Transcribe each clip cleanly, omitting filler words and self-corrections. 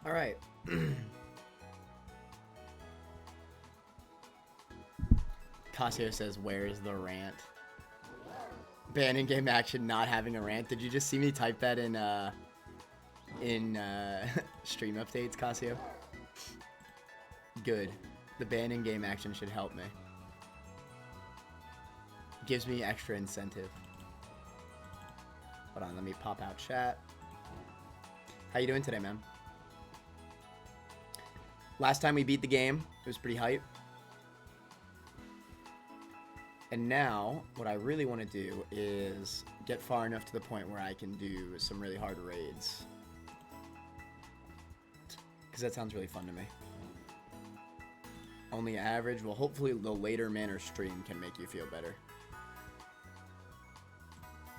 All right. Casio says, "Where is the rant?" Ban in game action, not having a rant. Did you just see me type that in stream updates, Casio? Good. The ban in game action should help me. Gives me extra incentive. Hold on, let me pop out chat. How you doing today, man? Last time we beat the game, it was pretty hype. And now, what I really want to do is get far enough to the point where I can do some really hard raids. Because that sounds really fun to me. Only average. Well, hopefully the later manner stream can make you feel better.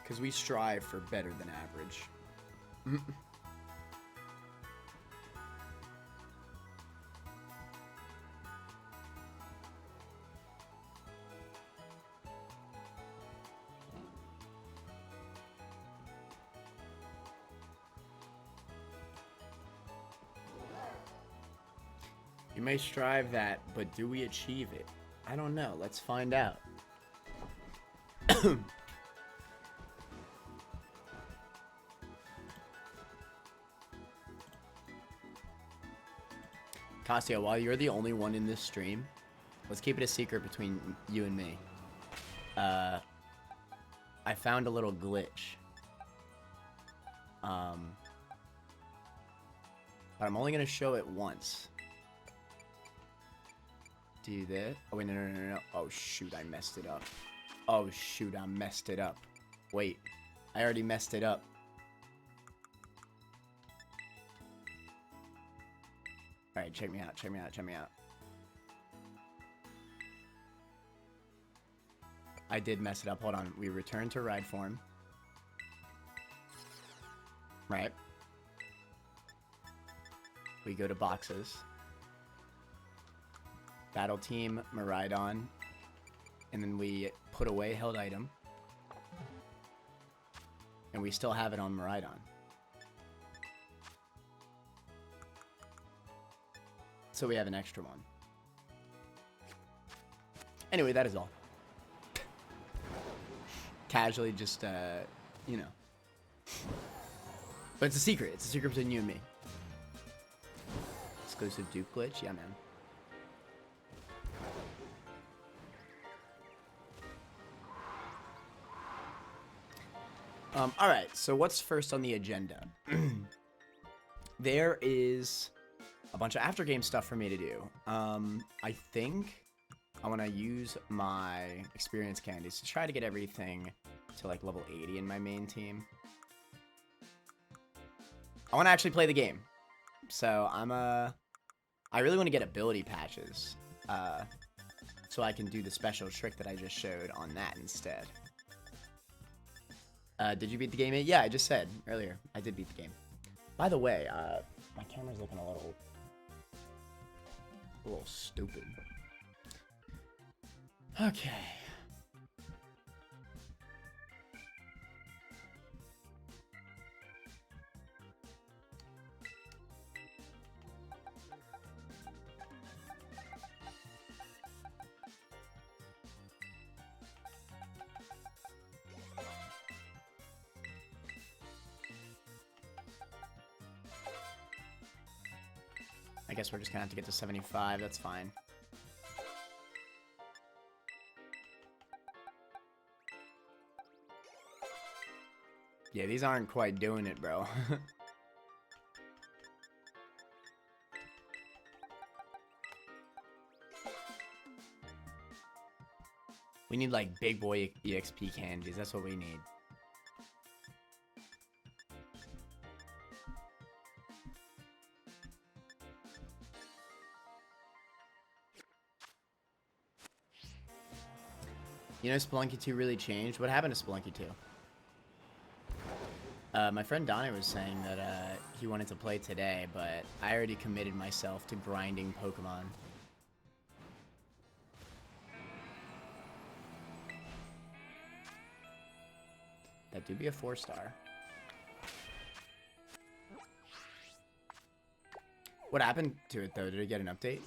Because we strive for better than average. You may strive that, but do we achieve it? I don't know. Let's find out. Casio, while you're the only one in this stream, let's keep it a secret between you and me. I found a little glitch. But I'm only going to show it once. Do that. Oh, wait, no. Oh, shoot, I messed it up. Oh, shoot, I messed it up. Wait, I already messed it up. Alright, check me out. I did mess it up. Hold on. We return to ride form. Right. We go to boxes. Battle team, Miraidon. And then we put away held item. And we still have it on Miraidon. So we have an extra one. Anyway, that is all. Casually just, you know. But it's a secret. It's a secret between you and me. Exclusive Duke glitch? Yeah, man. Alright, so what's first on the agenda? There is a bunch of after game stuff for me to do. I think I want to use my experience candies to try to get everything to like level 80 in my main team. I want to actually play the game. So I really want to get ability patches. So I can do the special trick that I just showed on that instead. Did you beat the game? Yeah, I just said earlier. I did beat the game. By the way, my camera's looking a little stupid. Okay. I guess we're just gonna have to get to 75. That's fine. Yeah, these aren't quite doing it, bro. We need, like, big boy EXP candies. That's what we need. You know, Spelunky 2 really changed. What happened to Spelunky 2? My friend Donnie was saying that he wanted to play today, but I already committed myself to grinding Pokemon. That do be a 4-star. What happened to it though? Did it get an update?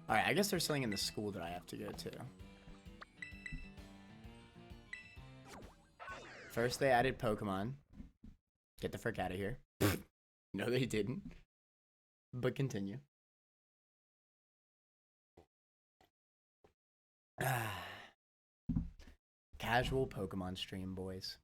Alright, I guess they're selling in the school that I have to go to. First they added Pokemon. Get the frick out of here. No, they didn't. But continue. Casual Pokemon stream, boys.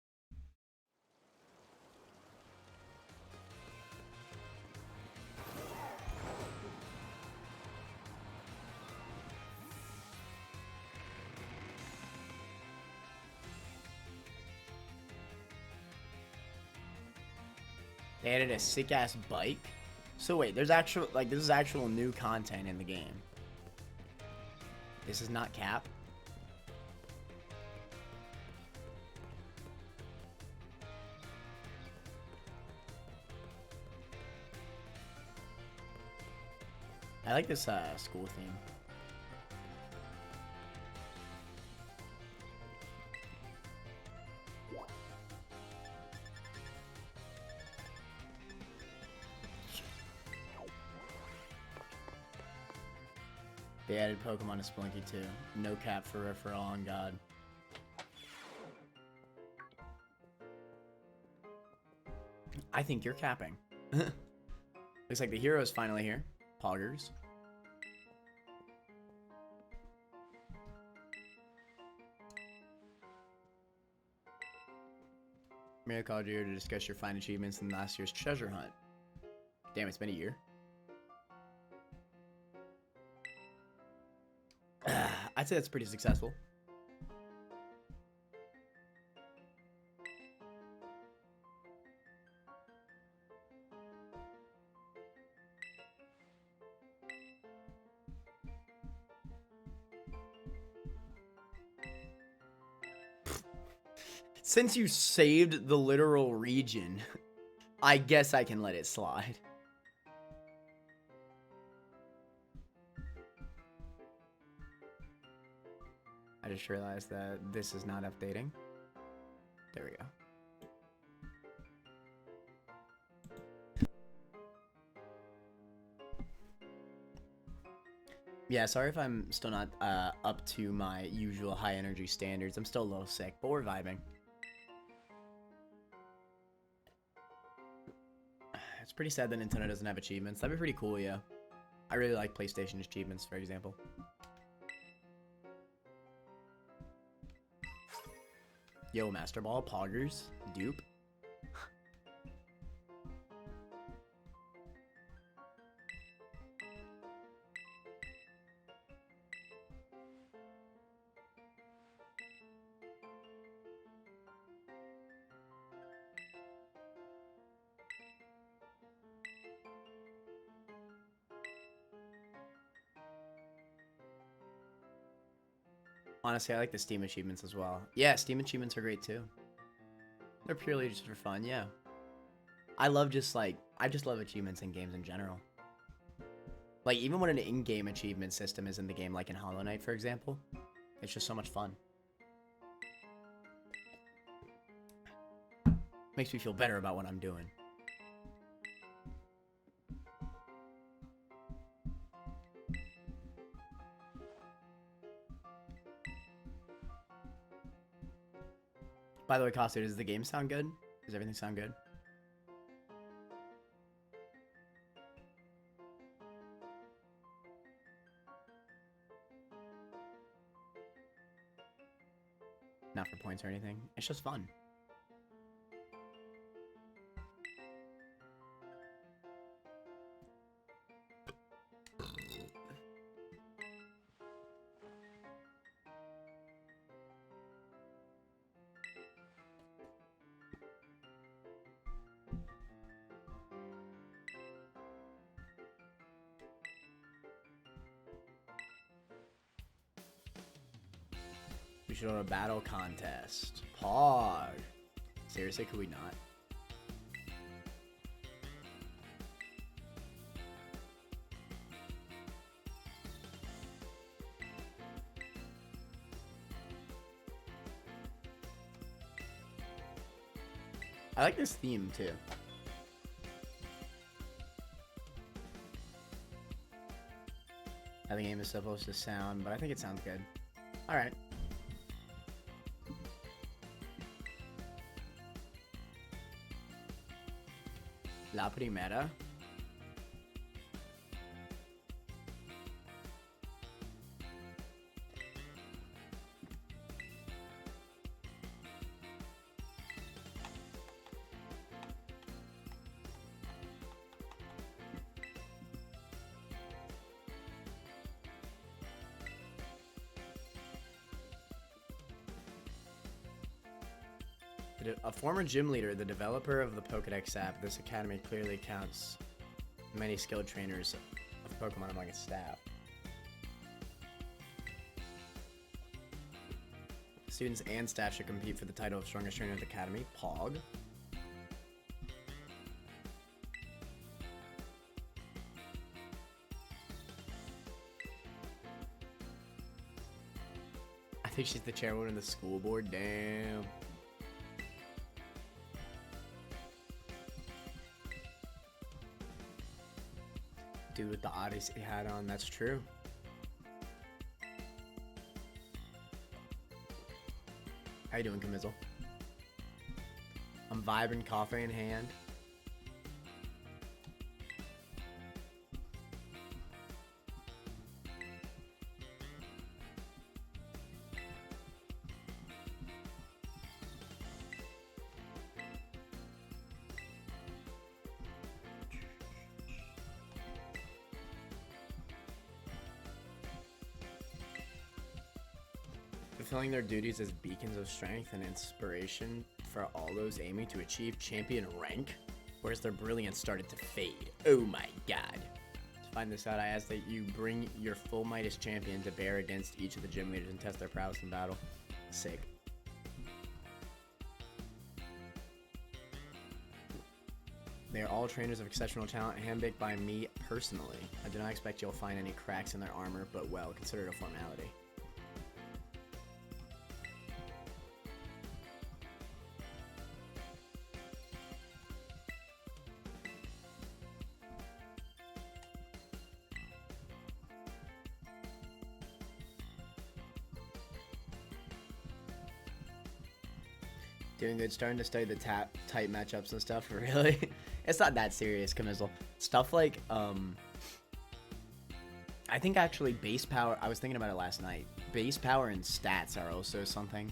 They added a sick ass bike. So wait, there's actual this is actual new content in the game. This is not cap. I like this school theme. They added Pokemon to Spelunky too. No cap for referral on God. I think you're capping. Looks like the hero is finally here. Poggers. Mario called you here to discuss your fine achievements in last year's treasure hunt. Damn, it's been a year. I'd say that's pretty successful. Since you saved the literal region, I guess I can let it slide. I just realized that this is not updating. There we go. Yeah, sorry if I'm still not up to my usual high energy standards. I'm still a little sick, but we're vibing. It's pretty sad that Nintendo doesn't have achievements. That'd be pretty cool, yeah. I really like PlayStation achievements, for example. Yo, Master Ball, Poggers, dupe. Honestly, I like the Steam achievements as well. Yeah, Steam achievements are great too. They're purely just for fun, yeah. I just love achievements in games in general. Like, even when an in-game achievement system is in the game, like in Hollow Knight, for example, it's just so much fun. Makes me feel better about what I'm doing. By the way, Costa, does the game sound good? Does everything sound good? Not for points or anything. It's just fun. We should hold a battle contest. Pog. Seriously, could we not? I like this theme too. How the game is supposed to sound, but I think it sounds good. Alright. La Primera. A former gym leader, the developer of the Pokedex app, this academy clearly counts many skilled trainers of Pokemon among its staff. Students and staff should compete for the title of strongest trainer of the academy. Pog. I think she's the chairwoman of the school board. Damn. Dude with the Odyssey hat on, that's true. How you doing, Camizzle? I'm vibing, coffee in hand. Fulfilling their duties as beacons of strength and inspiration for all those aiming to achieve champion rank, whereas their brilliance started to fade. Oh my god. To find this out, I ask that you bring your full might as champion to bear against each of the gym leaders and test their prowess in battle. Sick. They are all trainers of exceptional talent, handpicked by me personally. I do not expect you'll find any cracks in their armor, but well, consider it a formality. Doing good, starting to study the tight matchups and stuff. Really? It's not that serious, Camizzle. Stuff like, I think actually base power, I was thinking about it last night. Base power and stats are also something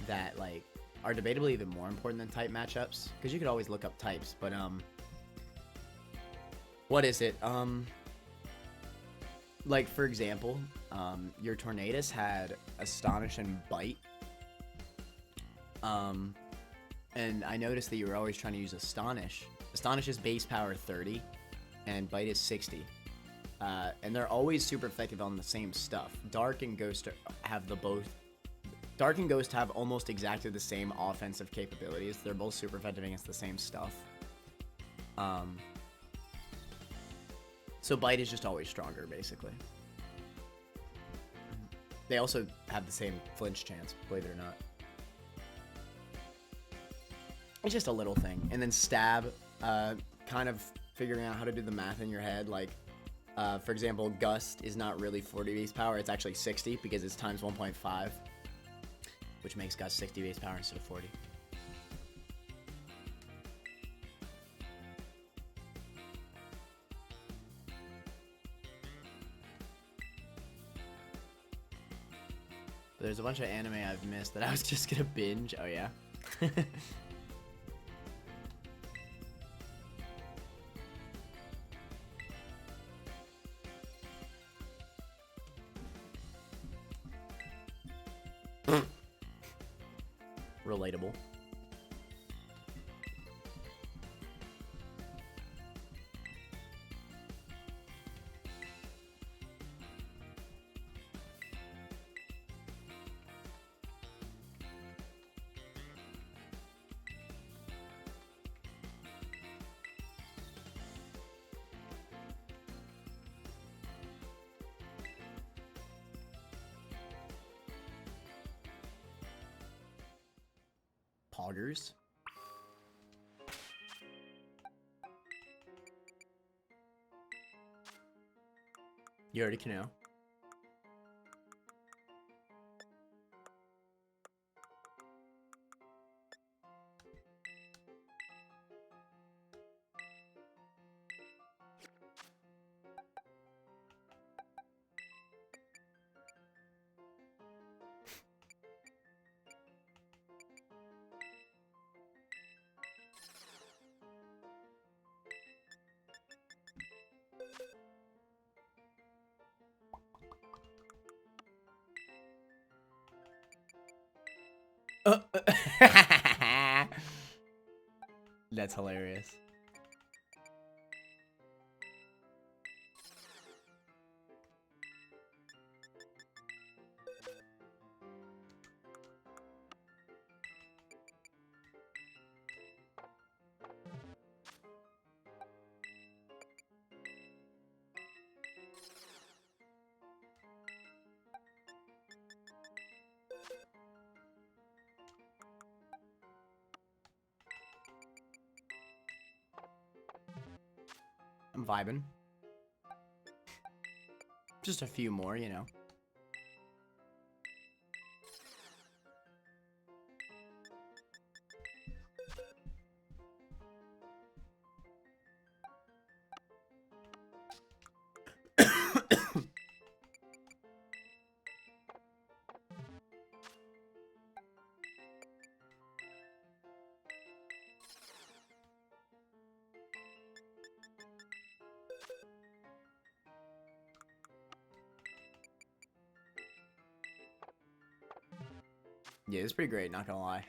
that, like, are debatably even more important than type matchups. Because you could always look up types, but, what is it? Like, for example, your Tornadus had Astonish and Bite. And I noticed that you were always trying to use Astonish. Astonish is base power 30, and Bite is 60. And they're always super effective on the same stuff. Dark and Ghost have Dark and Ghost have almost exactly the same offensive capabilities. They're both super effective against the same stuff. So Bite is just always stronger, basically. They also have the same flinch chance, believe it or not. It's just a little thing. And then Stab, kind of figuring out how to do the math in your head. Like, for example, Gust is not really 40 base power. It's actually 60 because it's times 1.5, which makes Gust 60 base power instead of 40. But there's a bunch of anime I've missed that I was just gonna binge. Oh, yeah? Relatable. Poggers. You already can know. That's hilarious. I'm vibing. Just a few more, you know. Yeah, it's pretty great, not gonna lie.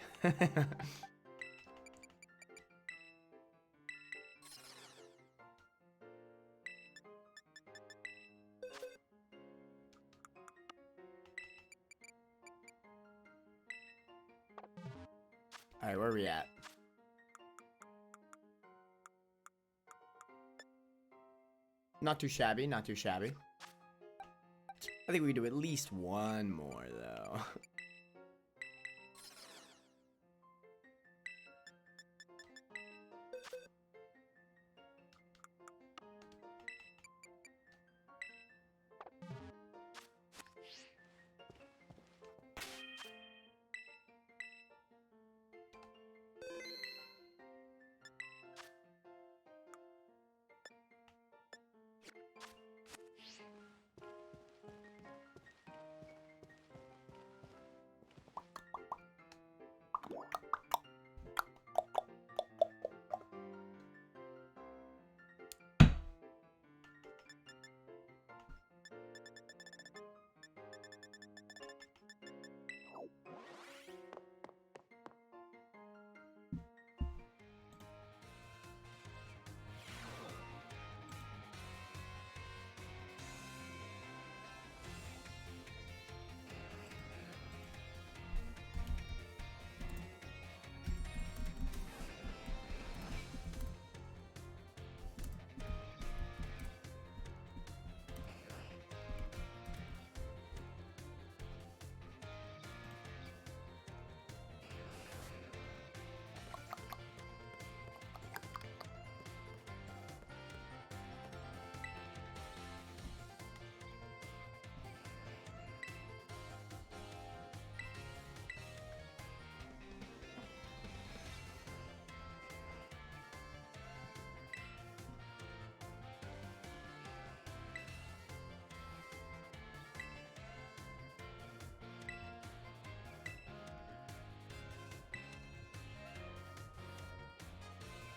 Alright, where are we at? Not too shabby, not too shabby. I think we do at least one more, though.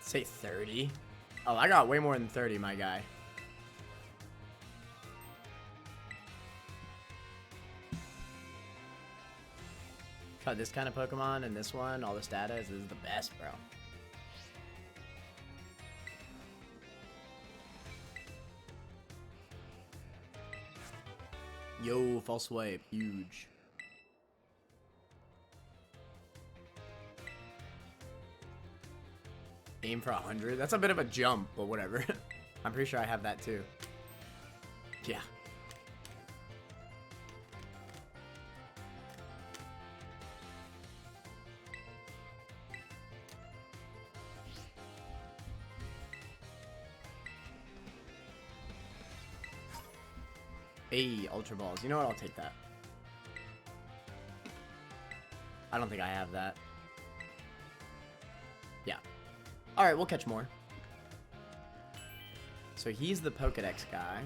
Say 30? Oh, I got way more than 30, my guy. Cut this kind of Pokemon and this one, all the status, this is the best, bro. Yo, false swipe, huge. Aim for 100? That's a bit of a jump, but whatever. I'm pretty sure I have that too. Yeah. Hey, Ultra Balls. You know what? I'll take that. I don't think I have that. Yeah. Alright, we'll catch more. So he's the Pokedex guy.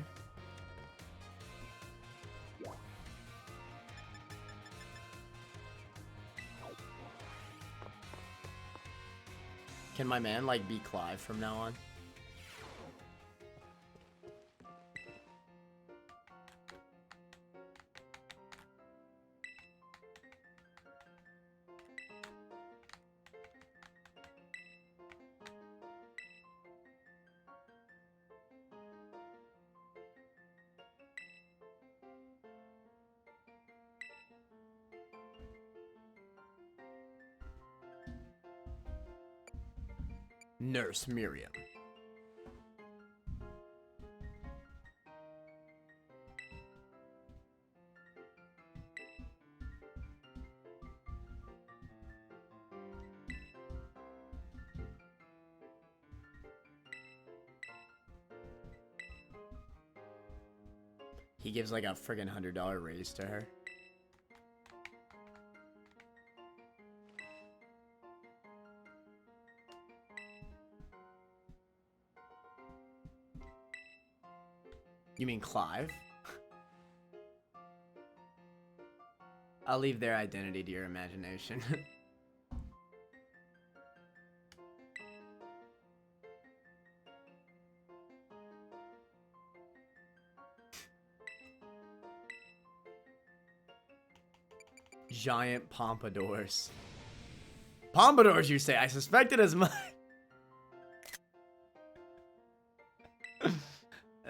Can my man, like, be Clive from now on? Nurse Miriam. He gives like a friggin' $100 raise to her. You mean Clive? I'll leave their identity to your imagination. Giant pompadours. Pompadours, you say? I suspected as much.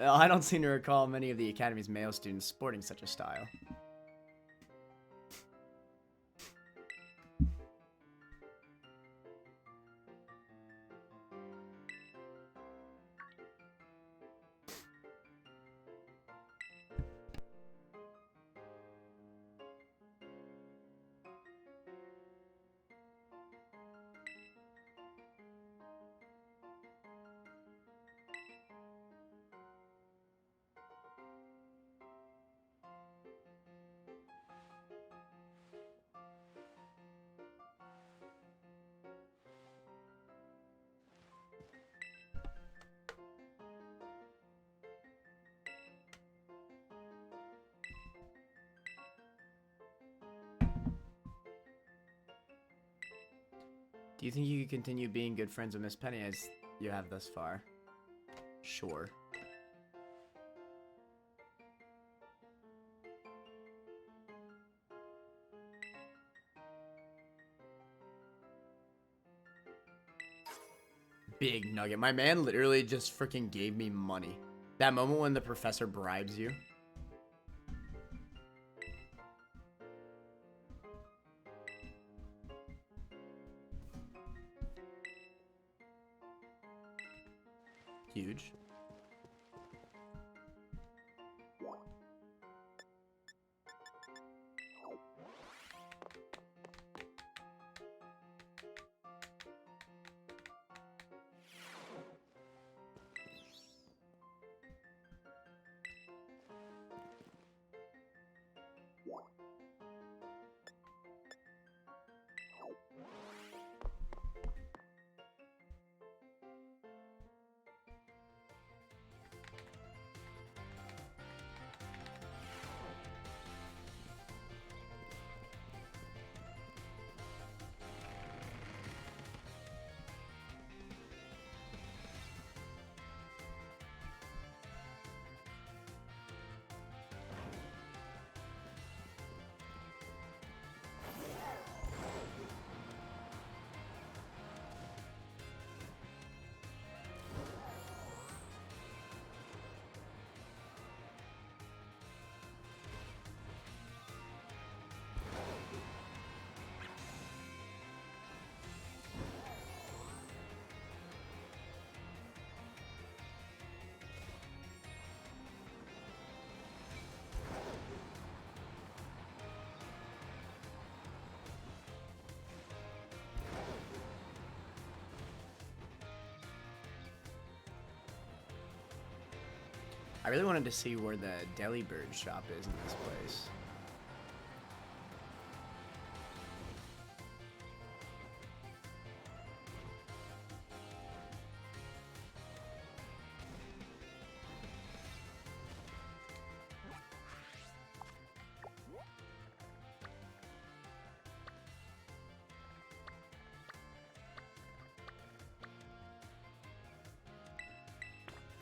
I don't seem to recall many of the Academy's male students sporting such a style. Do you think you could continue being good friends with Miss Penny as you have thus far? Sure. Big nugget. My man literally just freaking gave me money. That moment when the professor bribes you. Huge. I really wanted to see where the Delibird shop is in this place.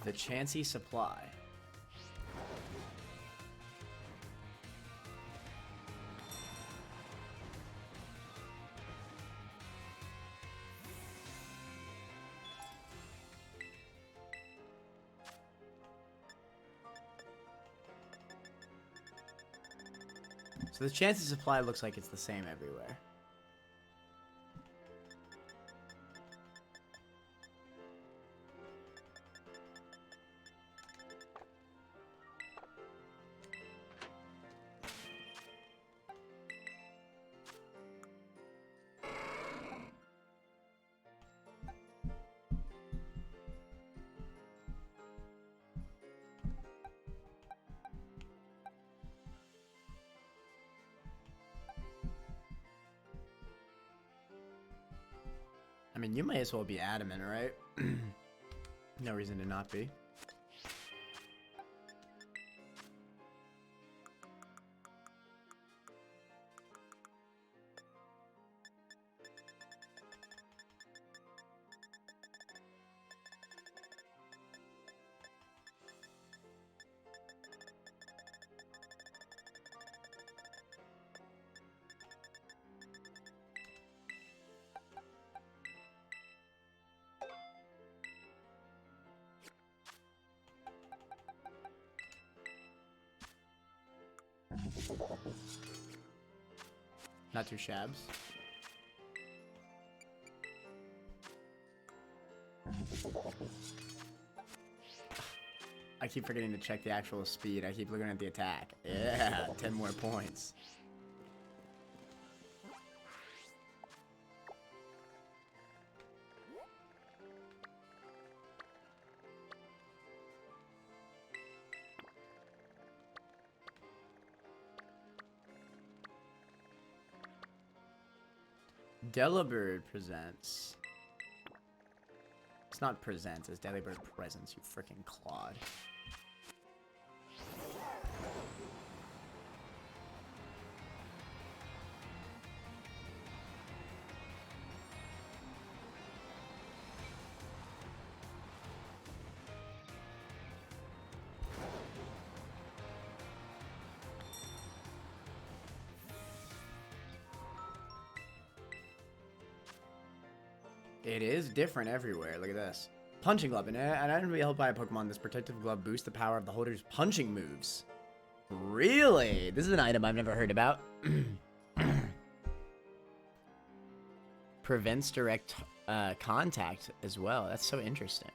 The Chansey Supply. So the Chansey Supply looks like it's the same everywhere. I mean, you may as well be adamant, right? No reason to not be. Not too shabs. I keep forgetting to check the actual speed. I keep looking at the attack. Yeah, 10 more points. Delibird presents. It's not presents, it's Delibird presents, you freaking clod. It is different everywhere. Look at this. Punching Glove. An item to be held by a Pokemon. This protective glove boosts the power of the holder's punching moves. Really? This is an item I've never heard about. Prevents direct contact as well. That's so interesting.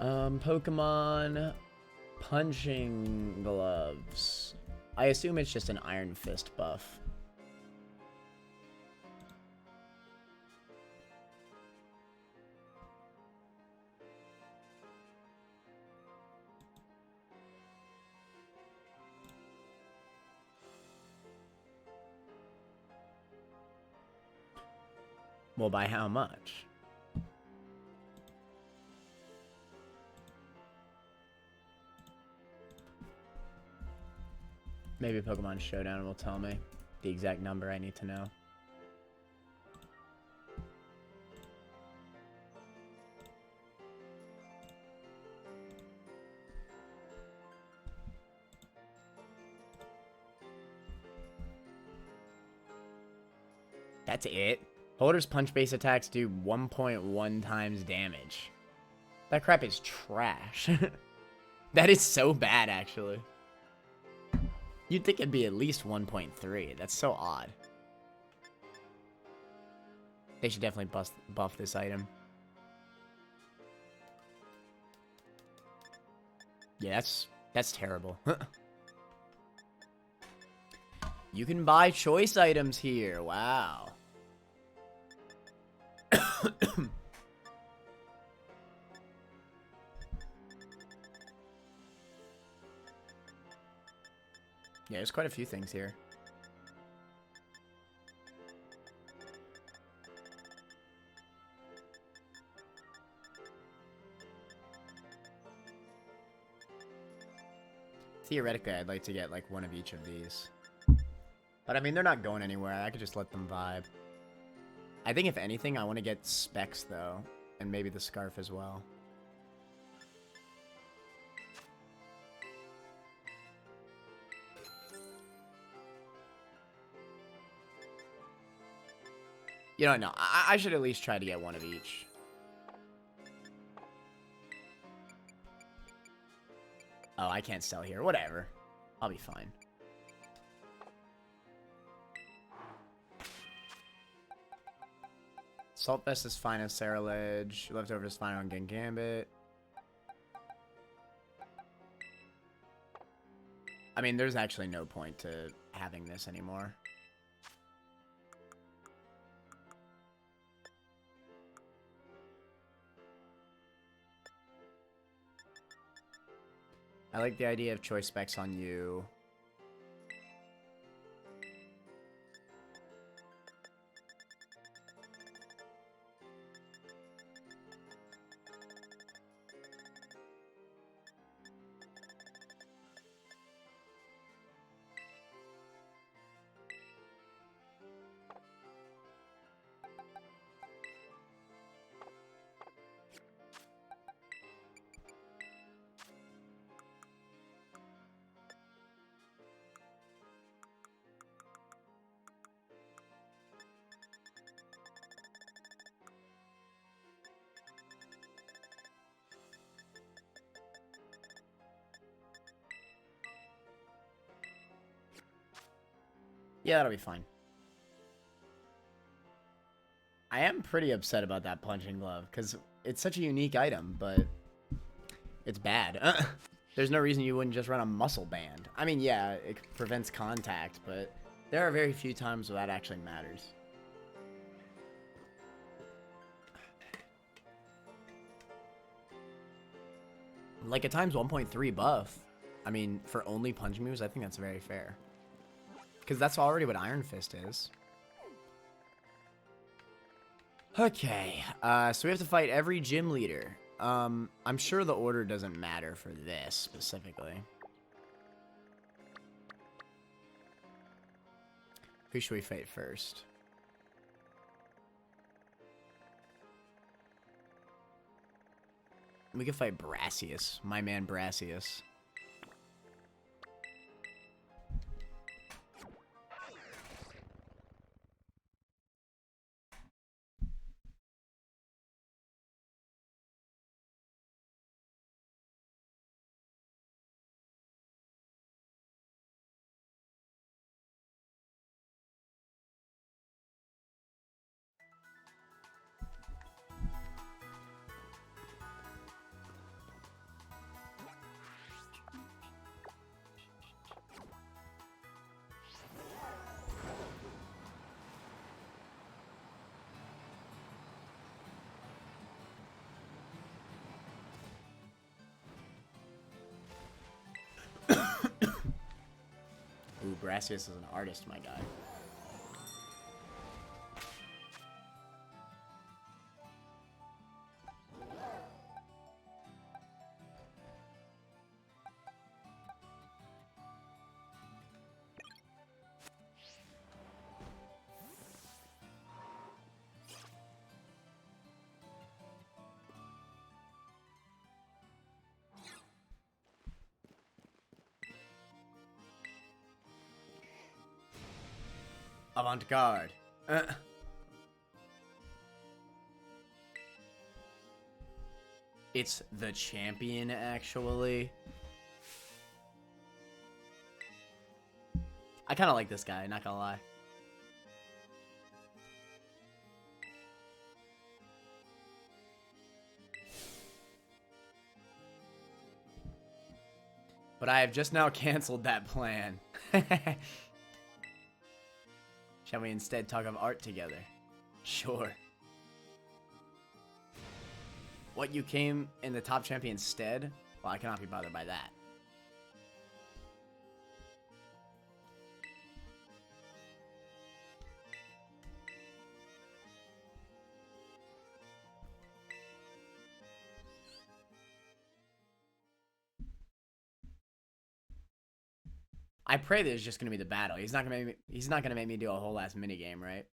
Pokemon Punching Gloves. I assume it's just an Iron Fist buff. Well, by how much? Maybe Pokemon Showdown will tell me the exact number I need to know. That's it. Holder's punch base attacks do 1.1 times damage. That crap is trash. That is so bad, actually. You'd think it'd be at least 1.3. That's so odd. They should definitely buff this item. Yeah, that's terrible. You can buy choice items here. Wow. Yeah, there's quite a few things here. Theoretically, I'd like to get like one of each of these. But I mean, they're not going anywhere. I could just let them vibe. I think if anything, I want to get specs though. And maybe the scarf as well. You don't know. I should at least try to get one of each. Oh, I can't sell here. Whatever. I'll be fine. Salt Vest is fine on Sarah Ledge. Leftover is fine on Gambit. I mean, there's actually no point to having this anymore. I like the idea of choice specs on you. Yeah, that'll be fine. I am pretty upset about that punching glove, because it's such a unique item, but it's bad. There's no reason you wouldn't just run a muscle band. I mean, yeah, it prevents contact, but there are very few times where that actually matters. Like, at times 1.3 buff. I mean, for only punch moves, I think that's very fair. Because that's already what Iron Fist is. Okay, so we have to fight every gym leader. I'm sure the order doesn't matter for this specifically. Who should we fight first? We can fight Brassius, my man Brassius. Ooh, Brassius is an artist, my guy. Avant-garde. It's the champion, actually. I kind of like this guy, not gonna lie. But I have just now canceled that plan. Shall we instead talk of art together? Sure. What, you came in the top champion's stead? Well, I cannot be bothered by that. I pray that it's just gonna be the battle. He's not gonna make me do a whole ass mini game, right?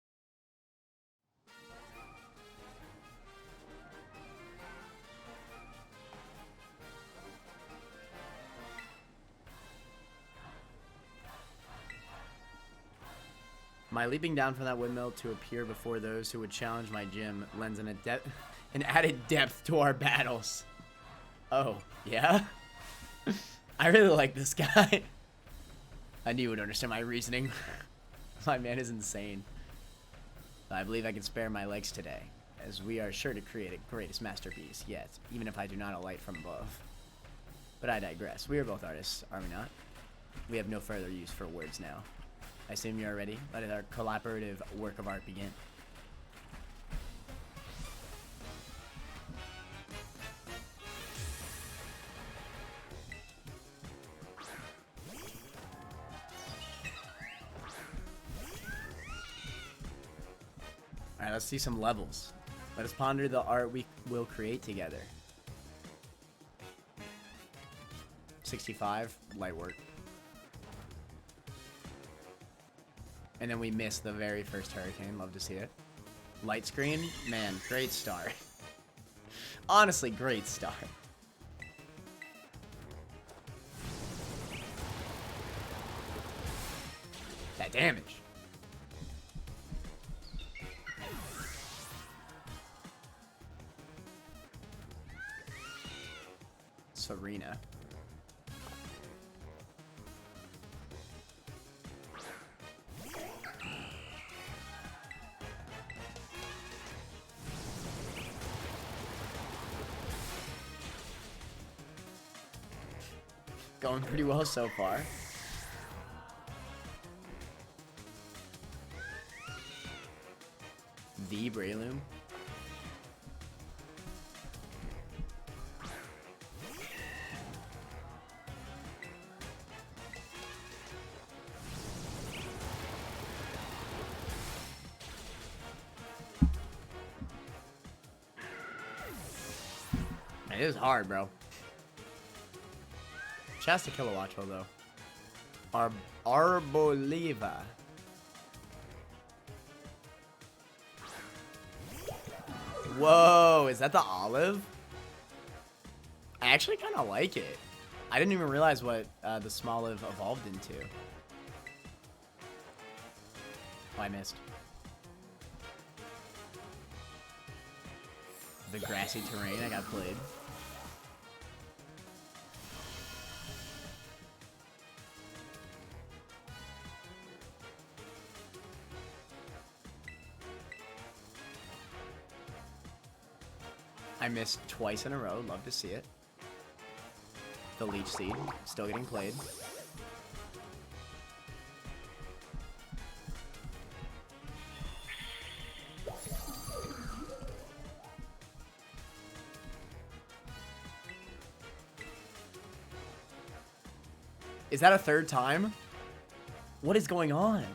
My leaping down from that windmill to appear before those who would challenge my gym lends an added depth to our battles. Oh, yeah? I really like this guy. I knew you would understand my reasoning. My man is insane. I believe I can spare my legs today, as we are sure to create a greatest masterpiece yet, even if I do not alight from above. But I digress. We are both artists, are we not? We have no further use for words now. I assume you are ready. Let our collaborative work of art begin. Alright, let's see some levels. Let us ponder the art we will create together. 65, light work. And then we missed the very first hurricane. Love to see it. Light screen, man, great start. Honestly, great start. That damage. Serena. Going pretty well so far. The Breloom. It is hard, bro. Shouts to Kilowattrel, though. Arboliva. Whoa, is that the olive? I actually kind of like it. I didn't even realize what the Smoliv evolved into. Oh, I missed. The grassy terrain, I got played. I missed twice in a row. Love to see it. The Leech Seed, still getting played. Is that a third time? What is going on?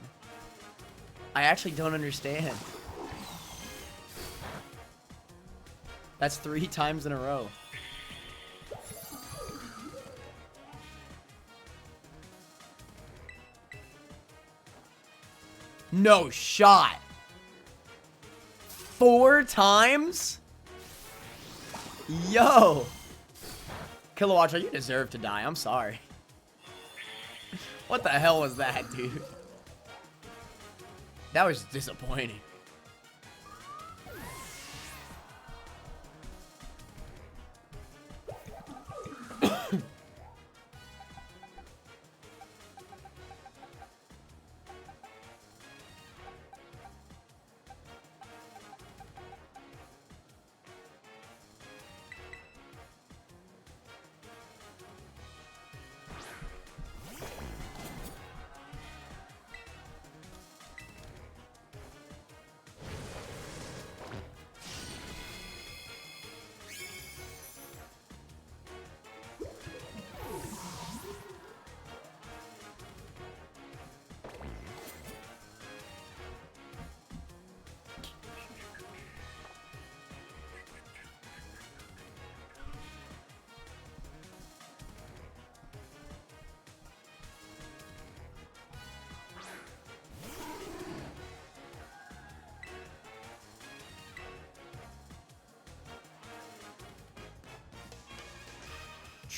I actually don't understand. That's 3 times in a row. No shot. 4 times? Yo. Kilowattrel, you deserve to die. I'm sorry. What the hell was that, dude? That was disappointing.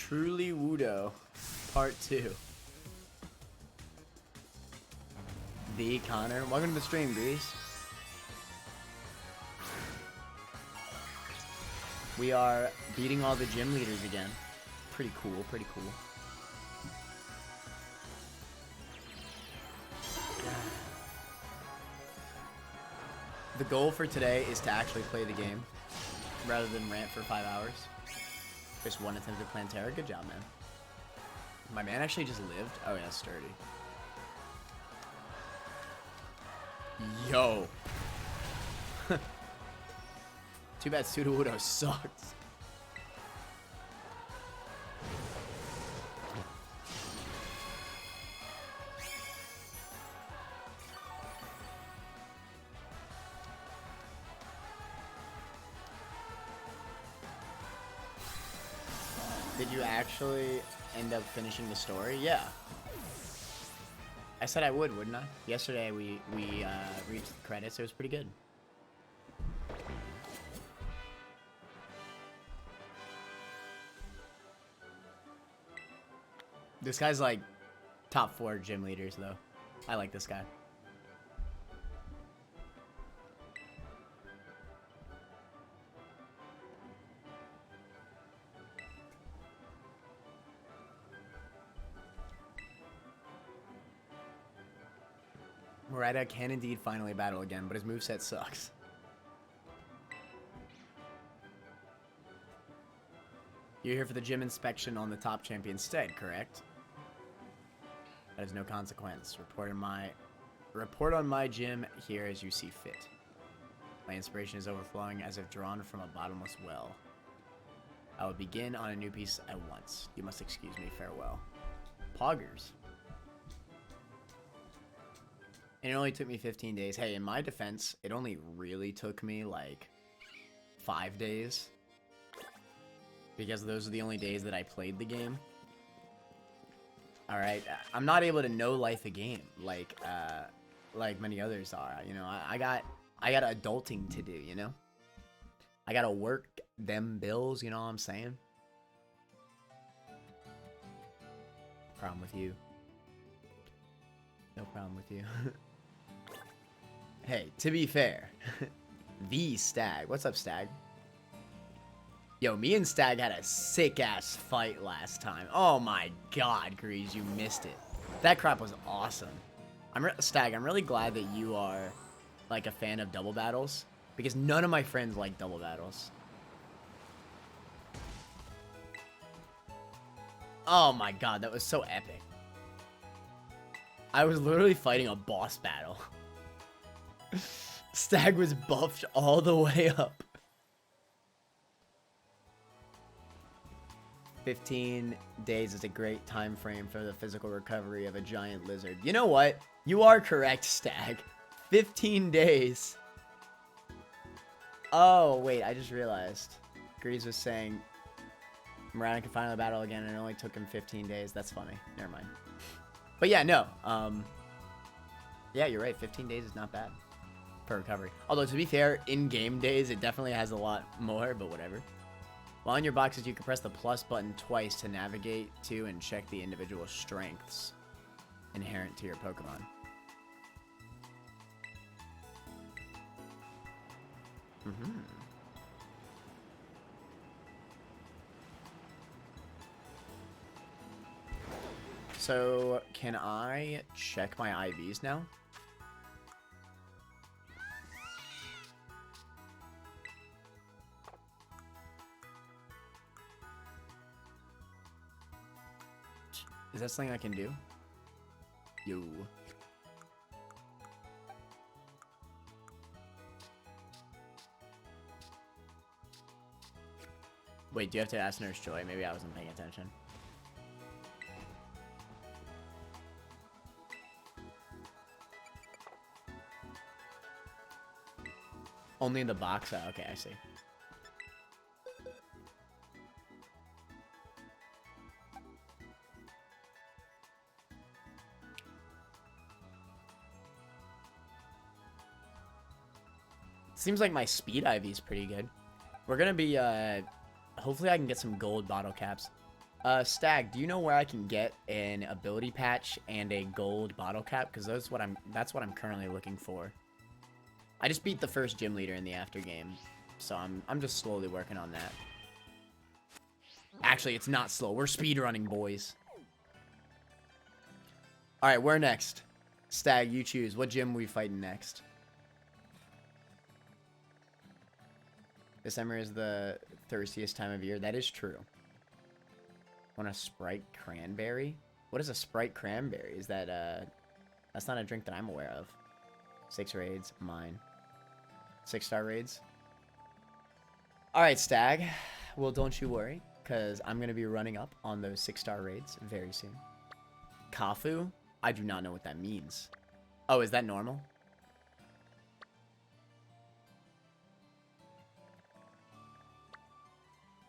Truly Wudo, part 2. The Connor. Welcome to the stream, Grease. We are beating all the gym leaders again. Pretty cool, pretty cool. The goal for today is to actually play the game rather than rant for 5 hours. Just one attempt at Plantera. Good job, man. My man actually just lived. Oh yeah, sturdy. Yo. Too bad Sudowoodo sucks. Did you actually end up finishing the story? Yeah. I said I would, wouldn't I? Yesterday we reached the credits. It was pretty good. This guy's like top 4 gym leaders though. I like this guy. Morita can indeed finally battle again, but his moveset sucks. You're here for the gym inspection on the top champion stead, correct? That is no consequence. Report on my gym here as you see fit. My inspiration is overflowing as if drawn from a bottomless well. I will begin on a new piece at once. You must excuse me. Farewell. Poggers. And it only took me 15 days. Hey, in my defense, it only really took me like 5 days. Because those are the only days that I played the game. Alright, I'm not able to know life a game like many others are. You know, I got adulting to do, you know? I gotta work them bills, you know what I'm saying? Problem with you. No problem with you. Hey, to be fair, the Stag. What's up, Stag? Yo, me and Stag had a sick-ass fight last time. Oh my god, Grease, you missed it. That crap was awesome. Stag, I'm really glad that you are, like, a fan of double battles. Because none of my friends like double battles. Oh my god, that was so epic. I was literally fighting a boss battle. Stag was buffed all the way up. 15 days is a great time frame for the physical recovery of a giant lizard. You know what? You are correct, Stag. 15 days. Oh, wait, I just realized. Grease was saying Miranda could finally battle again and it only took him 15 days. That's funny. Never mind. But yeah, no. Yeah, you're right. 15 days is not bad for recovery. Although, to be fair, in-game days, it definitely has a lot more, but whatever. While in your boxes, you can press the plus button twice to navigate to and check the individual strengths inherent to your Pokemon. So, can I check my IVs now? Is that something I can do? Yo. Wait, do you have to ask Nurse Joy? Maybe I wasn't paying attention. Only in the box? Oh, okay, I see. Seems like my speed IV is pretty good. We're gonna be, hopefully I can get some gold bottle caps. Stag, do you know where I can get an ability patch and a gold bottle cap? Because that's what I'm currently looking for. I just beat the first gym leader in the after game, so I'm just slowly working on that. Actually, it's not slow. We're speedrunning, boys. All right, where next? Stag, you choose. What gym are we fighting next? December is the thirstiest time of year. That is true. Want a Sprite cranberry? What is a Sprite cranberry? Is that, that's not a drink that I'm aware of. 6 raids, mine. 6-star raids. All right, Stag. Well, don't you worry, because I'm going to be running up on those 6-star raids very soon. Kafu? I do not know what that means. Oh, is that normal?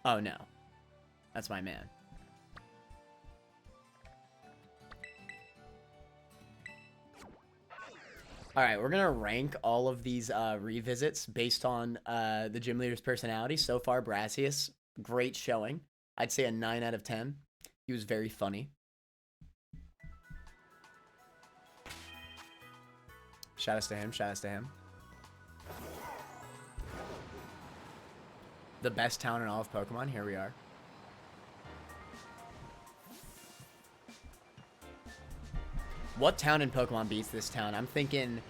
Oh, no. That's my man. Alright, we're going to rank all of these revisits based on the gym leader's personality. So far, Brassius, great showing. I'd say a 9 out of 10. He was very funny. Shout outs to him, shout outs to him. The best town in all of Pokemon, here we are. What town in Pokemon beats this town? I'm thinking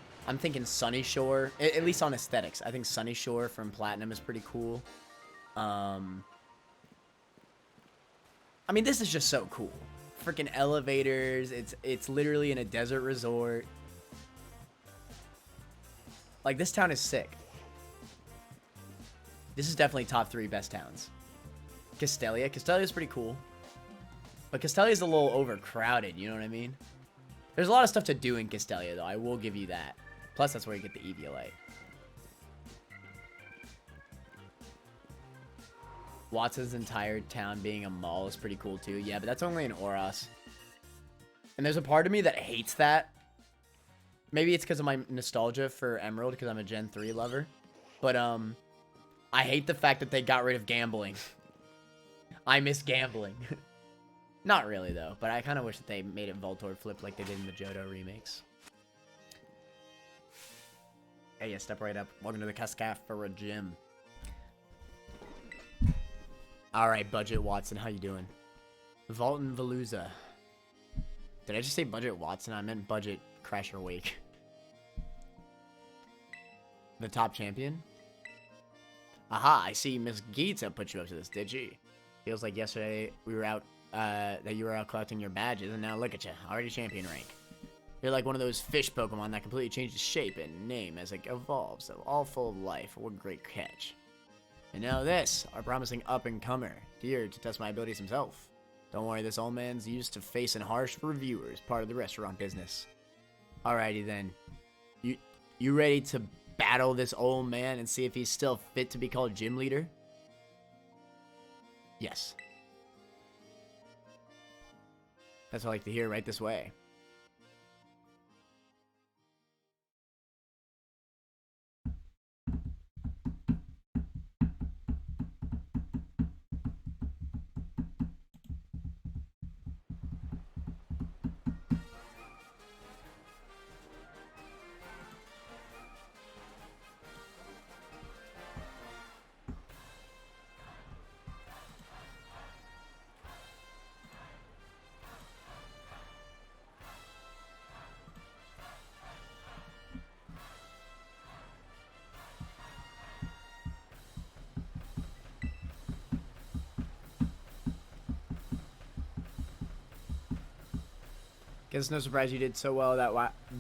Sunny Shore, at least on aesthetics. I think Sunny Shore from Platinum is pretty cool. I mean, this is just so cool. Freaking elevators. It's literally in a desert resort. Like, this town is sick. This is definitely top 3 best towns. Castelia. Castelia is pretty cool. But Castelia is a little overcrowded, you know what I mean? There's a lot of stuff to do in Castelia, though. I will give you that. Plus, that's where you get the EVLA. Watson's entire town being a mall is pretty cool, too. Yeah, but that's only in Oros. And there's a part of me that hates that. Maybe it's because of my nostalgia for Emerald, because I'm a Gen 3 lover. But, I hate the fact that they got rid of gambling. I miss gambling. Not really, though. But I kind of wish that they made it Voltorb flip like they did in the Johto remakes. Hey, yeah, step right up. Welcome to the Cascaf for a gym. Alright, Budget Watson, how you doing? Vaulton Veluza. Did I just say Budget Watson? I meant Budget Crasher Wake. The top champion? Aha, I see Miss Geetza put you up to this, did she? Feels like yesterday we were out, that you were out collecting your badges, and now look at you, already champion rank. You're like one of those fish Pokemon that completely changes shape and name as it evolves, so all full of life. What a great catch. And now this, our promising up-and-comer, here to test my abilities himself. Don't worry, this old man's used to facing harsh reviewers, part of the restaurant business. Alrighty then. You ready to battle this old man and see if he's still fit to be called gym leader? Yes. That's what I like to hear right this way. Guess it's no surprise you did so well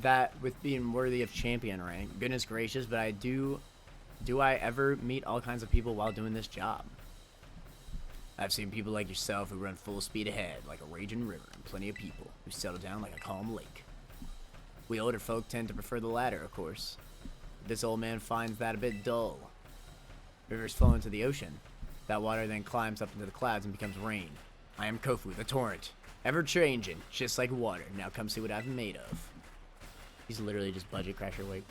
that with being worthy of champion rank. Goodness gracious, but do I ever meet all kinds of people while doing this job? I've seen people like yourself who run full speed ahead like a raging river, and plenty of people who settle down like a calm lake. We older folk tend to prefer the latter, of course. But this old man finds that a bit dull. Rivers flow into the ocean. That water then climbs up into the clouds and becomes rain. I am Kofu, the torrent. Ever changing, just like water. Now come see what I'm made of. He's literally just Budget Crasher Wake.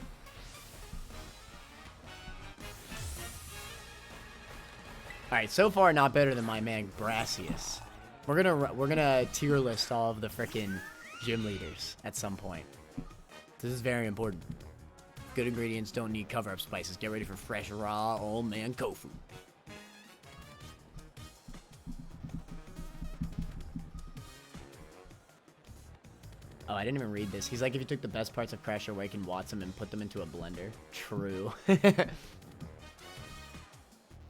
Alright, so far not better than my man Brassius. We're gonna tier list all of the frickin' gym leaders at some point. This is very important. Good ingredients don't need cover-up spices. Get ready for fresh, raw, old man Kofu. Oh, I didn't even read this. He's like, if you took the best parts of Crash Awaken, Watson, and put them into a blender. True.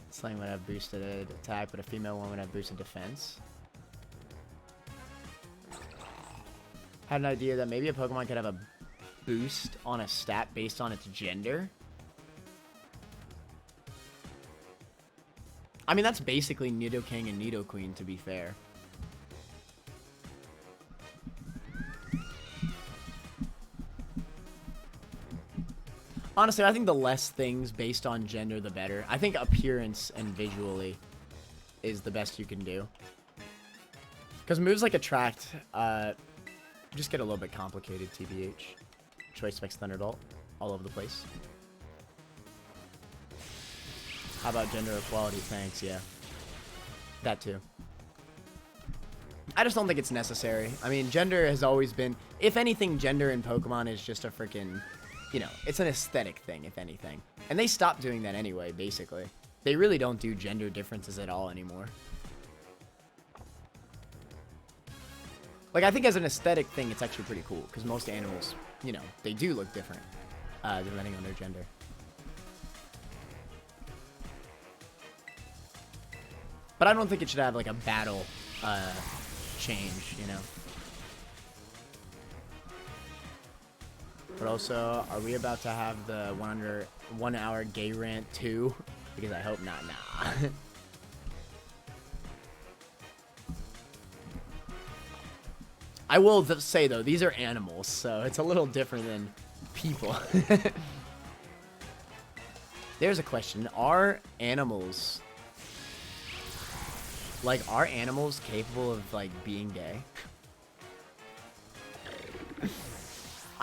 Slang would have boosted attack, but a female one would have boosted defense. Had an idea that maybe a Pokemon could have a boost on a stat based on its gender. I mean, that's basically Nidoking and Nidoqueen, to be fair. Honestly, I think the less things based on gender, the better. I think appearance and visually is the best you can do. Because moves like Attract just get a little bit complicated, TBH. Choice Specs Thunderbolt all over the place. How about gender equality? Thanks, yeah. That too. I just don't think it's necessary. I mean, gender has always been... If anything, gender in Pokemon is just a freaking... You know, it's an aesthetic thing, if anything. And they stopped doing that anyway, basically. They really don't do gender differences at all anymore. Like, I think as an aesthetic thing, it's actually pretty cool. Because most animals, you know, they do look different. Depending on their gender. But I don't think it should have, like, a battle change, you know? But also, are we about to have the 1 hour gay rant too? Because I hope not. Nah. I will say though, these are animals, so it's a little different than people. There's a question: are animals capable of like being gay?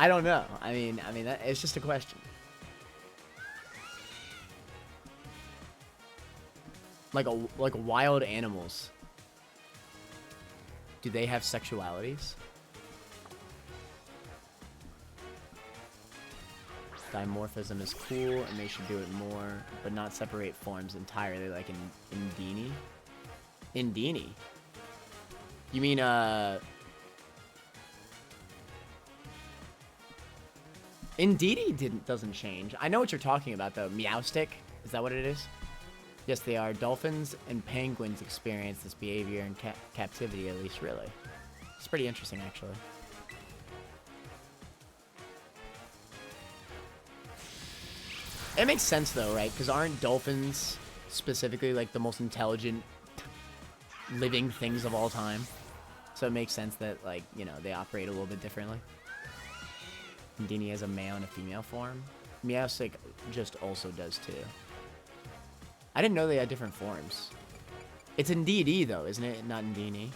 I don't know. I mean, it's just a question. Like wild animals. Do they have sexualities? Dimorphism is cool, and they should do it more, but not separate forms entirely, like in Indeedee. Indeedee. You mean Indeedee doesn't change. I know what you're talking about, though. Meowstic? Is that what it is? Yes, they are. Dolphins and penguins experience this behavior in captivity, at least, really. It's pretty interesting, actually. It makes sense, though, right? Because aren't dolphins specifically, like, the most intelligent living things of all time? So it makes sense that, like, you know, they operate a little bit differently. Indeedee has a male and a female form. Meowstic just also does too. I didn't know they had different forms. It's Indeedee though, isn't it? Not Indeedee.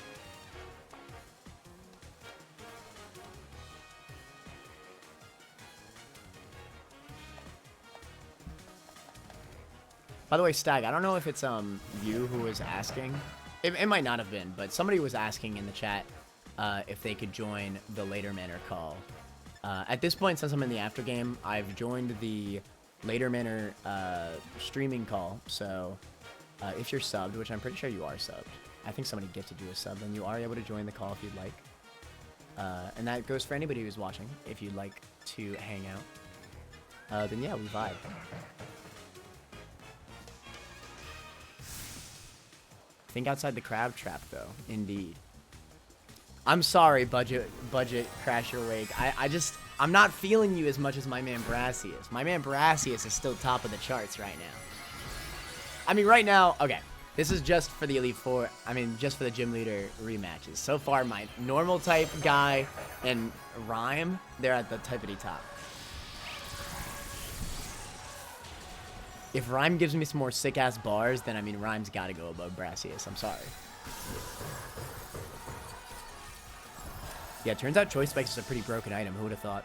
By the way, Stag, I don't know if it's you who was asking. It might not have been, but somebody was asking in the chat if they could join the Later Manor call. At this point, since I'm in the after game, I've joined the Later Manor streaming call. So if you're subbed, which I'm pretty sure you are subbed, I think somebody gifted you a sub, then you are able to join the call if you'd like. And that goes for anybody who's watching. If you'd like to hang out, then yeah, we vibe. Think outside the crab trap, though. Indeed. I'm sorry, budget Crasher Wake. I'm not feeling you as much as my man Brassius. My man Brassius is still top of the charts right now. I mean, right now, okay, this is just for the Elite Four. I mean, just for the Gym Leader rematches. So far, my normal type guy and Rhyme, they're at the typity top. If Rhyme gives me some more sick-ass bars, then, I mean, Rhyme's got to go above Brassius. I'm sorry. Yeah, turns out Choice Spikes is a pretty broken item. Who would have thought?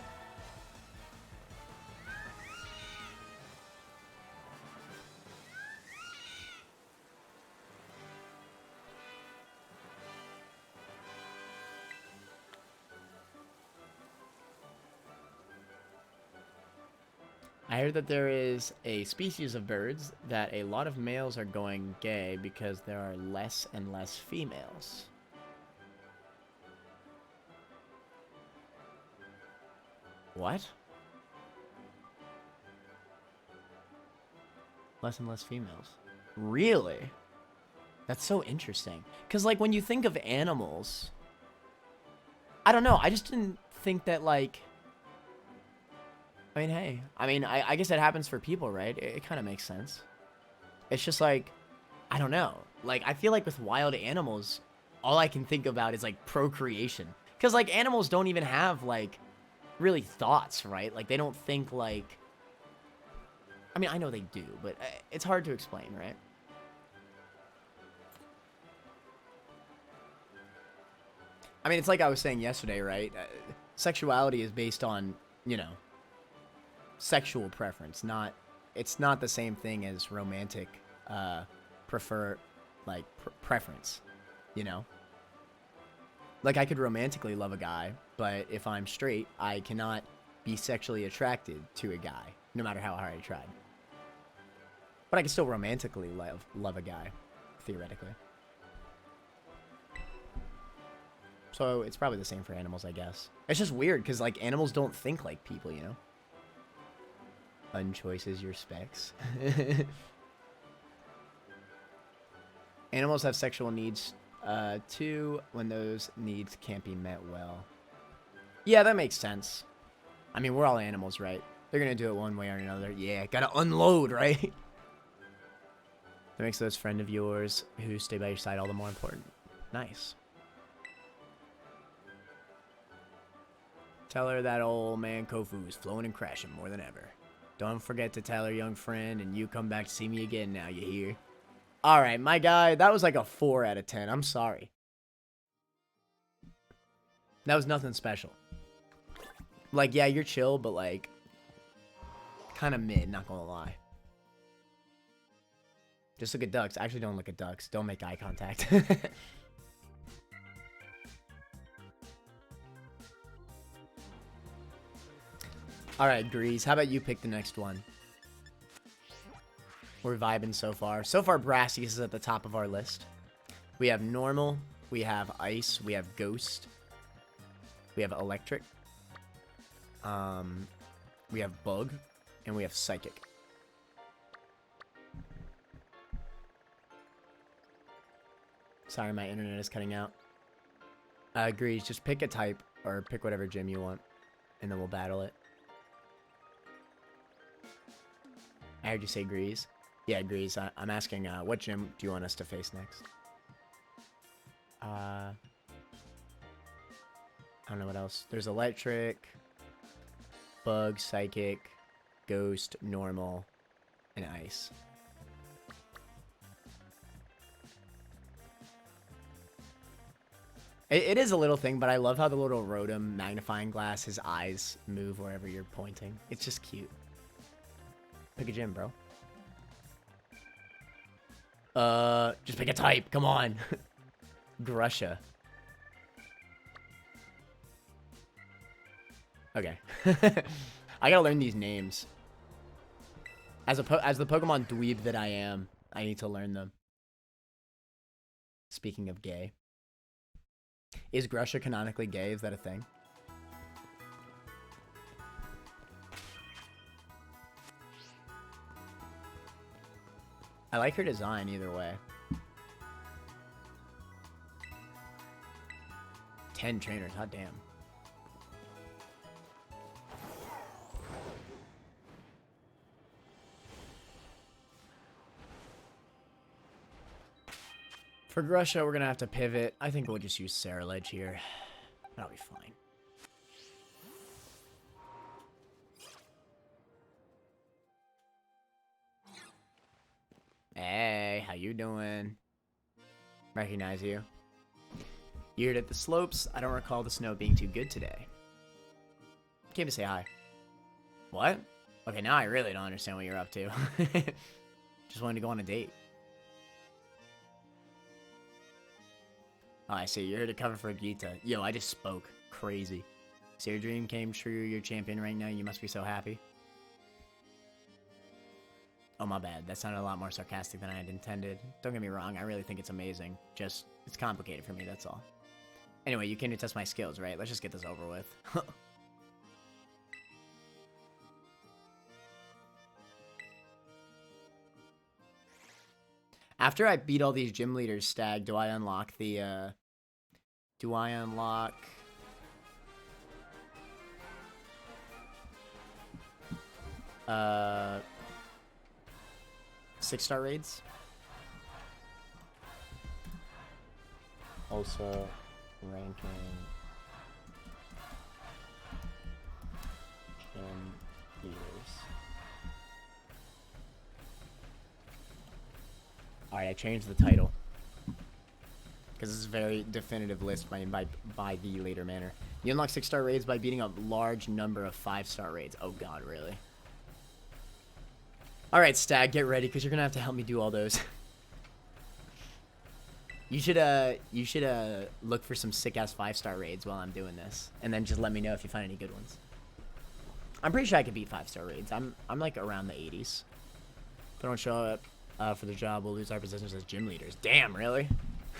I heard that there is a species of birds that a lot of males are going gay because there are less and less females. What? Less and less females. Really? That's so interesting. Because, like, when you think of animals, I don't know. I just didn't think that, like, I mean, hey. I mean, I guess it happens for people, right? It kind of makes sense. It's just like, I don't know. Like, I feel like with wild animals, all I can think about is, like, procreation. Because, like, animals don't even have, like, really thoughts, right? Like, they don't think, like... I mean, I know they do, but it's hard to explain, right? I mean, it's like I was saying yesterday, right? Sexuality is based on, you know, sexual preference, not... It's not the same thing as romantic, preference, you know? Like, I could romantically love a guy, but if I'm straight, I cannot be sexually attracted to a guy, no matter how hard I tried. But I can still romantically love a guy, theoretically. So it's probably the same for animals, I guess. It's just weird, because, like, animals don't think like people, you know? Unchoices your specs. Animals have sexual needs, too, when those needs can't be met well. Yeah, that makes sense. I mean, we're all animals, right? They're gonna do it one way or another. Yeah, gotta unload, right? That makes those friends of yours who stay by your side all the more important. Nice. Tell her that old man Kofu is flowing and crashing more than ever. Don't forget to tell her, young friend, and you come back to see me again now, you hear? Alright, my guy, that was like a 4 out of 10. I'm sorry. That was nothing special. Like, yeah, you're chill, but like... kind of mid, not gonna lie. Just look at ducks. Actually, don't look at ducks. Don't make eye contact. Alright, Grease. How about you pick the next one? We're vibing so far. So far, Brassies is at the top of our list. We have Normal. We have Ice. We have Ghost. We have Electric. We have Bug. And we have Psychic. Sorry, my internet is cutting out. Grease, just pick a type. Or pick whatever gym you want. And then we'll battle it. I heard you say Grease. Yeah, Grease. I'm asking, what gym do you want us to face next? I don't know what else. There's Electric, Bug, Psychic, Ghost, Normal, and Ice. It is a little thing, but I love how the little Rotom magnifying glass, his eyes move wherever you're pointing. It's just cute. Pick a gym, bro. Just pick a type. Come on. Grusha. Okay. I gotta learn these names. As the Pokemon dweeb that I am, I need to learn them. Speaking of gay. Is Grusha canonically gay? Is that a thing? I like her design either way. 10 trainers, hot damn. For Grusha, we're gonna have to pivot. I think we'll just use Ceruledge here. That'll be fine. Hey, how you doing? Recognize you. You heard at the slopes. I don't recall the snow being too good today. Came to say hi. What? Okay, now I really don't understand what you're up to. Just wanted to go on a date. Oh, I see. You're here to cover for Gita. Yo, I just spoke. Crazy. So your dream came true. You're champion right now. You must be so happy. Oh, my bad. That sounded a lot more sarcastic than I had intended. Don't get me wrong, I really think it's amazing. Just, it's complicated for me, that's all. Anyway, you came to test my skills, right? Let's just get this over with. After I beat all these gym leaders, Stag, do I unlock the, do I unlock... 6-star raids? Also, ranking... gym leaders. Alright, I changed the title. Because this is a very definitive list by the later manner. You unlock 6-star raids by beating a large number of 5-star raids. Oh god, really? Alright, Stag, get ready, because you're going to have to help me do all those. You should look for some sick-ass 5-star raids while I'm doing this. And then just let me know if you find any good ones. I'm pretty sure I could beat 5-star raids. I'm like around the 80s. If I don't show up for the job, we'll lose our positions as gym leaders. Damn, really?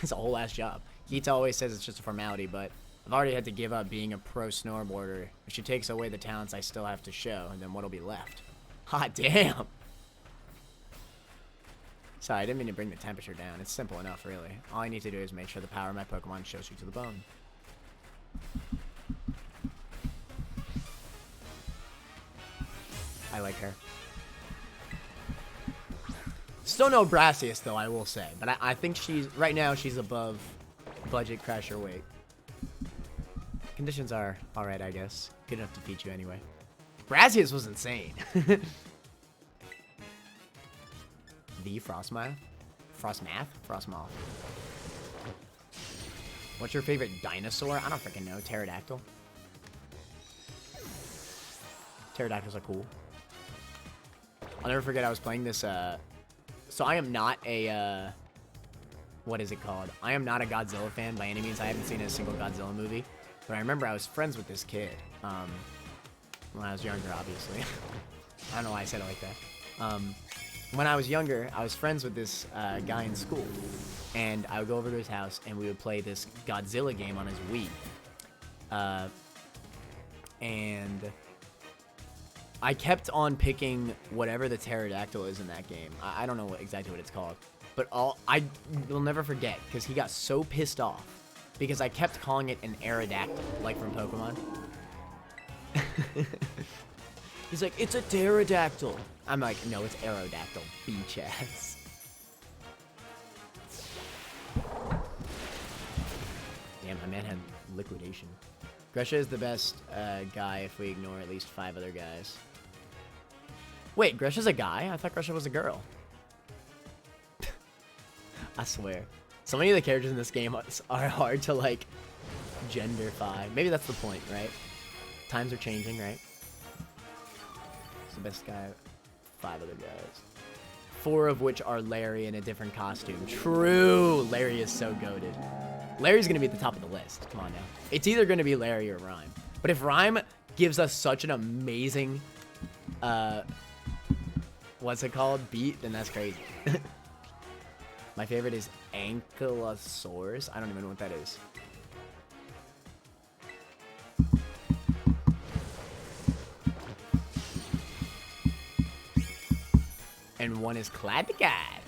It's a whole ass job. Keita always says it's just a formality, but I've already had to give up being a pro snowboarder. If she takes away the talents I still have to show, and then what'll be left? Hot damn! Sorry, I didn't mean to bring the temperature down. It's simple enough, really. All I need to do is make sure the power of my Pokemon shows you to the bone. I like her. Still no Brassius, though, I will say. But I think she's... Right now, she's above budget crasher weight. Conditions are alright, I guess. Good enough to beat you anyway. Brassius was insane. The Frostmath? Frostmath? Frostmoth. What's your favorite dinosaur? I don't freaking know. Pterodactyl. Pterodactyls are cool. I'll never forget I was playing this, So I am not a, what is it called? I am not a Godzilla fan by any means. I haven't seen a single Godzilla movie. But I remember I was friends with this kid. When I was younger, obviously. I don't know why I said it like that. When I was younger, I was friends with this guy in school. And I would go over to his house, and we would play this Godzilla game on his Wii. And I kept on picking whatever the pterodactyl is in that game. I don't know exactly what it's called. But I will never forget, because he got so pissed off. Because I kept calling it an Aerodactyl, like from Pokemon. He's like, it's a pterodactyl. I'm like, no, it's Aerodactyl. Beach ass. Damn, my man had liquidation. Gresha is the best guy if we ignore at least 5 other guys. Wait, Gresha's a guy? I thought Gresha was a girl. I swear. So many of the characters in this game are hard to, like, genderfy. Maybe that's the point, right? Times are changing, right? It's the best guy. 5 other guys. 4 of which are Larry in a different costume. True! Larry is so goated. Larry's gonna be at the top of the list. Come on now. It's either gonna be Larry or Rhyme. But if Rhyme gives us such an amazing, what's it called? Beat, then that's crazy. My favorite is Ankylosaurus. I don't even know what that is. And one is Clyde the Guide.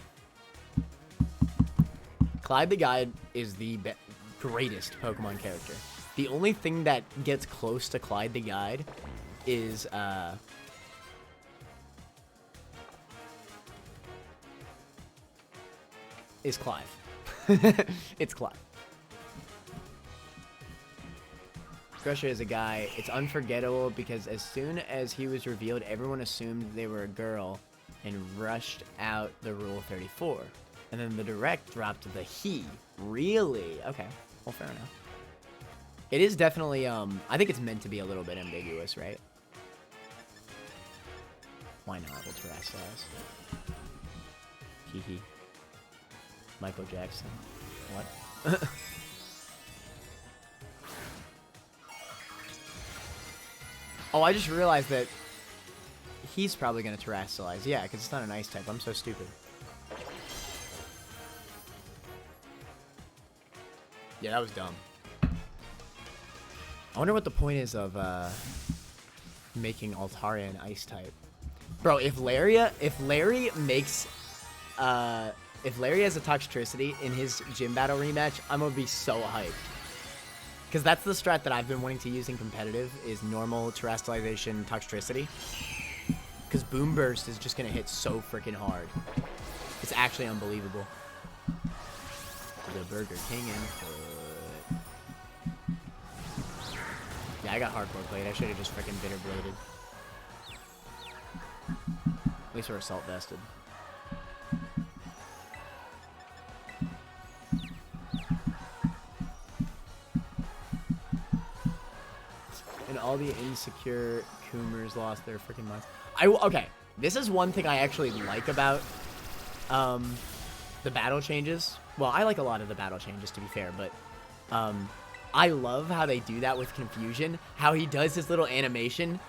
Clyde the Guide is the greatest Pokemon character. The only thing that gets close to Clyde the Guide is, Clive. It's Clive. Gresha is a guy. It's unforgettable because as soon as he was revealed, everyone assumed they were a girl and rushed out the Rule 34. And then the direct dropped the he. Really? Okay. Well, fair enough. It is definitely, I think it's meant to be a little bit ambiguous, right? Why not? We'll terrestrialize. Hee hee. Michael Jackson. What? Oh, I just realized that he's probably going to Terrasilize. Yeah, because it's not an ice type. I'm so stupid. Yeah, that was dumb. I wonder what the point is of making Altaria an ice type. Bro, if Larry makes if Larry has a Toxtricity in his gym battle rematch, I'm gonna be so hyped. Because that's the strat that I've been wanting to use in competitive, is normal Terastallization Toxtricity. Because Boom Burst is just gonna hit so freaking hard. It's actually unbelievable. The Burger King input. Yeah, I got Hardcore Blade. I should have just freaking Bitter Bladed. At least we're Assault Vested. And all the insecure Coomers lost their freaking minds. Okay, this is one thing I actually like about the battle changes. Well, I like a lot of the battle changes, to be fair, but I love how they do that with Confusion. How he does his little animation.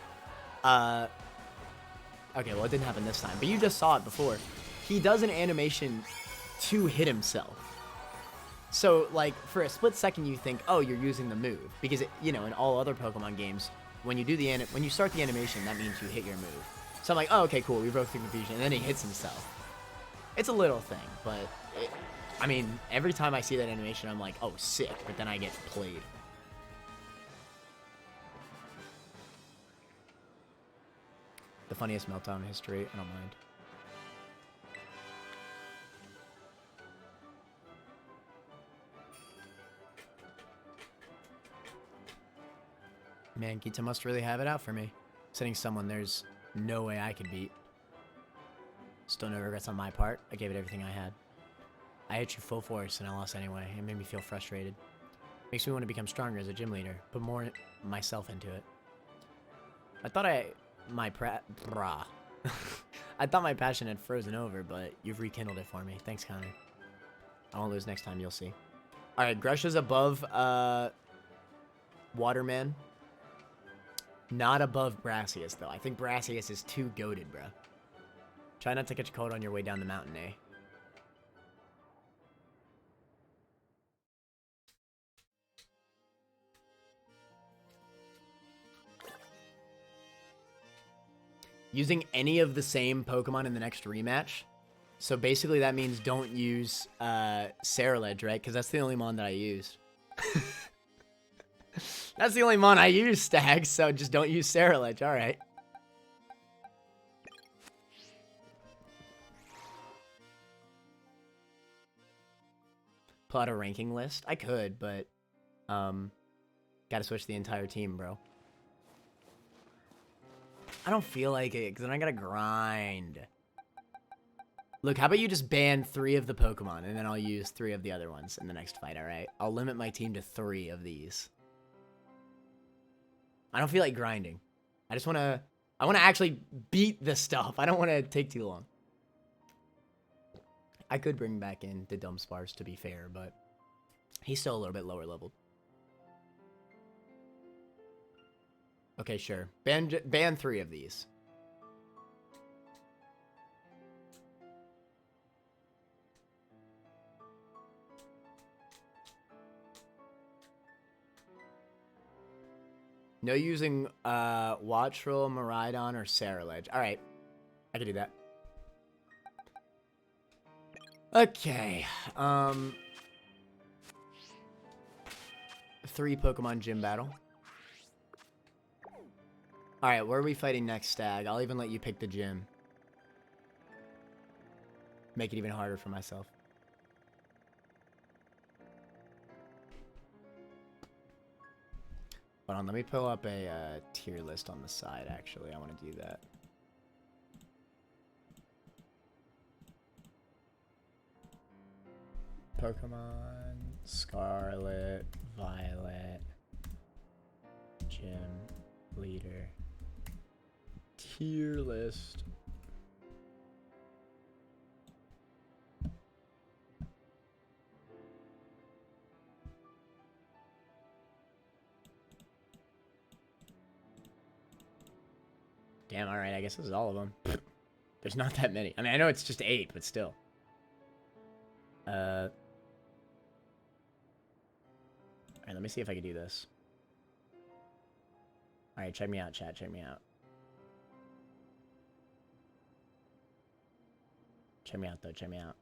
Okay, well, it didn't happen this time, but you just saw it before. He does an animation to hit himself. So, like, for a split second, you think, oh, you're using the move. Because, you know, in all other Pokemon games, when you do when you start the animation, that means you hit your move. So I'm like, oh, okay, cool, we broke through Confusion, and then he hits himself. It's a little thing, but, I mean, every time I see that animation, I'm like, oh, sick, but then I get played. The funniest meltdown in history, I don't mind. Man, Gita must really have it out for me. Sending someone there's no way I could beat. Still no regrets on my part. I gave it everything I had. I hit you full force and I lost anyway. It made me feel frustrated. Makes me want to become stronger as a gym leader, put more myself into it. I thought I thought my passion had frozen over, but you've rekindled it for me. Thanks, Connor. I won't lose next time, you'll see. Alright, Grusha's above Waterman. Not above Brassius, though. I think Brassius is too goated, bro. Try not to catch a cold on your way down the mountain, eh? Using any of the same Pokemon in the next rematch. So basically that means don't use Ceruledge, right? Because that's the only mon that I used. That's the only mon I used, Stag, so just don't use Ceruledge. Alright. Plot a ranking list? I could, but gotta switch the entire team, bro. I don't feel like it, because then I gotta grind. Look, how about you just ban 3 of the Pokemon, and then I'll use 3 of the other ones in the next fight, alright? I'll limit my team to 3 of these. I don't feel like grinding. I just wanna... I wanna actually beat this stuff. I don't wanna take too long. I could bring back in the Dumbsparce, to be fair, but... he's still a little bit lower leveled. Okay, sure. Ban 3 of these. No using Wattrel, Miraidon, or Ceruledge. Alright. I can do that. Okay. 3 Pokemon gym battle. Alright, where are we fighting next, Stag? I'll even let you pick the gym. Make it even harder for myself. Hold on, let me pull up a tier list on the side, actually. I want to do that. Pokemon, Scarlet, Violet, Gym, Leader, tier list. Damn, alright, I guess this is all of them. There's not that many. I mean, I know it's just 8, but still. Alright, let me see if I can do this. Alright, check me out, chat. Check me out. Check me out, though. Check me out.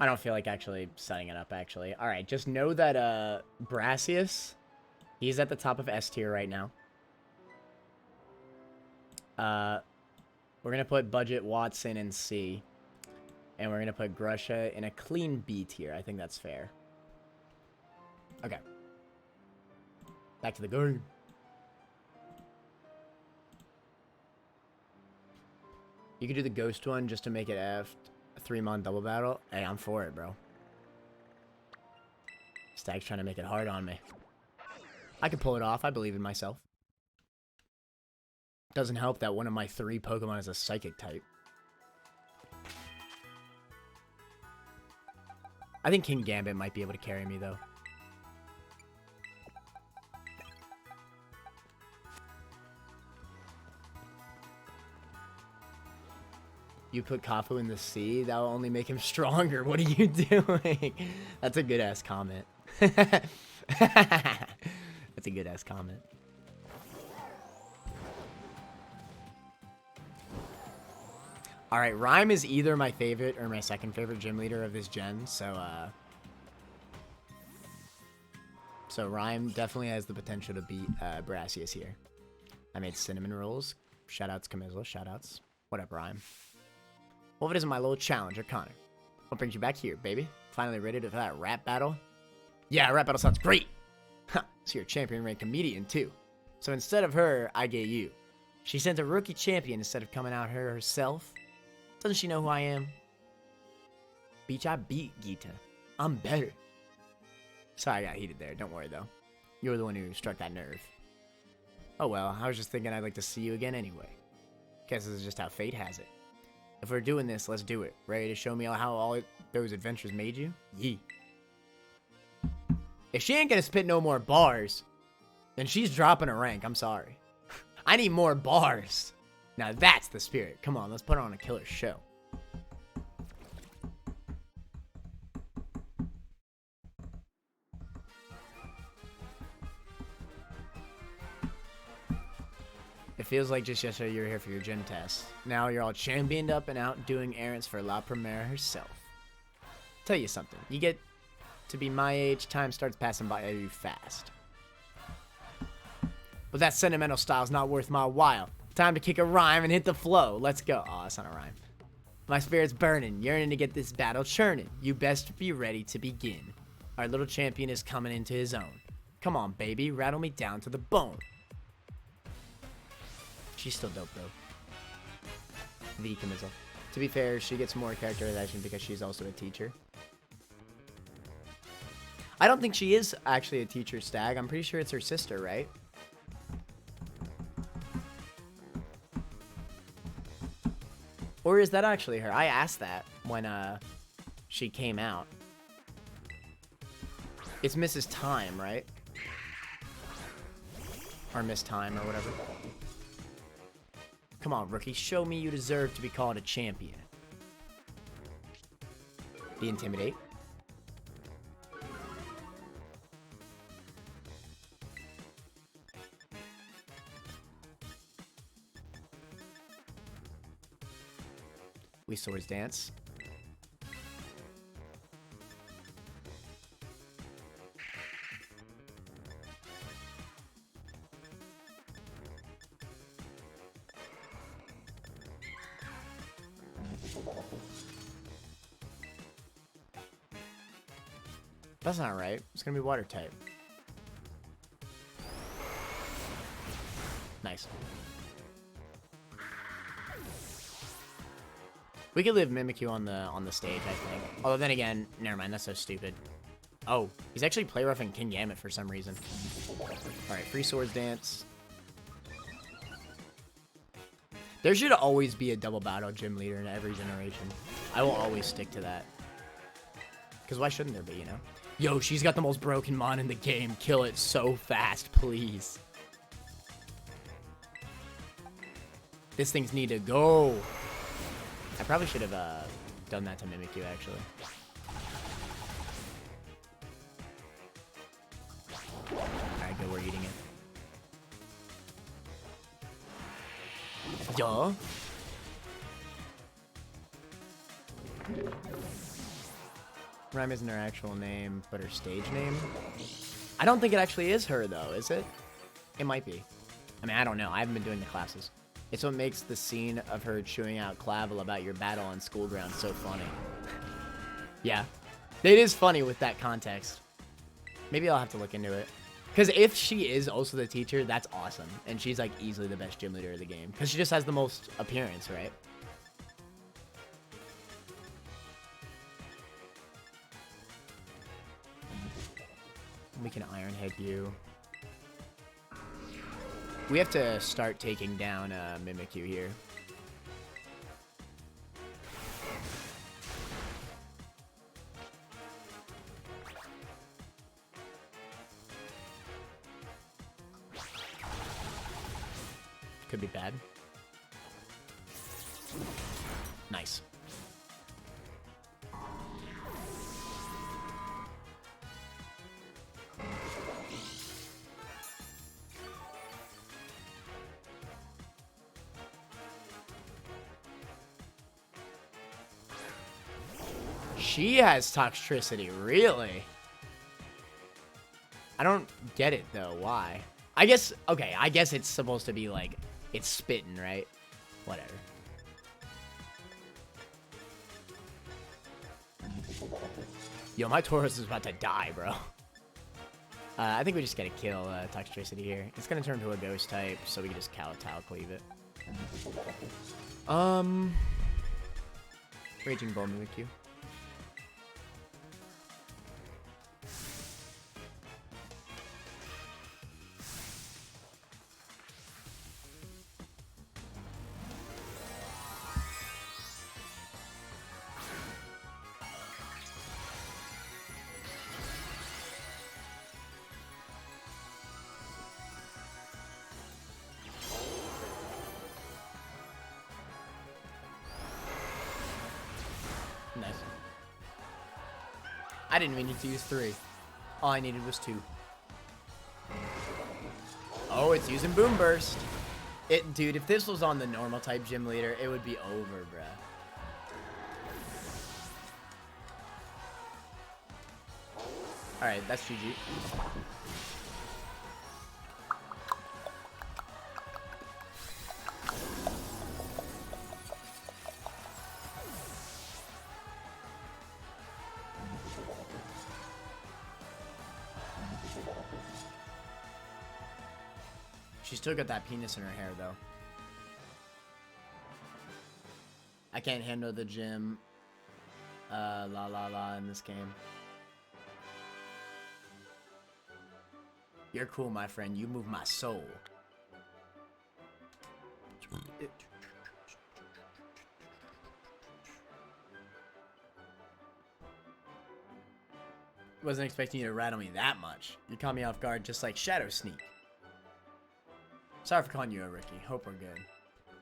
I don't feel like actually setting it up, actually. Alright, just know that, Brassius, he's at the top of S tier right now. We're gonna put Budget Watson in C. And we're gonna put Grusha in a clean B tier. I think that's fair. Okay. Back to the game. You could do the ghost one just to make it F. 3-mon double battle. Hey, I'm for it, bro. Stag's trying to make it hard on me. I can pull it off. I believe in myself. Doesn't help that one of my 3 Pokemon is a psychic type. I think King Gambit might be able to carry me, though. You put Kafu in the sea, that will only make him stronger. What are you doing? That's a good-ass comment. That's a good-ass comment. Alright, Rhyme is either my favorite or my second favorite gym leader of this gen, so Rhyme definitely has the potential to beat Brassius here. I made cinnamon rolls. Shoutouts, Camizzle. Shoutouts. What up, Rhyme? What if it isn't my little challenger, Connor? What brings you back here, baby? Finally ready for that rap battle? Yeah, rap battle sounds great! Huh, so you're a champion-ranked comedian, too. So instead of her, I get you. She sent a rookie champion instead of coming out her herself. Doesn't she know who I am? Beach, I beat Gita. I'm better. Sorry I got heated there. Don't worry, though. You're the one who struck that nerve. Oh well, I was just thinking I'd like to see you again anyway. Guess this is just how fate has it. If we're doing this, let's do it. Ready to show me how all those adventures made you? Yee. If she ain't gonna spit no more bars, then she's dropping a rank. I'm sorry. I need more bars. Now that's the spirit. Come on, let's put her on a killer show. It feels like just yesterday you were here for your gym test. Now you're all championed up and out doing errands for La Primera herself. Tell you something. You get to be my age, time starts passing by you fast. But that sentimental style's not worth my while. Time to kick a rhyme and hit the flow. Let's go. Oh, that's not a rhyme. My spirit's burning, yearning to get this battle churning. You best be ready to begin. Our little champion is coming into his own. Come on, baby, rattle me down to the bone. She's still dope, though. The Camizzle. To be fair, she gets more characterization because she's also a teacher. I don't think she is actually a teacher, Stag. I'm pretty sure it's her sister, right? Or is that actually her? I asked that when she came out. It's Mrs. Time, right? Or Miss Time or whatever. Come on, rookie. Show me you deserve to be called a champion. Be intimidate. We swords dance. That's not right. It's gonna be water type. Nice. We could leave Mimikyu on the stage, I think. Although then again, never mind, that's so stupid. Oh, he's actually play roughing Kingambit for some reason. Alright, free swords dance. There should always be a double battle gym leader in every generation. I will always stick to that. Because why shouldn't there be, you know? Yo, she's got the most broken mon in the game. Kill it so fast, please. This thing's need to go. I probably should have done that to Mimikyu, actually. Alright, good, we're eating it. Duh. Rhyme isn't her actual name, but her stage name. I don't think it actually is her, though, is it? It might be. I mean, I don't know. I haven't been doing the classes. It's what makes the scene of her chewing out Clavel about your battle on school grounds so funny. Yeah. It is funny with that context. Maybe I'll have to look into it. Because if she is also the teacher, that's awesome. And she's, like, easily the best gym leader of the game. Because she just has the most appearance, right? We can Iron Head you. We have to start taking down Mimikyu here. Could be bad. Nice. She has Toxtricity, really? I don't get it, though. Why? I guess, okay, I guess it's supposed to be, like, it's spitting, right? Whatever. Yo, my Tauros is about to die, bro. I think we just gotta kill Toxtricity here. It's gonna turn to a ghost type, so we can just Kowtow cleave it. Raging Bull Mimikyu. Nice. I didn't even need to use 3. All I needed was 2. Oh, it's using Boom Burst. Dude, if this was on the normal type gym leader, it would be over, bruh. Alright, that's GG. She still got that penis in her hair, though. I can't handle the gym. La la la in this game. You're cool, my friend. You move my soul. Wasn't expecting you to rattle me that much. You caught me off guard just like Shadow Sneak. Sorry for calling you a rookie. Hope we're good.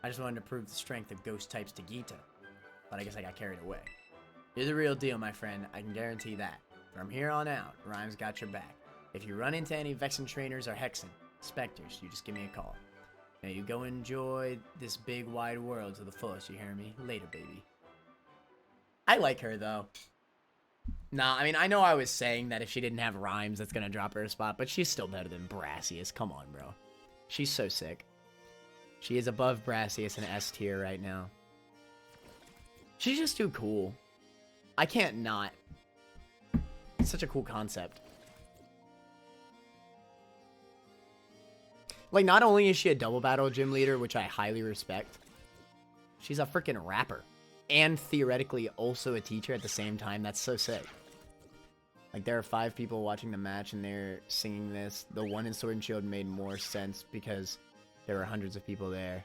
I just wanted to prove the strength of ghost types to Gita. But I guess I got carried away. You're the real deal, my friend. I can guarantee that. From here on out, Rhyme's got your back. If you run into any Vexen trainers or Hexen specters, you just give me a call. Now you go enjoy this big wide world to the fullest, you hear me? Later, baby. I like her, though. Nah, I mean, I know I was saying that if she didn't have rhymes, that's gonna drop her a spot, but she's still better than Brassius. Come on, bro. She's so sick. She is above Brassius in S tier right now. She's just too cool. I can't not. It's such a cool concept. Like, not only is she a double battle gym leader, which I highly respect, she's a freaking rapper. and theoretically also a teacher at the same time. That's so sick. Like, there are 5 people watching the match, and they're singing this. The one in Sword and Shield made more sense because there were hundreds of people there.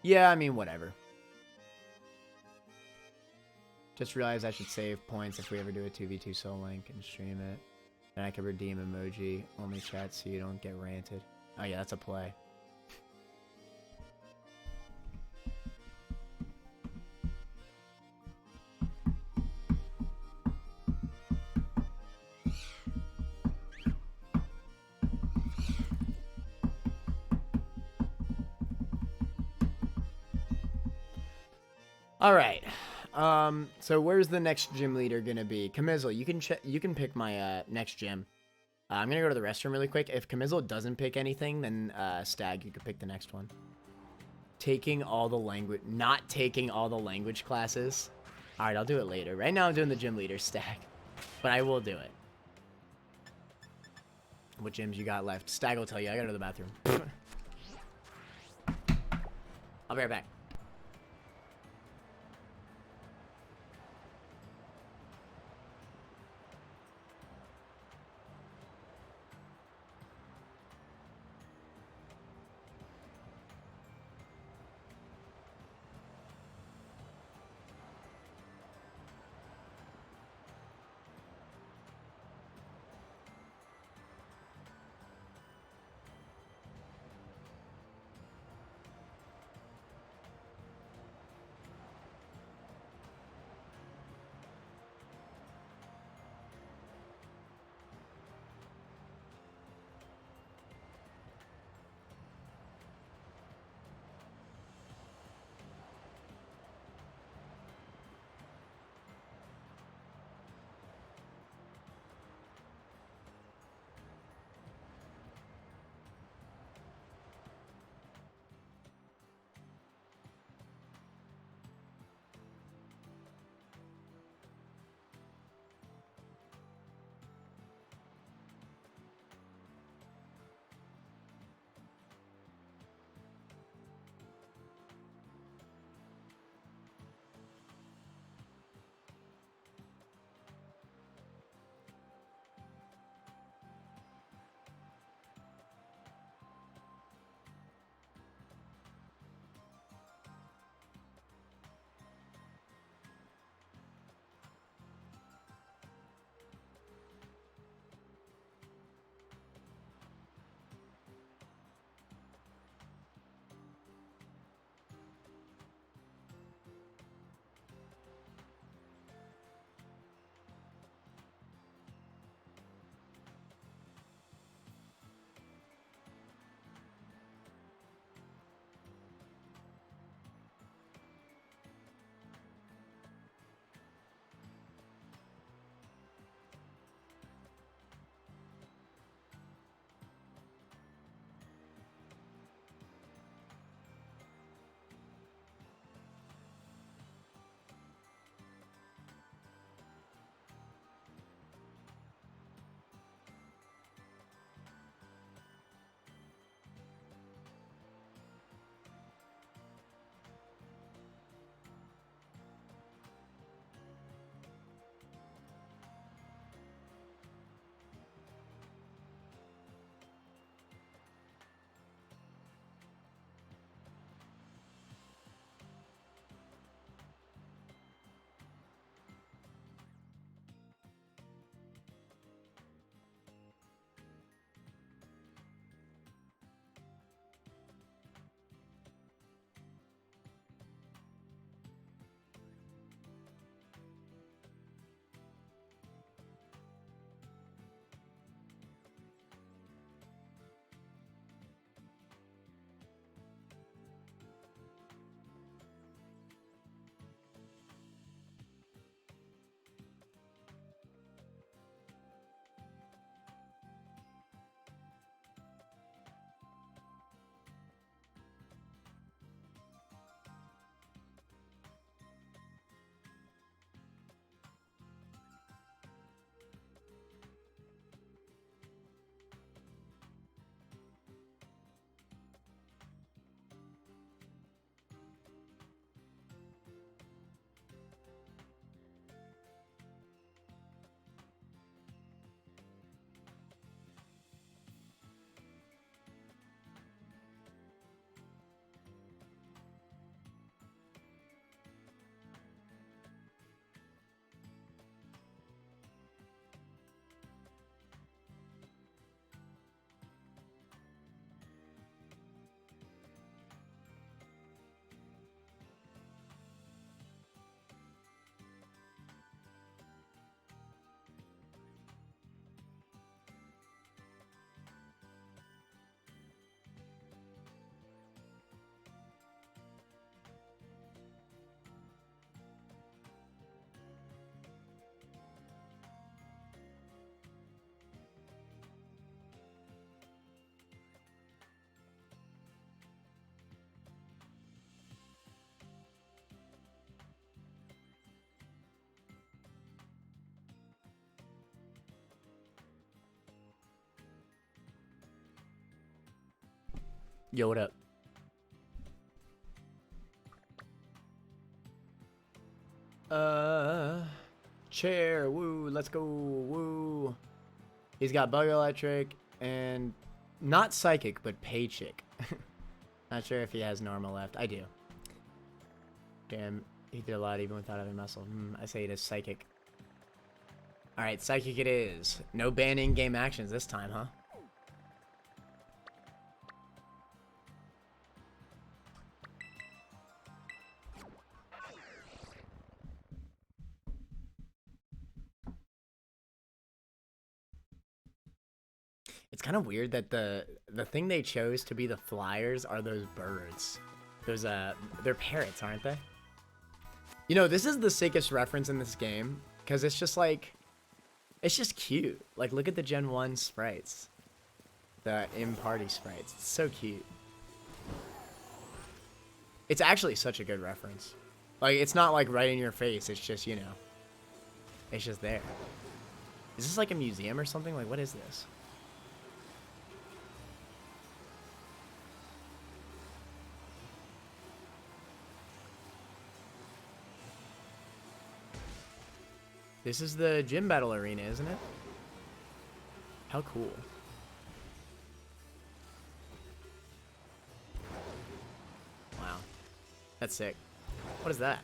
Yeah, I mean, whatever. Just realized I should save points if we ever do a 2v2 Soul Link and stream it. And I could redeem emoji only chat so you don't get ranted. Oh yeah, that's a play. All right. So where's the next gym leader gonna be? Camizzle, you can pick my next gym. I'm gonna go to the restroom really quick. If Camizzle doesn't pick anything, then Stag, you could pick the next one. Not taking all the language classes. All right, I'll do it later. Right now, I'm doing the gym leader Stag, but I will do it. What gyms you got left? Stag will tell you. I gotta go to the bathroom. I'll be right back. Yo, what up? Chair, woo, let's go, woo. He's got Bug Electric and not Psychic, but Paychick. Not sure if he has normal left. I do. Damn, he did a lot even without having muscle. I say it is Psychic. Alright, Psychic it is. No banning game actions this time, huh? It's kind of weird that the thing they chose to be the flyers are those birds. Those they're parrots, aren't they? You know, this is the sickest reference in this game because it's just like, it's just cute. Like, look at the Gen 1 sprites, the in-party sprites. It's so cute. It's actually such a good reference. Like, it's not like right in your face. It's just, you know, it's just there. Is this like a museum or something? Like, what is this? This is the gym battle arena, isn't it? How cool. Wow. That's sick. What is that?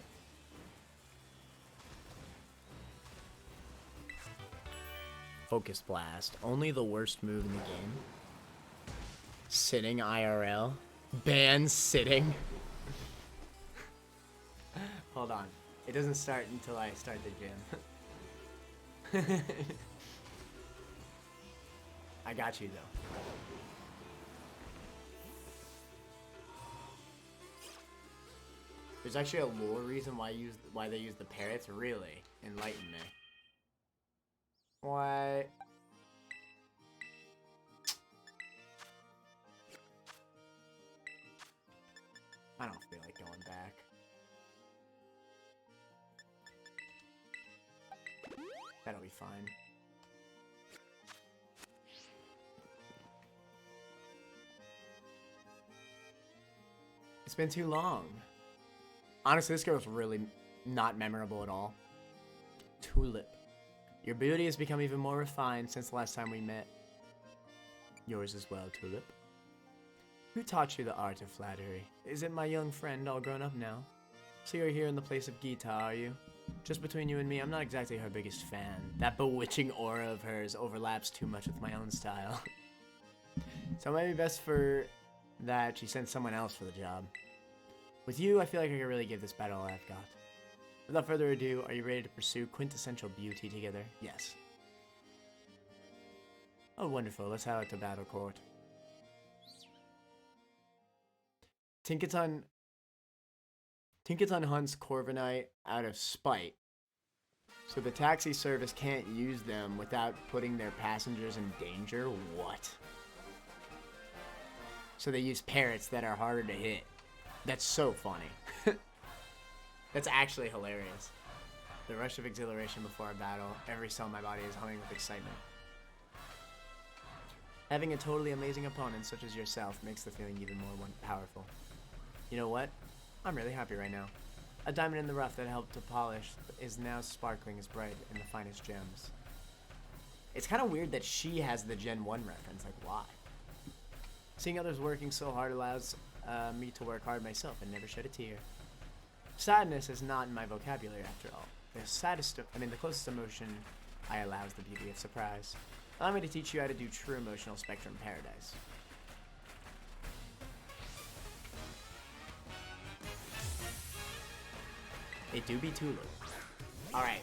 Focus Blast. Only the worst move in the game. Sitting IRL. Ban sitting. Hold on. It doesn't start until I start the gym. I got you though. There's actually a lore reason why they use the parrots. Really? Enlighten me. What? I don't feel like going back. That'll be fine. It's been too long. Honestly, this girl's really not memorable at all. Tulip. Your beauty has become even more refined since the last time we met. Yours as well, Tulip. Who taught you the art of flattery? Is it my young friend all grown up now? So you're here in the place of Gita, are you? Just between you and me, I'm not exactly her biggest fan. That bewitching aura of hers overlaps too much with my own style. So it might be best for that she sent someone else for the job. With you, I feel like I can really give this battle all I've got. Without further ado, are you ready to pursue quintessential beauty together? Yes. Oh, wonderful. Let's head out to Battle Court. Tinkaton hunts Corviknight out of spite, so the taxi service can't use them without putting their passengers in danger? What? So they use parrots that are harder to hit. That's so funny. That's actually hilarious. The rush of exhilaration before a battle. Every cell in my body is humming with excitement. Having a totally amazing opponent such as yourself makes the feeling even more powerful. You know what? I'm really happy right now. A diamond in the rough that helped to polish is now sparkling as bright in the finest gems. It's kind of weird that she has the Gen 1 reference. Like, why? Seeing others working so hard allows me to work hard myself and never shed a tear. Sadness is not in my vocabulary after all. The closest emotion I allow is the beauty of surprise. Allow me to teach you how to do true emotional spectrum paradise. It do be Tulip. Alright.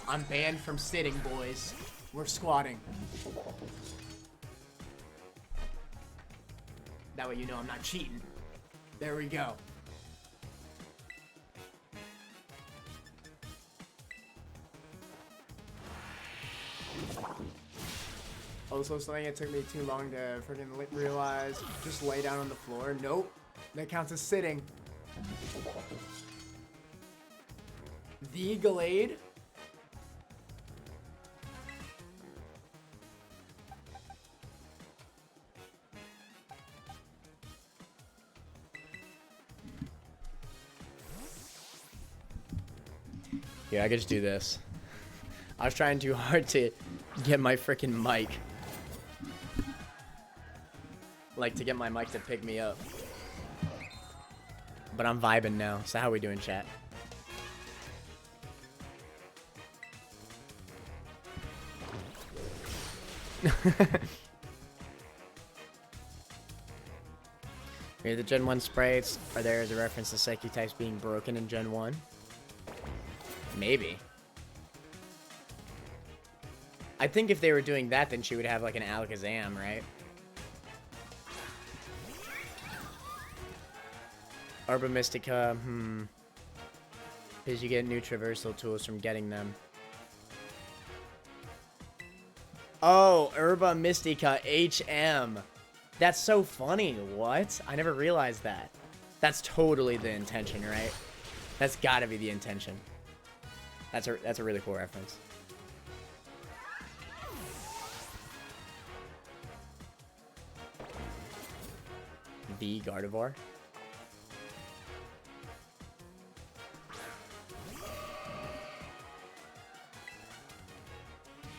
I'm banned from sitting, boys. We're squatting. That way you know I'm not cheating. There we go. Also, something it took me too long to freaking realize. Just lay down on the floor. Nope. That counts as sitting. The Gallade. Yeah, I could just do this. I was trying too hard to get my freaking mic. Like, to get my mic to pick me up. But I'm vibing now. So how we doing, chat? Here, the Gen 1 sprites are there as a reference to Psychic types being broken in Gen 1? Maybe. I think if they were doing that, then she would have like an Alakazam, right? Herba Mystica, because you get new traversal tools from getting them. Oh, Herba Mystica HM. That's so funny. What? I never realized that. That's totally the intention, right? That's gotta be the intention. That's a really cool reference. The Gardevoir.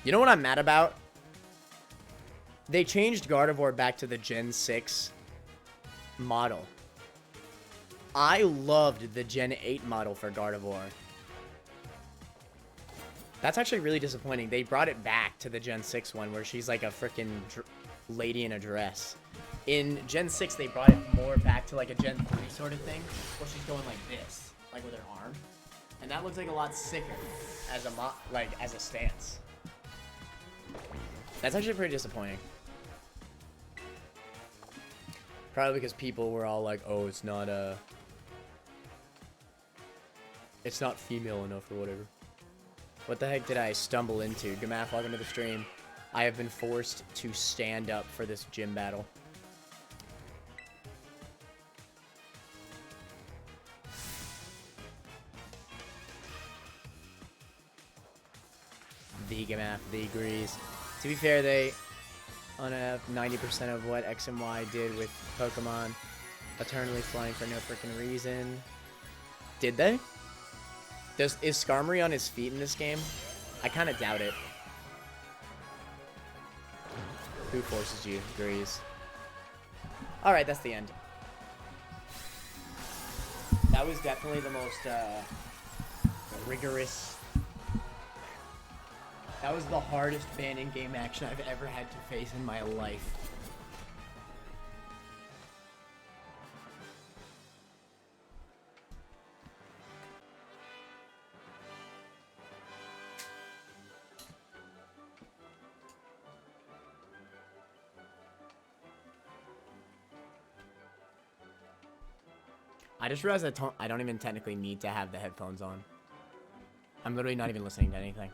You know what I'm mad about? They changed Gardevoir back to the Gen 6 model. I loved the Gen 8 model for Gardevoir. That's actually really disappointing. They brought it back to the Gen 6 one where she's like a freaking lady in a dress. In Gen 6, they brought it more back to like a Gen 3 sort of thing where she's going like this, like with her arm. And that looks like a lot sicker as a stance. That's actually pretty disappointing. Probably because people were all like, oh, it's not female enough or whatever. What the heck did I stumble into? Gamath, welcome to the stream. I have been forced to stand up for this gym battle. The Gamath, the agrees. To be fair, they unearthed 90% of what X and Y did with Pokemon eternally flying for no freaking reason. Did they? Is Skarmory on his feet in this game? I kind of doubt it. Who forces you? Agrees. Alright, that's the end. That was definitely the most rigorous. That was the hardest ban in-game action I've ever had to face in my life. I just realized I don't even technically need to have the headphones on. I'm literally not even listening to anything.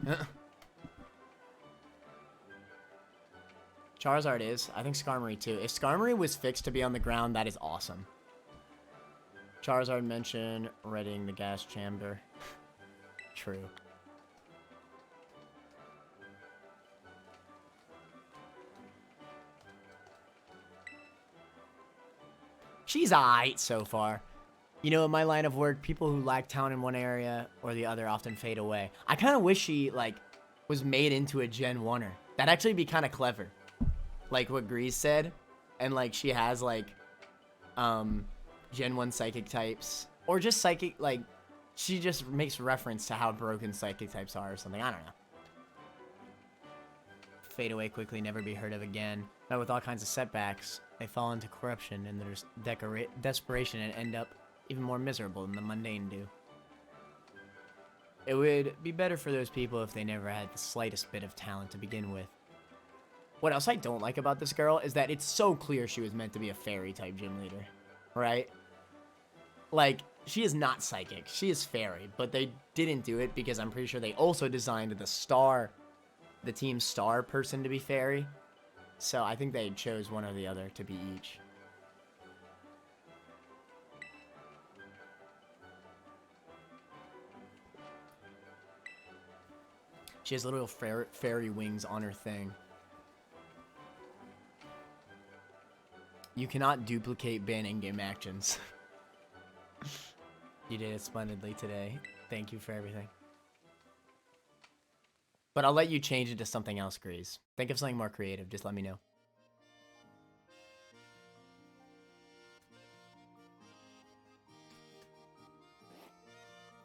Charizard is. I think Skarmory too. If Skarmory was fixed to be on the ground, that is awesome. Charizard mentioned readying the gas chamber. True. She's aight so far. You know, in my line of work, people who lack talent in one area or the other often fade away. I kind of wish she, like, was made into a Gen 1er. That'd actually be kind of clever. Like what Grease said. And, like, she has, like, Gen 1 Psychic types. Or just Psychic, like, she just makes reference to how broken Psychic types are or something. I don't know. Fade away quickly, never be heard of again. But with all kinds of setbacks, they fall into corruption and there's desperation and end up even more miserable than the mundane do. It would be better for those people if they never had the slightest bit of talent to begin with. What else I don't like about this girl is that it's so clear she was meant to be a fairy-type gym leader, right? Like, she is not psychic. She is fairy, but they didn't do it because I'm pretty sure they also designed the team star person to be fairy. So I think they chose one or the other to be each. She has little fairy wings on her thing. You cannot duplicate ban in-game actions. You did it splendidly today. Thank you for everything. But I'll let you change it to something else, Grease. Think of something more creative. Just let me know.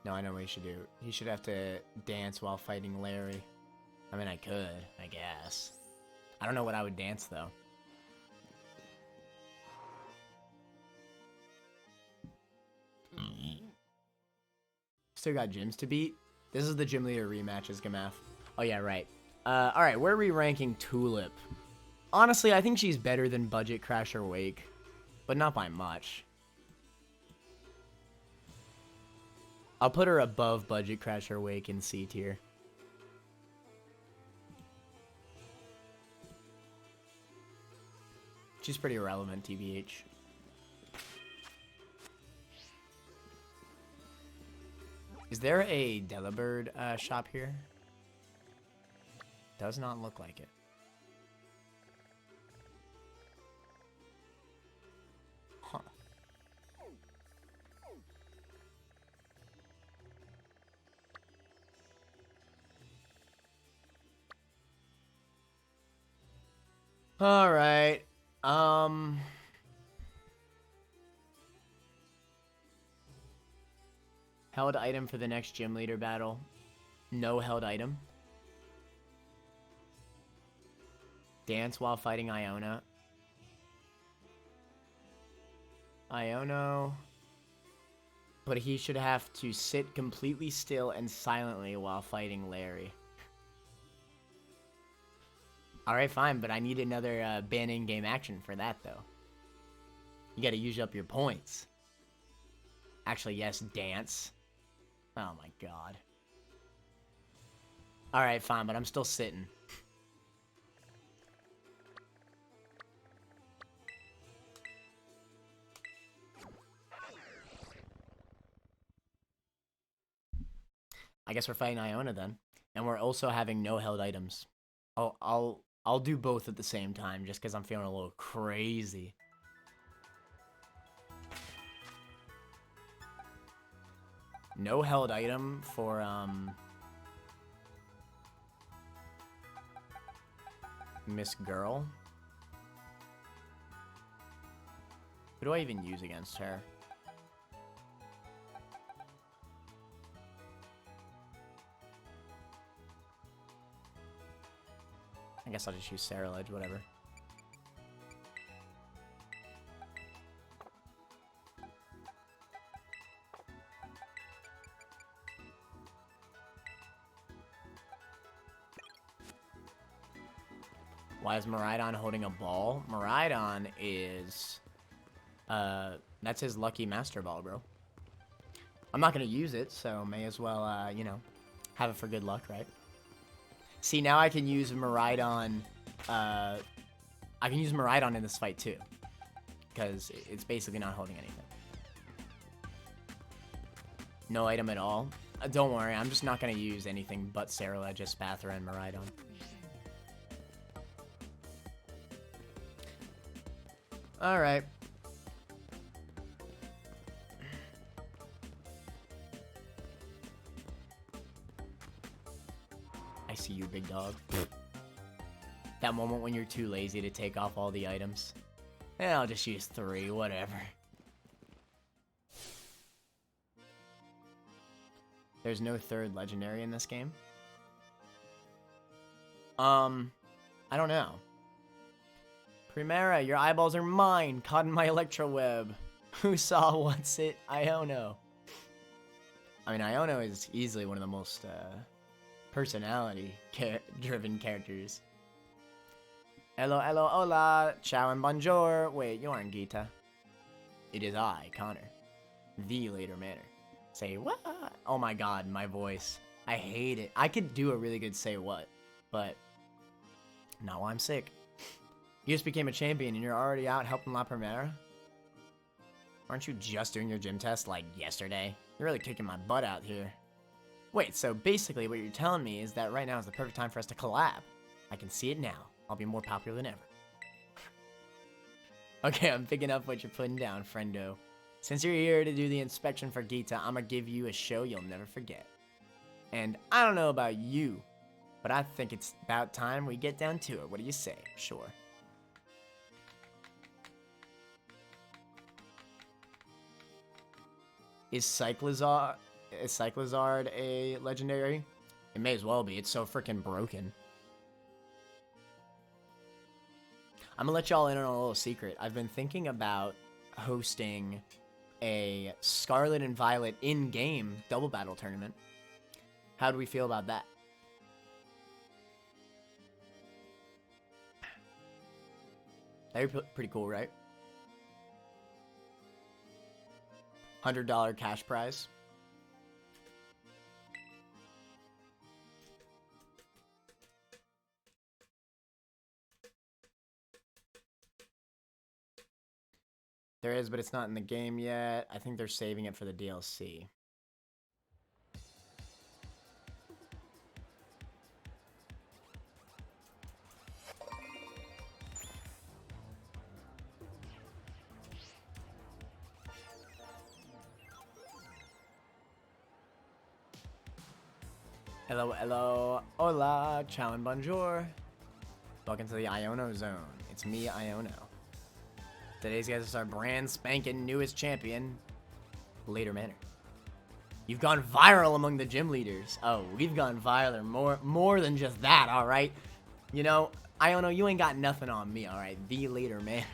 No, I know what he should do. He should have to dance while fighting Larry. I mean, I could, I guess. I don't know what I would dance, though. Still got gyms to beat. This is the gym leader rematches, Gamath. Oh, yeah, right. Alright, where are we ranking Tulip? Honestly, I think she's better than Budget Crasher Wake, but not by much. I'll put her above Budget Crasher Wake in C tier. She's pretty irrelevant, TBH. Is there a Delibird shop here? Does not look like it. Huh. All right. Held item for the next gym leader battle. No held item. Dance while fighting Iona. Iono. But he should have to sit completely still and silently while fighting Larry. Alright, fine, but I need another ban in-game action for that, though. You gotta use up your points. Actually, yes, dance. Oh my god. Alright, fine, but I'm still sitting. I guess we're fighting Iona then. And we're also having no held items. I'll do both at the same time just because I'm feeling a little crazy. No held item for Miss Girl. Who do I even use against her? I guess I'll just use Sarah Ledge, whatever. Why is Miraidon holding a ball? Miraidon is... that's his lucky Master Ball, bro. I'm not going to use it, so may as well, you know, have it for good luck, right? See, now I can use Miraidon, I can use Miraidon in this fight, too. Because it's basically not holding anything. No item at all. Don't worry, I'm just not going to use anything but Sarah, just Spathra, and Miraidon. Alright. I see you, big dog. That moment when you're too lazy to take off all the items. I'll just use 3, whatever. There's no third legendary in this game? I don't know. Primera, your eyeballs are mine, caught in my electro web. Who saw what's it? Iono. I mean, Iono is easily one of the most personality-driven characters. Hello, hello, hola, ciao and bonjour. Wait, you aren't Gita. It is I, Connor. The later manner. Say what? Oh my god, my voice. I hate it. I could do a really good say what, but not while I'm sick. You just became a champion and you're already out helping La Primera? Aren't you just doing your gym test like yesterday? You're really kicking my butt out here. Wait, so basically what you're telling me is that right now is the perfect time for us to collab. I can see it now. I'll be more popular than ever. Okay, I'm picking up what you're putting down, friendo. Since you're here to do the inspection for Gita, I'm gonna give you a show you'll never forget. And I don't know about you, But I think it's about time we get down to it. What do you say? Sure. Is Cyclizard a legendary? It may as well be. It's so freaking broken. I'm gonna let y'all in on a little secret. I've been thinking about hosting a Scarlet and Violet in-game double battle tournament. How do we feel about that? That'd be pretty cool, right? $100 cash prize. There is, but it's not in the game yet. I think they're saving it for the DLC. Hello, hello, hola, ciao and bonjour. Welcome to the Iono Zone. It's me, Iono. Today's guest is our brand spanking newest champion, Later Manor. You've gone viral among the gym leaders. Oh, we've gone viral more than just that, all right? You know, Iono, you ain't got nothing on me, all right? The Later Manor.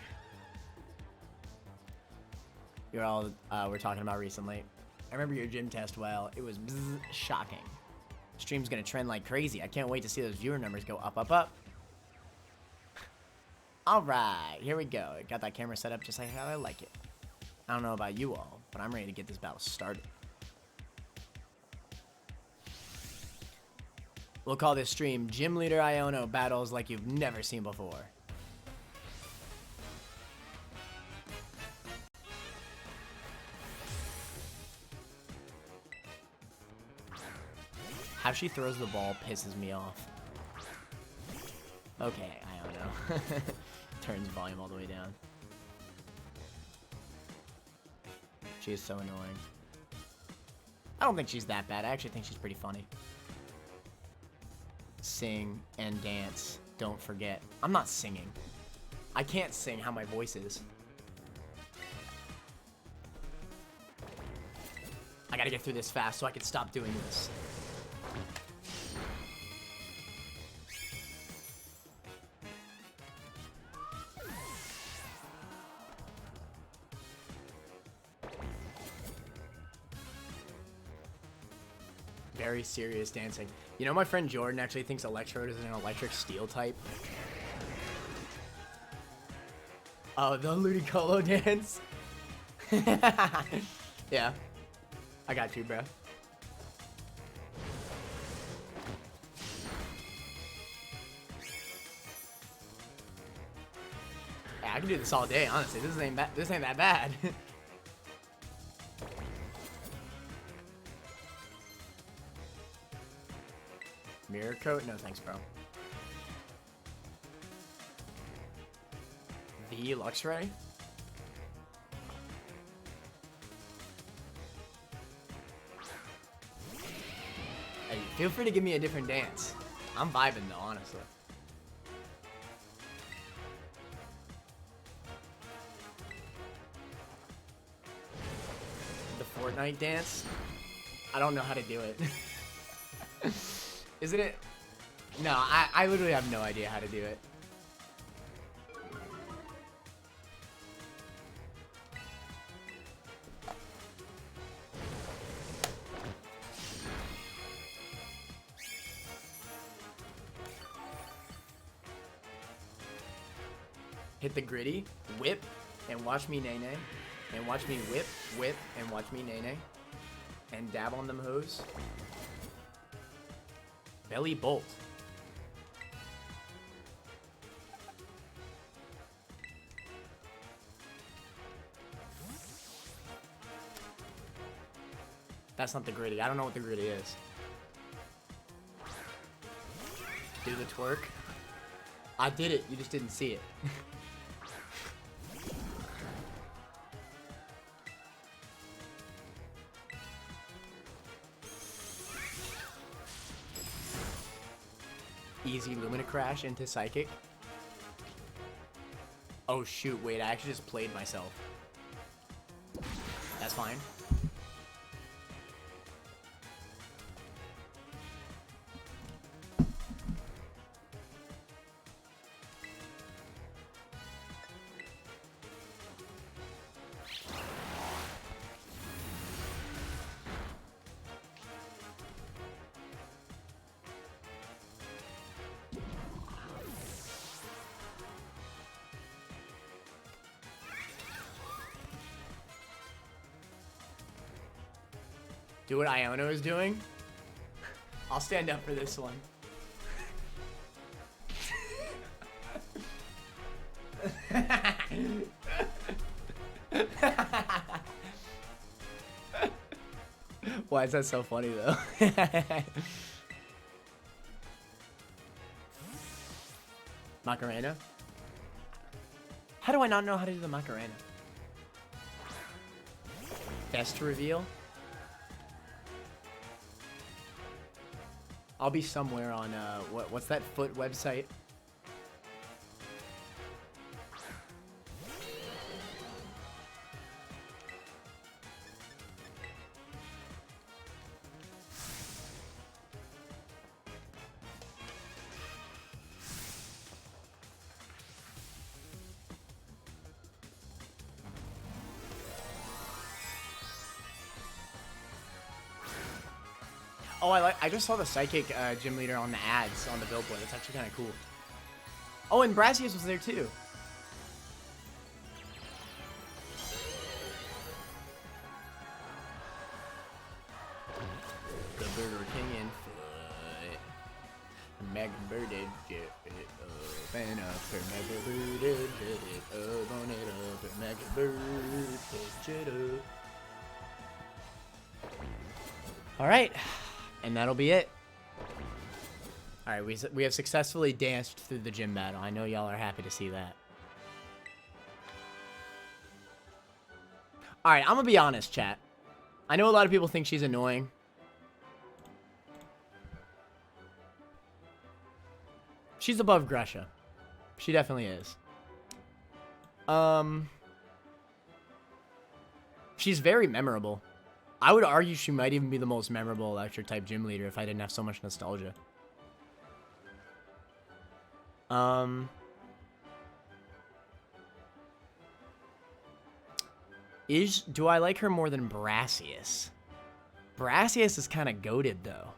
You're all we're talking about recently. I remember your gym test well. It was shocking. Stream's gonna trend like crazy. I can't wait to see those viewer numbers go up, up, up. All right, here we go. Got that camera set up just like how I like it. I don't know about you all, but I'm ready to get this battle started. We'll call this stream Gym Leader Iono Battles Like You've Never Seen Before. How she throws the ball pisses me off. Okay, I don't know. Turns volume all the way down. She is so annoying. I don't think she's that bad. I actually think she's pretty funny. Sing and dance. Don't forget. I'm not singing. I can't sing how my voice is. I gotta get through this fast so I can stop doing this. Very serious dancing. You know, my friend Jordan actually thinks Electrode is an electric steel type. Oh, the Ludicolo dance? Yeah. I got you, bro. Yeah, I can do this all day, honestly. This ain't that bad. Mirror coat? No thanks, bro. The Luxray? Hey, feel free to give me a different dance. I'm vibing though, honestly. The Fortnite dance? I don't know how to do it. Isn't it? No, I literally have no idea how to do it. Hit the gritty, whip, and watch me nay nay. And watch me whip, whip, and watch me nay nay. And dab on them hoes. Belly bolt. That's not the gritty. I don't know what the gritty is. Do the twerk. I did it. You just didn't see it. Easy Lumina Crash into Psychic. Oh shoot, wait, I actually just played myself. That's fine. Do what Iono is doing? I'll stand up for this one. Why is that so funny though? Macarena? How do I not know how to do the Macarena? Best reveal? I'll be somewhere on, what's that foot website? Oh, I just saw the Psychic gym leader on the ads on the billboard. That's actually kind of cool. Oh, and Brassius was there too. The Burger King in foot. Mega birded jet open up for mega birded jet open it up for mega birded jet up. All right. And that'll be it. Alright, we have successfully danced through the gym battle. I know y'all are happy to see that. Alright, I'm gonna be honest, chat. I know a lot of people think she's annoying. She's above Gresha. She definitely is. She's very memorable. I would argue she might even be the most memorable electric type gym leader if I didn't have so much nostalgia. Do I like her more than Brassius? Brassius is kind of goated though.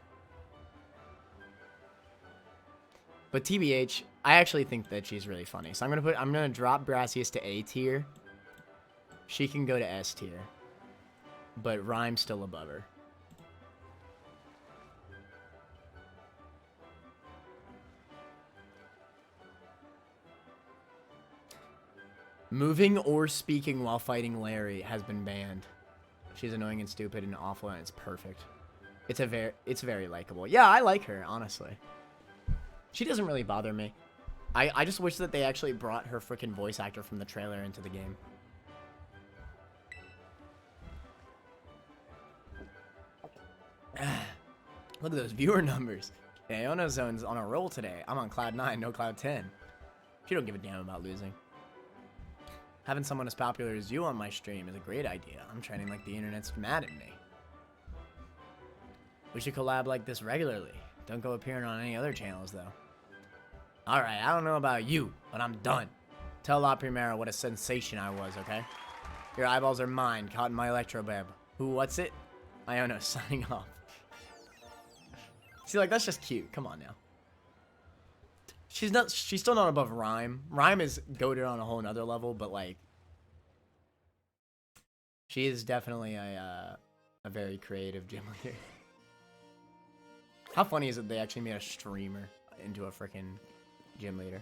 But TBH, I actually think that she's really funny. So I'm gonna drop Brassius to A tier. She can go to S tier. But Rhyme's still above her. Moving or speaking while fighting Larry has been banned. She's annoying and stupid and awful, and it's perfect. It's very likable. Yeah, I like her, honestly. She doesn't really bother me. I just wish that they actually brought her freaking voice actor from the trailer into the game. Look at those viewer numbers. Iono Zone's on a roll today. I'm on cloud 9, no cloud 10. She don't give a damn about losing. Having someone as popular as you on my stream is a great idea. I'm trending like the internet's mad at me. We should collab like this regularly. Don't go appearing on any other channels though. Alright, I don't know about you, but I'm done. Tell La Primera what a sensation I was, okay? Your eyeballs are mine, caught in my electrobeb. What's it? Iono signing off. See, like, that's just cute. Come on now. She's still not above Rhyme. Rhyme is goated on a whole nother level, but, like, she is definitely a very creative gym leader. How funny is it they actually made a streamer into a freaking gym leader?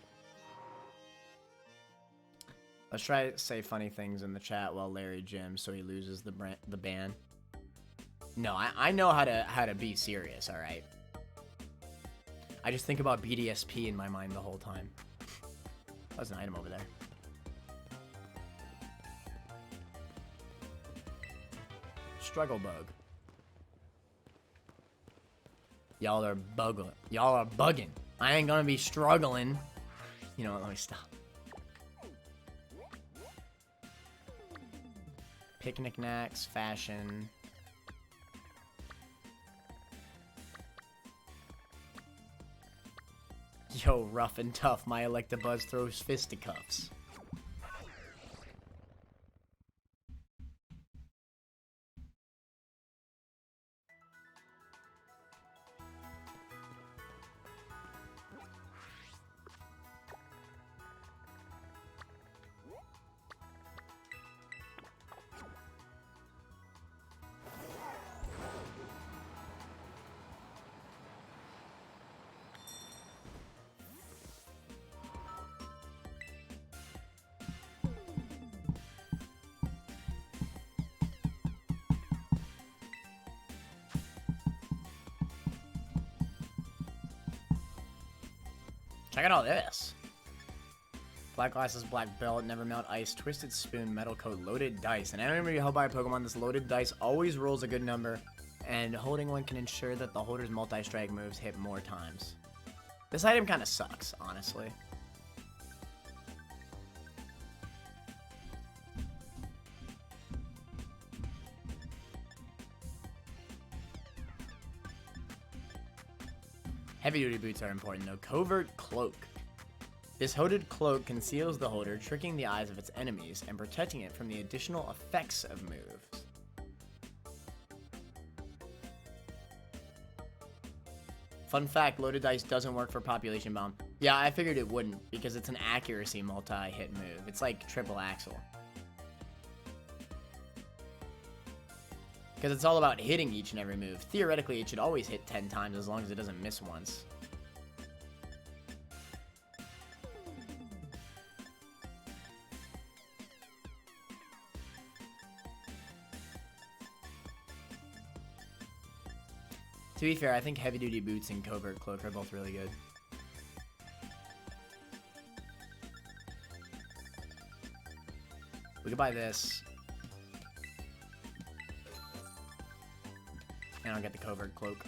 Let's try to say funny things in the chat while Larry gyms so he loses the ban. No, I know how to be serious, alright? I just think about BDSP in my mind the whole time. There's an item over there. Struggle bug. Y'all are bugging. Y'all are bugging. I ain't gonna be struggling. You know what, let me stop. Picnic Knacks, fashion. Yo, rough and tough, my Electabuzz throws fisticuffs. Check out all this. Black glasses, black belt, never melt ice, twisted spoon, metal coat, loaded dice. And anytime you held by a Pokemon, this loaded dice always rolls a good number, and holding one can ensure that the holder's multi-strike moves hit more times. This item kind of sucks, honestly. Heavy-duty boots are important, though. Covert Cloak. This hooded cloak conceals the holder, tricking the eyes of its enemies and protecting it from the additional effects of moves. Fun fact, loaded dice doesn't work for Population Bomb. Yeah, I figured it wouldn't, because it's an accuracy multi-hit move. It's like Triple Axle. Because it's all about hitting each and every move. Theoretically, it should always hit 10 times as long as it doesn't miss once. To be fair, I think Heavy Duty Boots and Covert Cloak are both really good. We could buy this. And I'll get the Covert Cloak.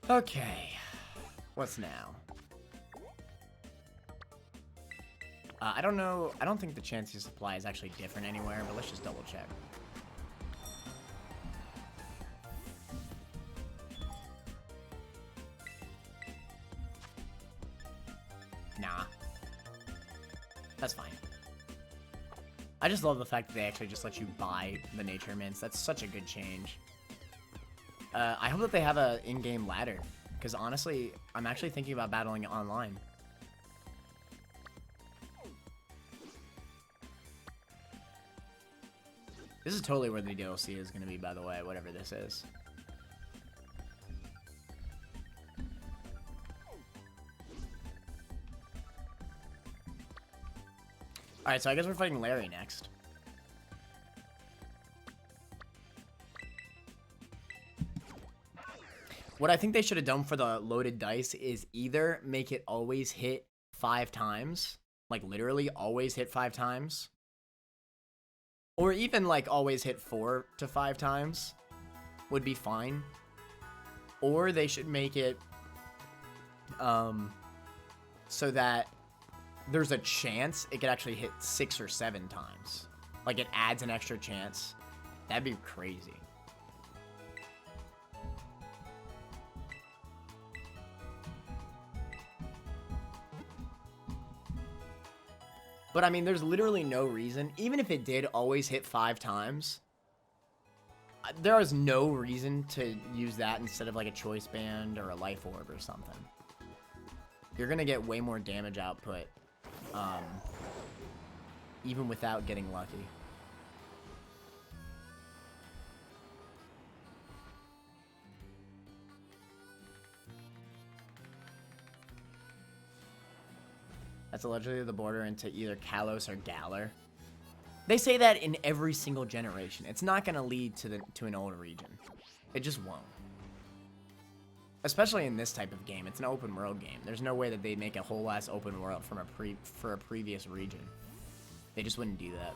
Okay. What's now? I don't know. I don't think the Chansey supply is actually different anywhere, but let's just double check. Nah. That's fine. I just love the fact that they actually just let you buy the Nature Mints. That's such a good change. I hope that they have a in-game ladder, because honestly, I'm actually thinking about battling it online. This is totally where the DLC is going to be, by the way, whatever this is. Alright, so I guess we're fighting Larry next. What I think they should have done for the loaded dice is either make it always hit 5 times, like literally always hit 5 times, or even like always hit 4 to 5 times would be fine. Or they should make it so that there's a chance it could actually hit 6 or 7 times. Like it adds an extra chance. That'd be crazy. But I mean, there's literally no reason, even if it did always hit 5 times, there is no reason to use that instead of like a choice band or a life orb or something. You're gonna get way more damage output, even without getting lucky. That's allegedly the border into either Kalos or Galar. They say that in every single generation. It's not going to lead to an old region. It just won't. Especially in this type of game. It's an open world game. There's no way that they'd make a whole ass open world from for a previous region. They just wouldn't do that.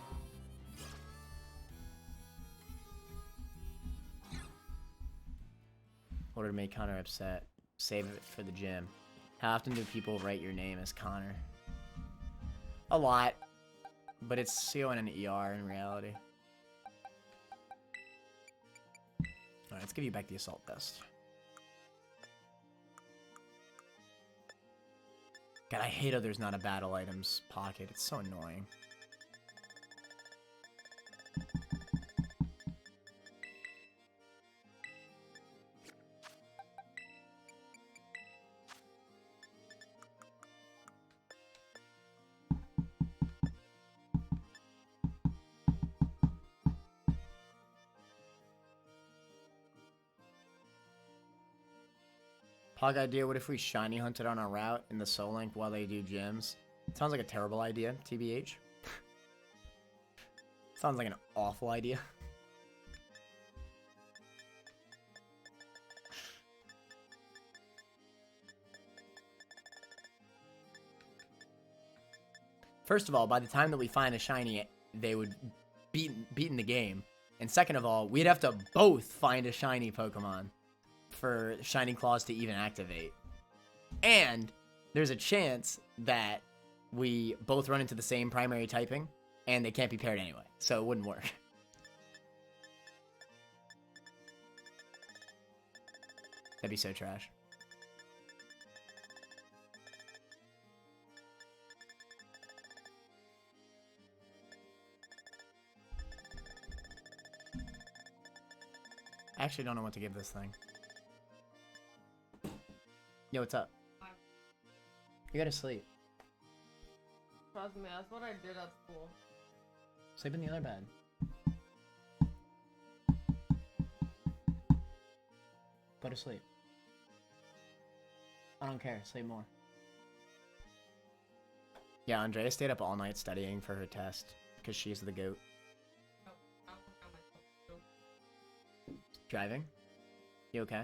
Order to make Connor upset. Save it for the gym. How often do people write your name as Connor? A lot. But it's C-O-N-N-E-R in reality. Alright, let's give you back the assault vest. God, I hate how there's not a battle items pocket. It's so annoying. Pog idea, what if we shiny hunted on our route in the Soul Link while they do gyms? Sounds like a terrible idea, TBH. Sounds like an awful idea. First of all, by the time that we find a shiny, they would beaten the game. And second of all, we'd have to both find a shiny Pokemon for Shining Claws to even activate. And there's a chance that we both run into the same primary typing, and they can't be paired anyway, so it wouldn't work. That'd be so trash. I actually don't know what to give this thing. Yo, what's up? You gotta sleep. Trust me, that's what I did at school. Sleep in the other bed. Go to sleep. I don't care. Sleep more. Yeah, Andrea stayed up all night studying for her test because she's the GOAT. No, I don't work on myself too. Driving? You okay?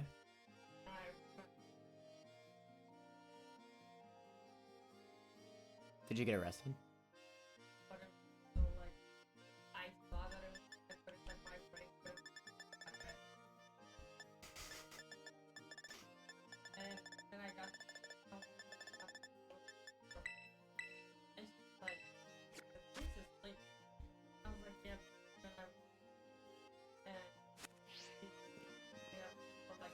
Did you get arrested? But so like, I saw that it was, but it's like my brain could okay. And then I got, and she's like, the police is late. I was like, yeah, then I, and yeah, but like,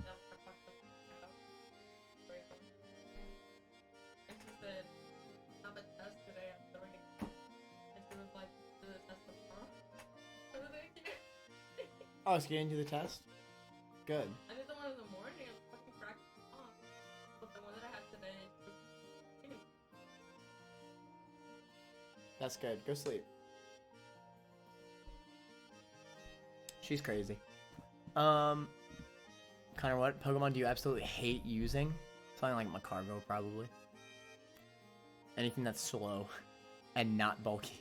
yeah, I fucked up. Very good. And she said, I have a test today at 3. And she was like, do the test tomorrow? I was like, yeah. Oh, it's getting to the test? Good. I did the one in the morning and fucking cracked off. But the one that I had today was That's good. Go sleep. She's crazy. Connor, what Pokemon do you absolutely hate using? Something like Macargo, probably. Anything that's slow and not bulky.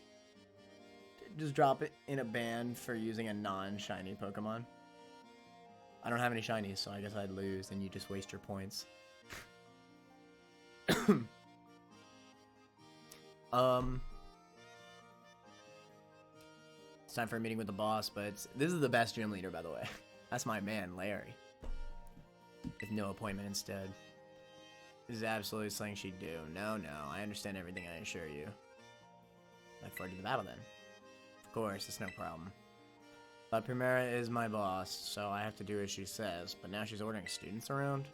Just drop it in a ban for using a non-shiny Pokemon. I don't have any shinies, so I guess I'd lose, and you just waste your points. It's time for a meeting with the boss, but this is the best gym leader, by the way. That's my man, Larry. With no appointment instead. This is absolutely something she'd do. No, I understand everything, I assure you. Look forward to the battle then. Of course, it's no problem. But Primera is my boss, so I have to do as she says, but now she's ordering students around?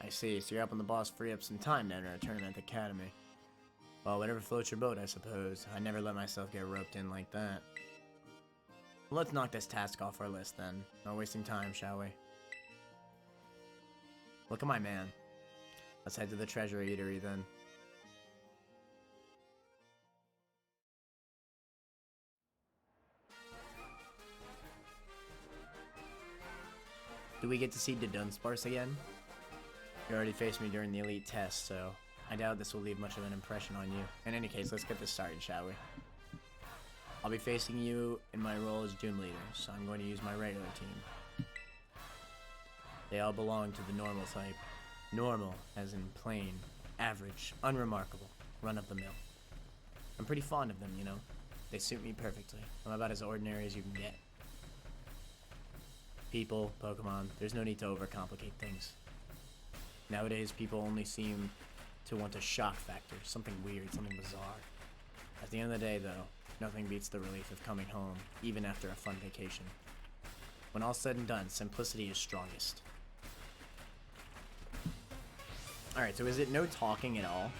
I see, so you're helping the boss free up some time to enter a tournament at the academy. Well, whatever floats your boat, I suppose. I never let myself get roped in like that. Let's knock this task off our list then. No wasting time, shall we? Look at my man. Let's head to the treasure eatery then. Do we get to see the Dunsparce again? You already faced me during the elite test, so I doubt this will leave much of an impression on you. In any case, let's get this started, shall we? I'll be facing you in my role as gym leader, so I'm going to use my regular team. They all belong to the normal type. Normal, as in plain, average, unremarkable, run-of-the-mill. I'm pretty fond of them, you know? They suit me perfectly. I'm about as ordinary as you can get. People, Pokemon, there's no need to overcomplicate things. Nowadays, people only seem to want a shock factor, something weird, something bizarre. At the end of the day, though, nothing beats the relief of coming home, even after a fun vacation. When all's said and done, simplicity is strongest. Alright, so is it no talking at all?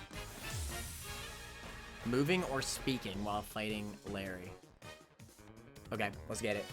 Moving or speaking while fighting Larry? Okay, let's get it.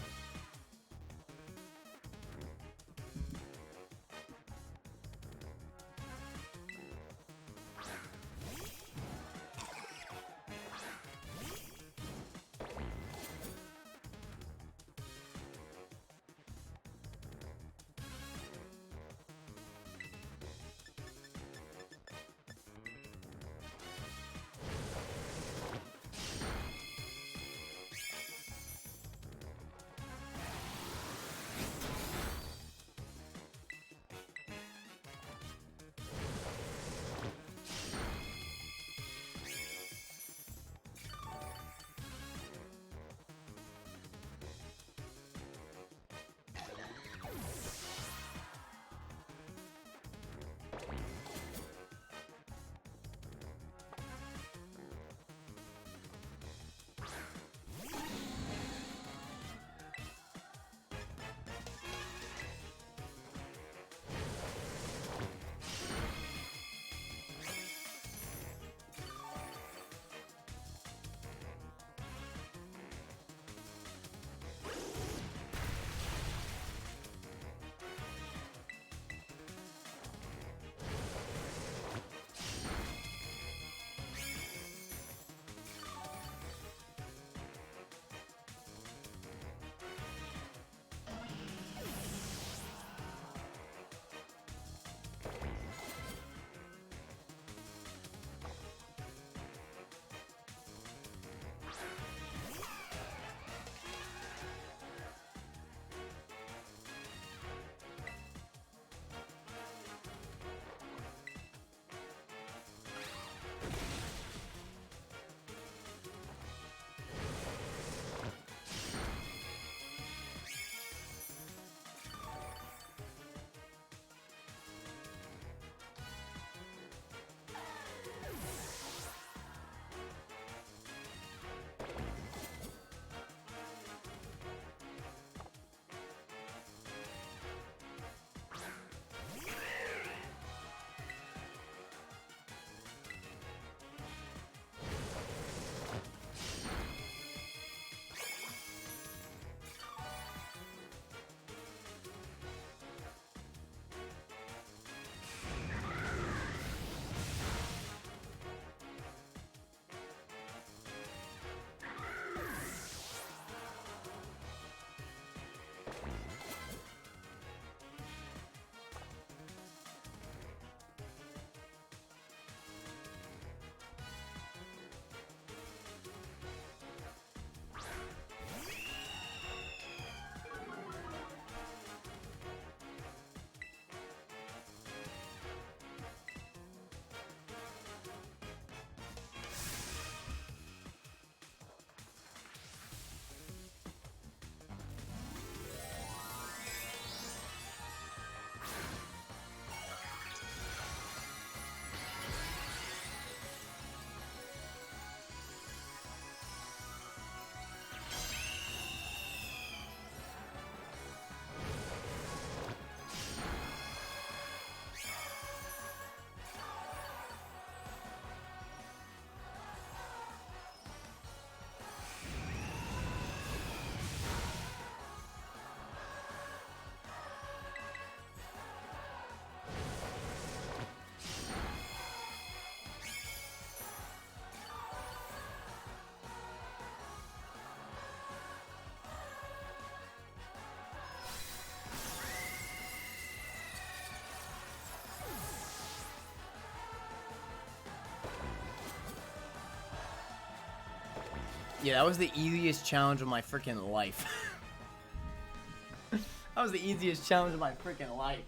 Yeah, that was the easiest challenge of my freaking life. That was the easiest challenge of my freaking life.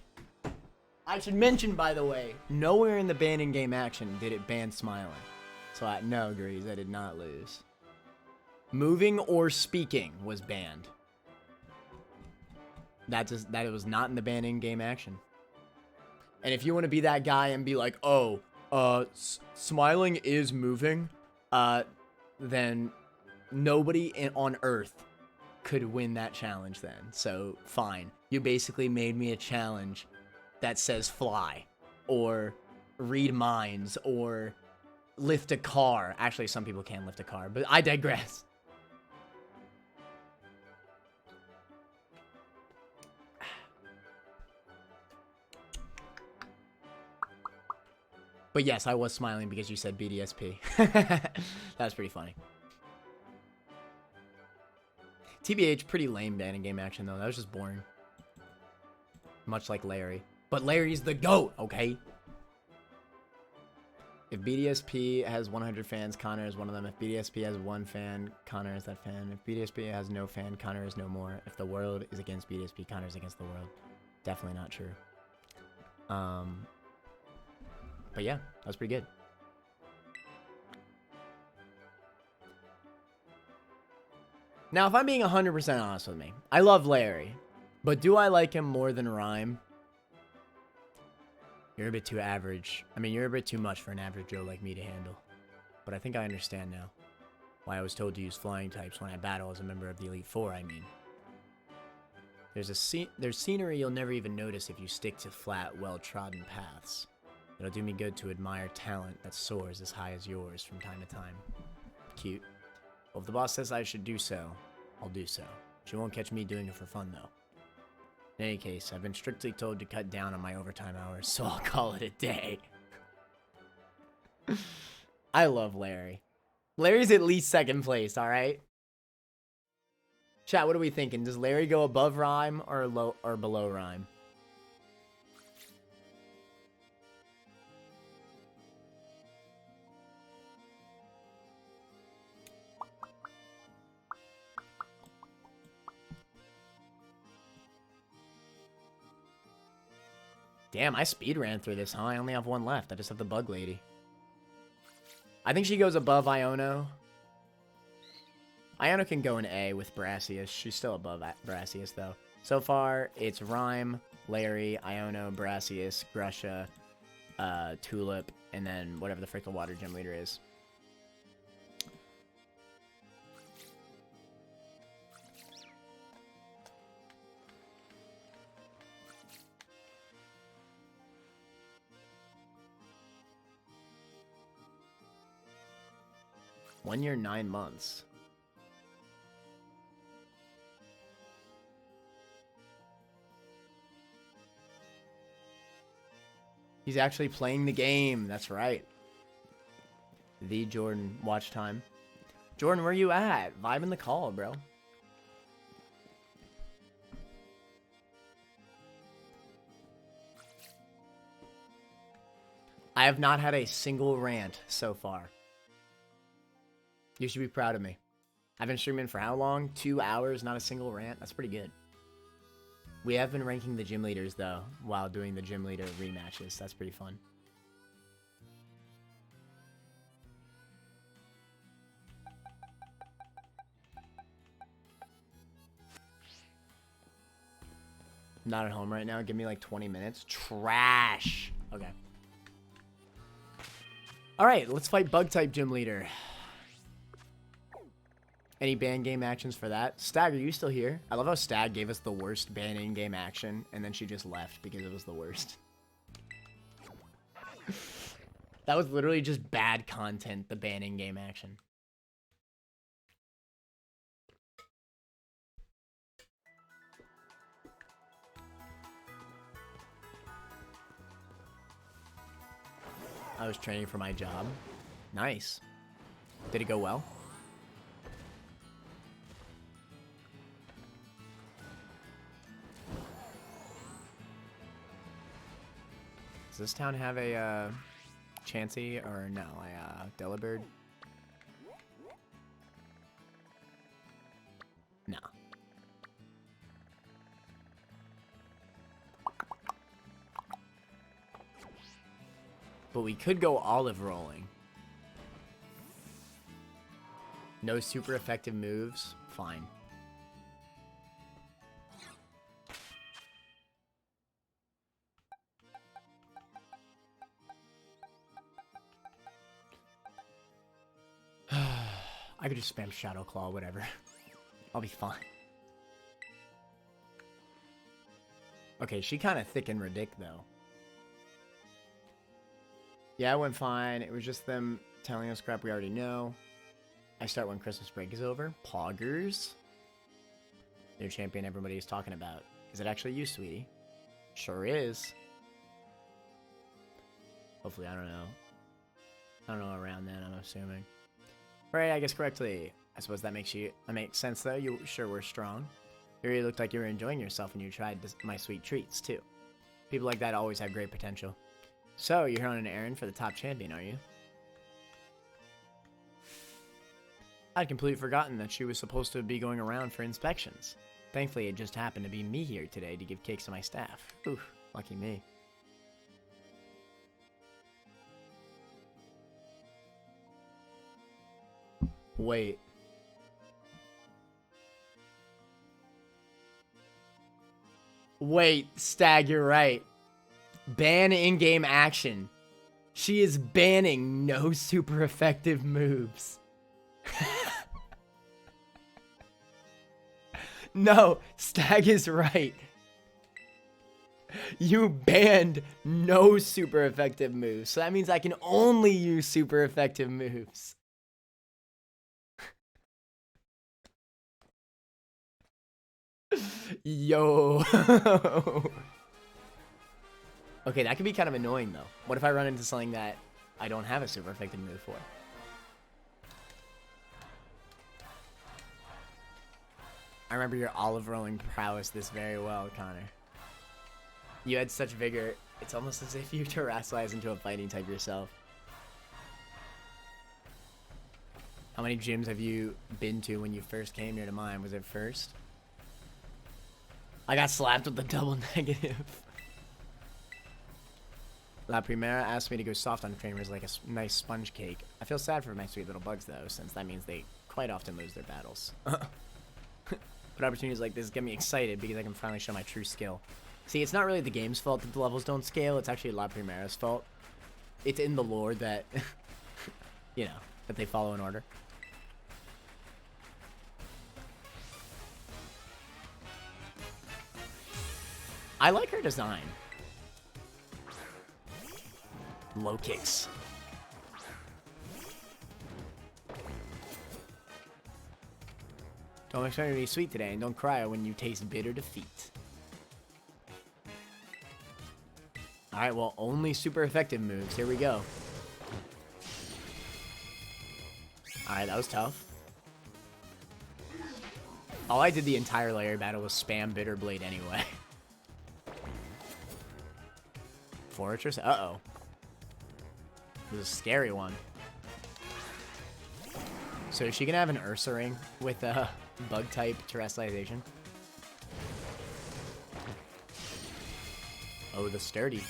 I should mention, by the way, nowhere in the banning game action did it ban smiling. So no, Grease, I did not lose. Moving or speaking was banned. That it was not in the banning game action. And if you want to be that guy and be like, oh, smiling is moving, then nobody on Earth could win that challenge then. So, fine. You basically made me a challenge that says fly, or read minds, or lift a car. Actually, some people can lift a car, but I digress. But yes, I was smiling because you said BDSP. That's pretty funny. TBH, pretty lame banning game action, though. That was just boring. Much like Larry. But Larry's the GOAT, okay? If BDSP has 100 fans, Connor is one of them. If BDSP has 1 fan, Connor is that fan. If BDSP has no fan, Connor is no more. If the world is against BDSP, Connor is against the world. Definitely not true. But yeah, that was pretty good. Now, if I'm being 100% honest with me, I love Larry. But do I like him more than Rhyme? You're a bit too average. I mean, you're a bit too much for an average Joe like me to handle. But I think I understand now why I was told to use flying types when I battle as a member of the Elite Four, I mean. There's scenery you'll never even notice if you stick to flat, well-trodden paths. It'll do me good to admire talent that soars as high as yours from time to time. Cute. Well, if the boss says I should do so, I'll do so. She won't catch me doing it for fun, though. In any case, I've been strictly told to cut down on my overtime hours, so I'll call it a day. I love Larry. Larry's at least 2nd place, alright? Chat, what are we thinking? Does Larry go above Rhyme or below Rhyme? Damn, I speed ran through this, huh? I only have 1 left. I just have the bug lady. I think she goes above Iono. Iono can go in A with Brassius. She's still above Brassius, though. So far, it's Rhyme, Larry, Iono, Brassius, Grusha, Tulip, and then whatever the frick the water gym leader is. One year, 9 months. He's actually playing the game. That's right. The Jordan watch time. Jordan, where you at? Vibe in the call, bro. I have not had a single rant so far. You should be proud of me. I've been streaming for how long? 2 hours, not a single rant? That's pretty good. We have been ranking the gym leaders, though, while doing the gym leader rematches. That's pretty fun. Not at home right now. Give me like 20 minutes. Trash. Okay. All right, let's fight Bug-type gym leader. Any ban game actions for that? Stag, are you still here? I love how Stag gave us the worst ban in-game action, and then she just left because it was the worst. That was literally just bad content, the ban in-game action. I was training for my job. Nice. Did it go well? Does this town have a Chansey or no, a Delibird? But we could go olive rolling. No super effective moves. Fine. I could just spam Shadow Claw, whatever. I'll be fine. Okay, she kind of thick and ridic, though. Yeah, it went fine. It was just them telling us crap we already know. I start when Christmas break is over. Poggers. New champion everybody is talking about. Is it actually you, sweetie? Sure is. Hopefully, I don't know. I don't know around then, I'm assuming. Right, I guess correctly. I suppose that makes sense, though. You sure were strong. You really looked like you were enjoying yourself when you tried my sweet treats, too. People like that always have great potential. So, you're here on an errand for the top champion, are you? I'd completely forgotten that she was supposed to be going around for inspections. Thankfully, it just happened to be me here today to give cakes to my staff. Oof, lucky me. Wait. Wait, Stag, you're right. Ban in-game action. She is banning no super effective moves. No, Stag is right. You banned no super effective moves. So that means I can only use super effective moves. Yo. Okay, that could be kind of annoying, though. What if I run into something that I don't have a super effective move for? I remember your olive rolling prowess this very well, Connor. You had such vigor, it's almost as if you terrestrialized into a fighting type yourself. How many gyms have you been to when you first came here to mine? Was it first? I got slapped with the double negative. La Primera asked me to go soft on trainers like a nice sponge cake. I feel sad for my sweet little bugs, though, since that means they quite often lose their battles. But opportunities like this get me excited because I can finally show my true skill. See, it's not really the game's fault that the levels don't scale. It's actually La Primera's fault. It's in the lore that, you know, that they follow in order. I like her design. Low kicks. Don't expect me to be sweet today, and don't cry when you taste bitter defeat. Alright, well, only super effective moves. Here we go. Alright, that was tough. All I did the entire layer battle was spam Bitter Blade anyway. Fortress? Uh-oh. This is a scary one. So is she gonna have an Ursaring with a bug type terrestrialization? Oh, the sturdy.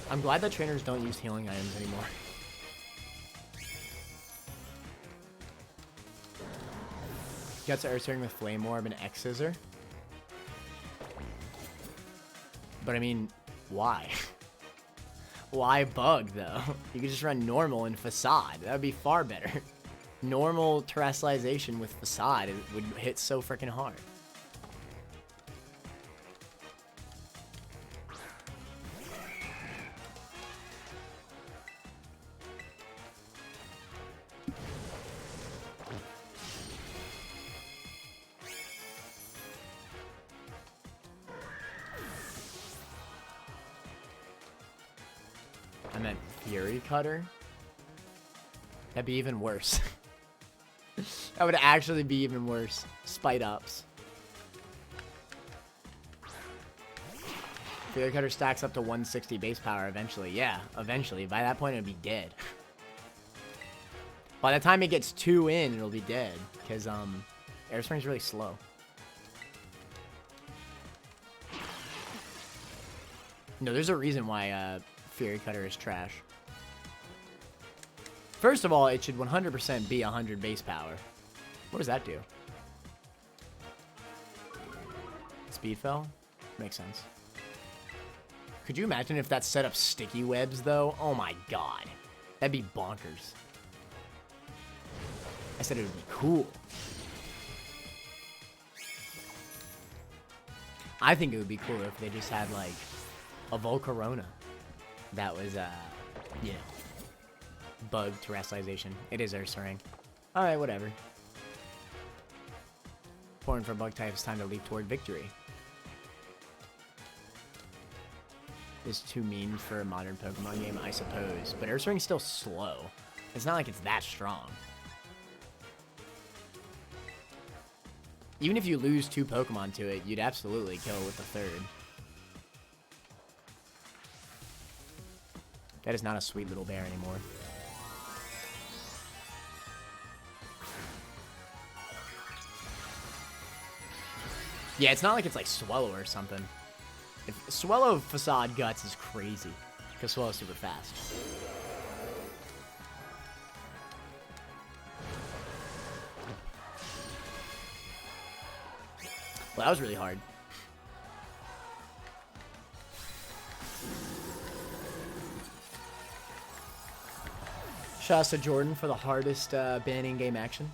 I'm glad that trainers don't use healing items anymore. Gets Ursaring with Flame Orb and X Scissor. But I mean, why? Why bug, though? You could just run normal and Facade. That would be far better. Normal terrestrialization with Facade, it would hit so freaking hard. I meant Fury Cutter. That'd be even worse. That would actually be even worse. Spite ups. Fury Cutter stacks up to 160 base power eventually. Yeah, eventually. By that point, it'll be dead. By the time it gets 2 in, it'll be dead. Because, Air Spring's really slow. No, there's a reason why, Fury Cutter is trash. First of all, it should 100% be 100 base power. What does that do? Speed fell? Makes sense. Could you imagine if that set up sticky webs, though? Oh my god. That'd be bonkers. I said it would be cool. I think it would be cooler if they just had, like, a Volcarona that was, you know, bug terrestrialization. It is Ursaring. Alright, whatever. Pouring for bug types, time to leap toward victory. Is too mean for a modern Pokemon game, I suppose. But Ursaring's still slow. It's not like it's that strong. Even if you lose 2 Pokemon to it, you'd absolutely kill it with the 3rd. That is not a sweet little bear anymore. Yeah, it's not like it's like Swellow or something. If Swellow Facade Guts is crazy, because Swellow's super fast. Well, that was really hard. Shouts to Jordan for the hardest banning game action.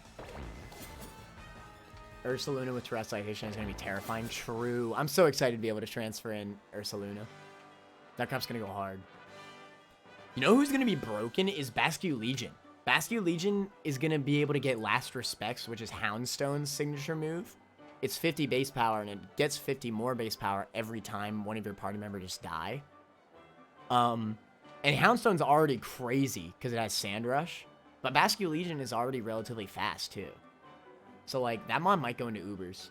Ursaluna with Terrestrialization is going to be terrifying. True. I'm so excited to be able to transfer in Ursaluna. That cup's going to go hard. You know who's going to be broken is Bascu Legion. Bascu Legion is going to be able to get Last Respects, which is Houndstone's signature move. It's 50 base power, and it gets 50 more base power every time one of your party members just die. And Houndstone's already crazy because it has Sand Rush. But Bascu Legion is already relatively fast, too. So, like, that mod might go into Ubers.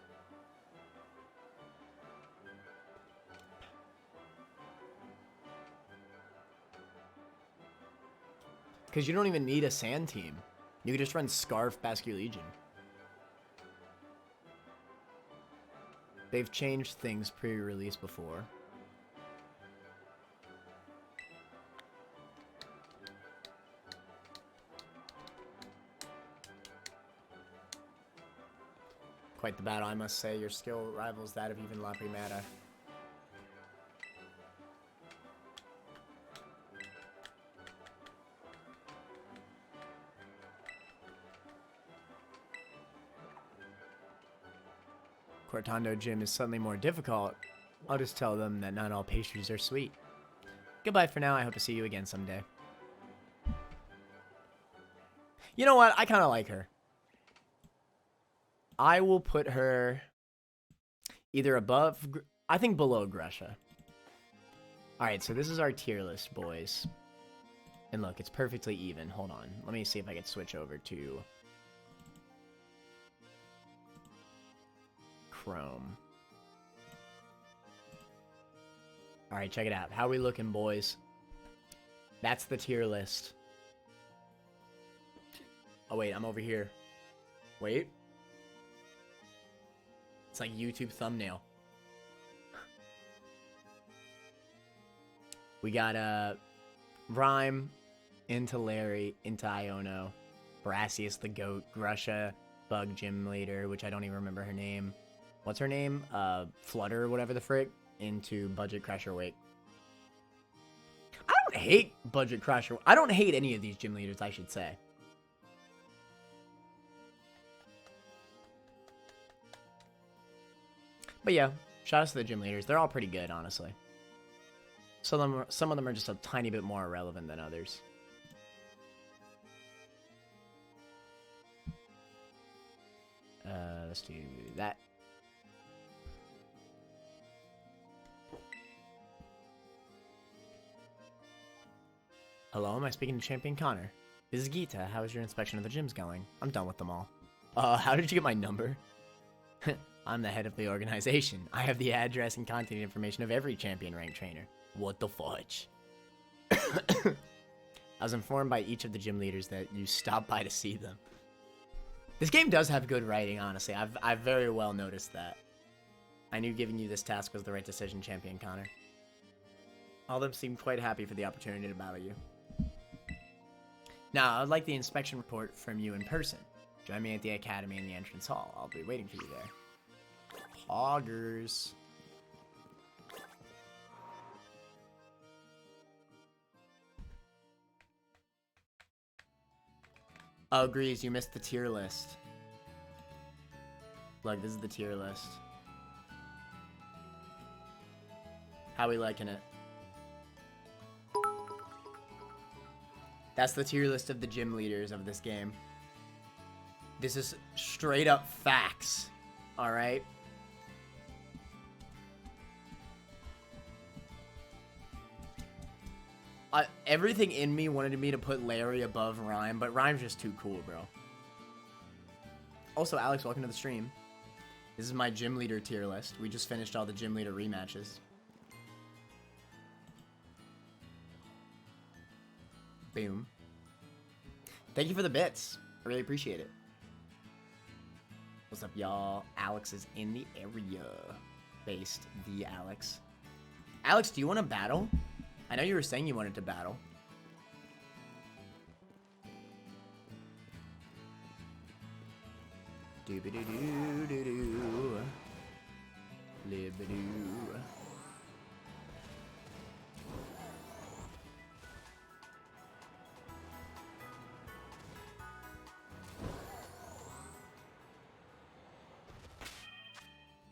Because you don't even need a Sand team. You can just run Scarf Bascu Legion. They've changed things pre-release before. Quite the battle, I must say. Your skill rivals that of even La Primera. Cortando Gym is suddenly more difficult. I'll just tell them that not all pastries are sweet. Goodbye for now. I hope to see you again someday. You know what? I kind of like her. I will put her either above, I think below Grusha. Alright, so this is our tier list, boys. And look, it's perfectly even. Hold on. Let me see if I can switch over to Chrome. Alright, check it out. How we looking, boys? That's the tier list. Oh, wait, I'm over here. Wait. It's like YouTube thumbnail. We got Rhyme into Larry into Iono, Brassius the Goat, Grusha, Bug Gym Leader, which I don't even remember her name. What's her name? Flutter, whatever the frick, into Budget Crusher Wake. I don't hate Budget Crusher. I don't hate any of these gym leaders, I should say. But yeah, shout out to the gym leaders. They're all pretty good, honestly. Some of them are just a tiny bit more irrelevant than others. Let's do that. Hello, am I speaking to Champion Connor? This is Gita. How is your inspection of the gyms going? I'm done with them all. How did you get my number? I'm the head of the organization. I have the address and contact information of every champion rank trainer. What the fudge? I was informed by each of the gym leaders that you stopped by to see them. This game does have good writing, honestly. I've very well noticed that. I knew giving you this task was the right decision, Champion Connor. All of them seemed quite happy for the opportunity to battle you. Now, I'd like the inspection report from you in person. Join me at the academy in the entrance hall. I'll be waiting for you there. Hoggers. Oh, Grease, you missed the tier list. Look, this is the tier list. How we liking it? That's the tier list of the gym leaders of this game. This is straight up facts. Alright? Everything in me wanted me to put Larry above Rhyme, but Rhyme's just too cool, bro. Also, Alex, welcome to the stream. This is my gym leader tier list. We just finished all the gym leader rematches. Boom. Thank you for the bits. I really appreciate it. What's up, y'all? Alex is in the area. Based the Alex. Alex, do you want to battle? I know you were saying you wanted to battle. Doobie-doo-doo-doo-doo. Libbidoo.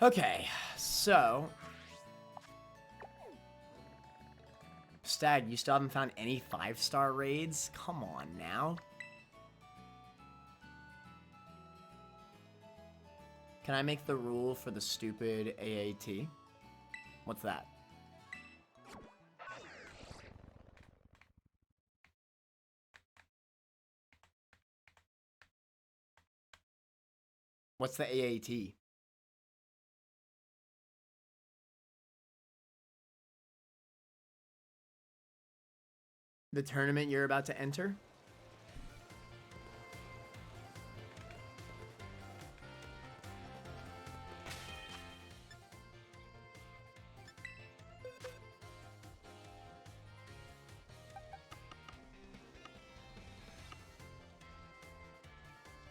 Okay, so... Stag, you still haven't found any 5-star raids? Come on now. Can I make the rule for the stupid AAT? What's that? What's the AAT? The tournament you're about to enter?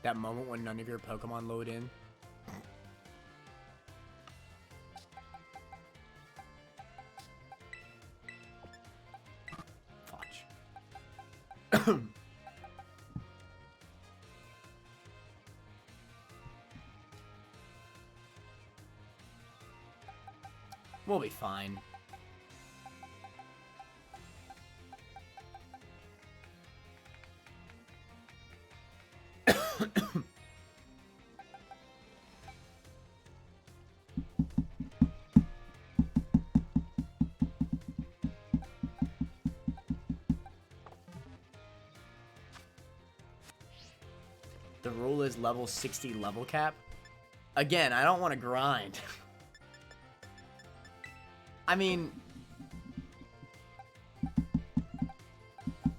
That moment when none of your Pokemon load in. We'll be fine. The rule is level 60 level cap. Again, I don't want to grind. I mean,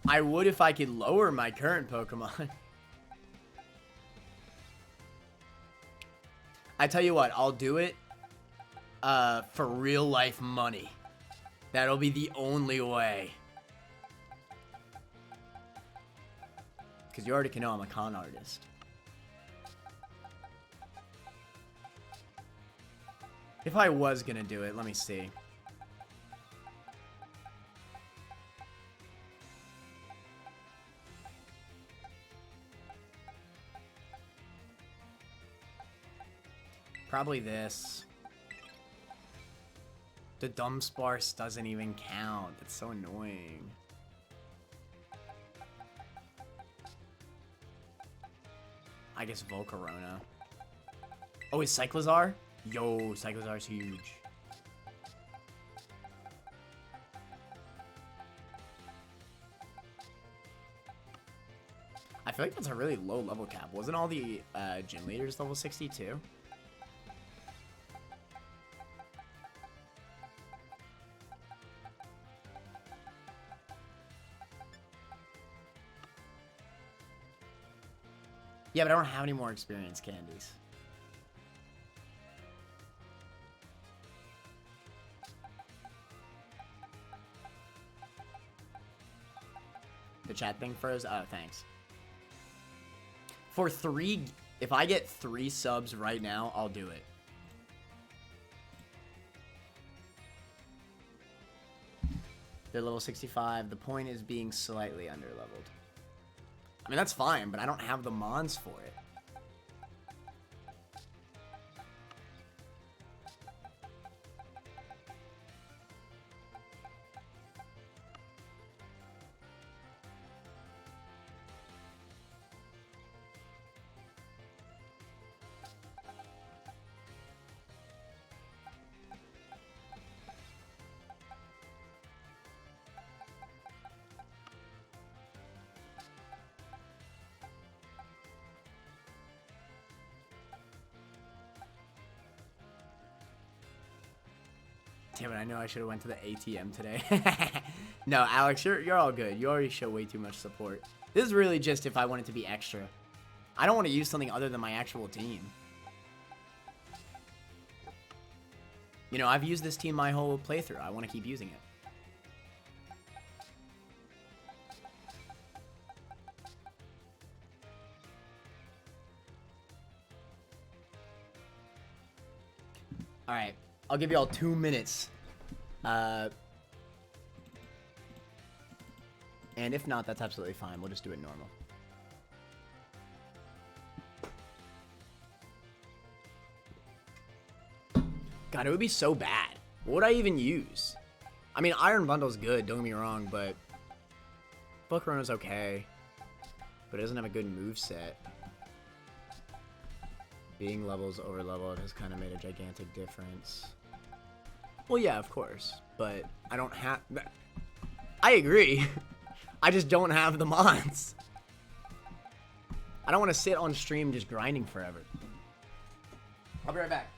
I would if I could lower my current Pokemon. I tell you what, I'll do it for real life money. That'll be the only way. Because you already know I'm a con artist. If I was gonna do it, let me see. Probably this. The Dumbsparce doesn't even count. That's so annoying. I guess Volcarona. Oh, is Cyclizar? Yo, Cyclizar's huge. I feel like that's a really low level cap. Wasn't all the gym leaders level 62? Yeah, but I don't have any more experience candies. The chat thing froze? Oh, thanks. For 3, if I get 3 subs right now, I'll do it. They're level 65. The point is being slightly underleveled. I mean, that's fine, but I don't have the mons for it. Damn it, I know I should have went to the ATM today. No, Alex, you're all good. You already show way too much support. This is really just if I want it to be extra. I don't want to use something other than my actual team. You know, I've used this team my whole playthrough. I want to keep using it. All right, I'll give you all 2 minutes. And if not, that's absolutely fine. We'll just do it normal. God, it would be so bad. What would I even use? I mean, Iron Bundle's good, don't get me wrong, but Book Runner's okay. But it doesn't have a good move set. Being levels over leveled has kind of made a gigantic difference. Well, yeah, of course, but I don't have... I agree. I just don't have the mods. I don't want to sit on stream just grinding forever. I'll be right back.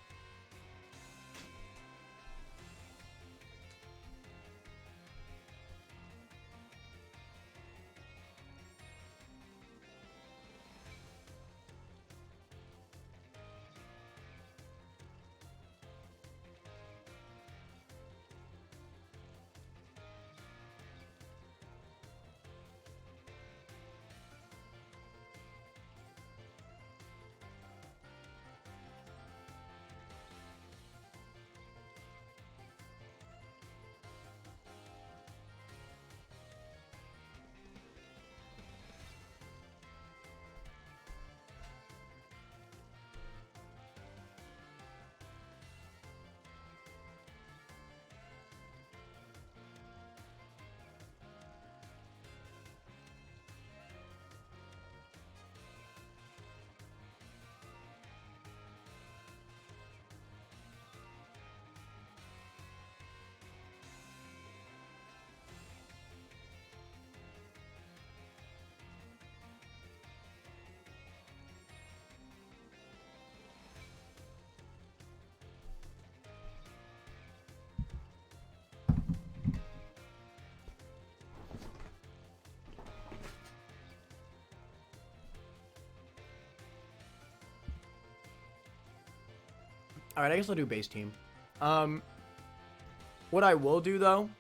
Alright, I guess I'll do base team. What I will do, though,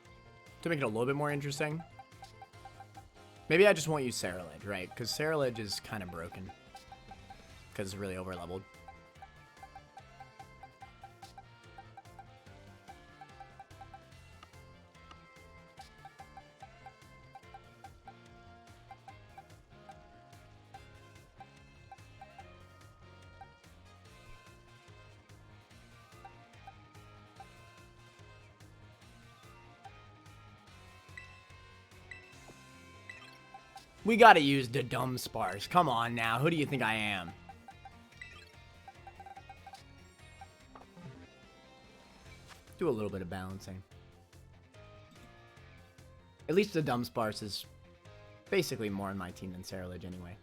to make it a little bit more interesting, maybe I just won't use Ceruledge, right? Because Ceruledge is kind of broken. Because it's really over-leveled. We gotta use the dumb spars. Come on now. Who do you think I am? Do a little bit of balancing. At least the dumb spars is basically more on my team than Ceruledge anyway.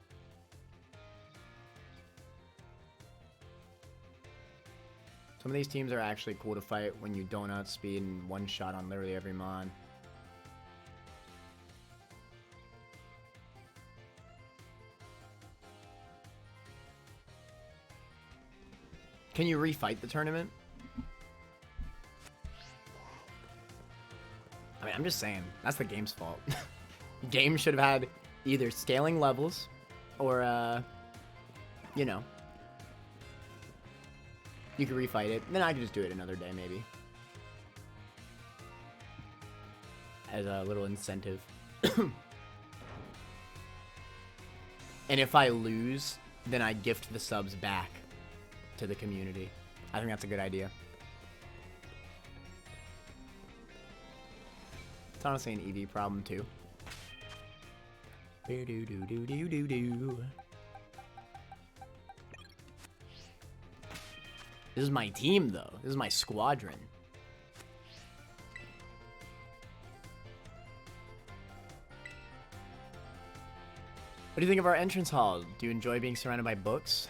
Some of these teams are actually cool to fight when you don't outspeed and one shot on literally every mon. Can you refight the tournament? I mean, I'm just saying. That's the game's fault. Game should have had either scaling levels or, you know, you could refight it. Then I could just do it another day, maybe. As a little incentive. And if I lose, then I gift the subs back to the community. I think that's a good idea. It's honestly an EV problem too. Do do do do do do do. This is my team though. This is my squadron. What do you think of our entrance hall? Do you enjoy being surrounded by books?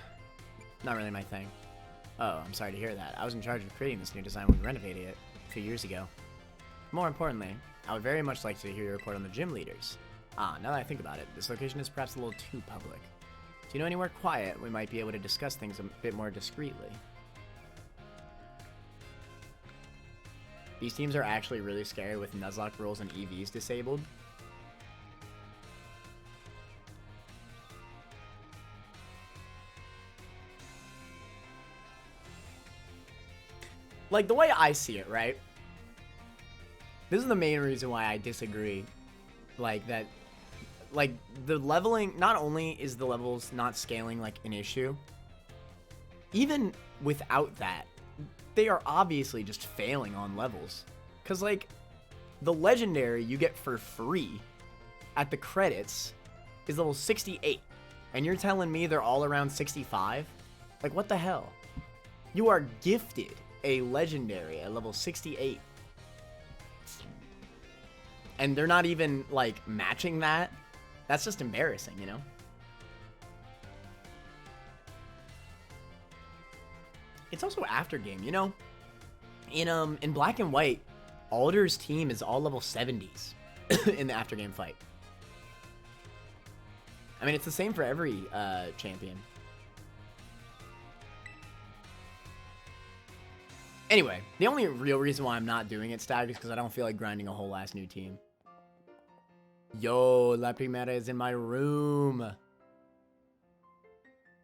Not really my thing. Oh, I'm sorry to hear that. I was in charge of creating this new design when we renovated it a few years ago. More importantly, I would very much like to hear your report on the gym leaders. Ah, now that I think about it, this location is perhaps a little too public. Do you know anywhere quiet we might be able to discuss things a bit more discreetly? These teams are actually really scary with Nuzlocke rules and EVs disabled. Like, the way I see it, right? This is the main reason why I disagree. Like, that... Like, the leveling... Not only is the levels not scaling, like, an issue, even without that, they are obviously just failing on levels. Because, like, the legendary you get for free at the credits is level 68. And you're telling me they're all around 65? Like, what the hell? You are gifted a legendary at level 68. And they're not even, like, matching that. That's just embarrassing, you know? It's also after game, you know? In Black and White, Alder's team is all level 70s in the after game fight. I mean, it's the same for every champion. Anyway, the only real reason why I'm not doing it, Stag, is because I don't feel like grinding a whole ass new team. Yo, La Primera is in my room.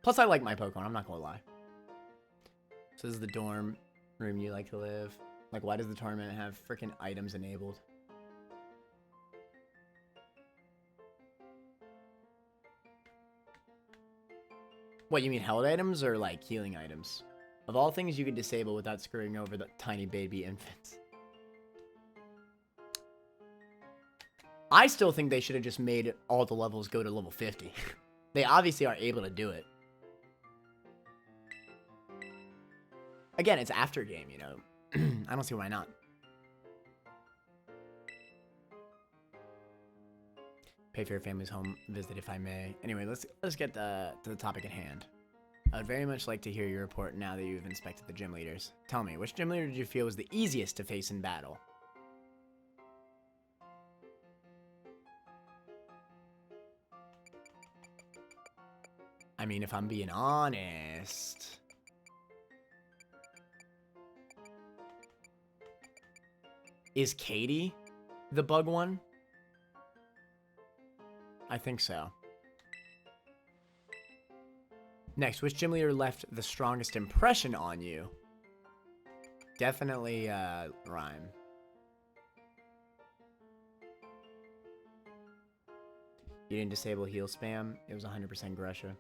Plus, I like my Pokemon, I'm not gonna lie. So this is the dorm room you like to live. Like, why does the tournament have freaking items enabled? What, you mean held items or, like, healing items? Of all things you could disable without screwing over the tiny baby infants. I still think they should have just made all the levels go to level 50. They obviously are able to do it. Again, it's after game, you know. I don't see why not. Pay for your family's home visit if I may. Anyway, let's get to the topic at hand. I would very much like to hear your report now that you've inspected the gym leaders. Tell me, which gym leader did you feel was the easiest to face in battle? I mean, if I'm being honest... Is Katie the bug one? I think so. Next, which gym leader left the strongest impression on you? Definitely, Rhyme. You didn't disable heal spam. It was 100% Gresha.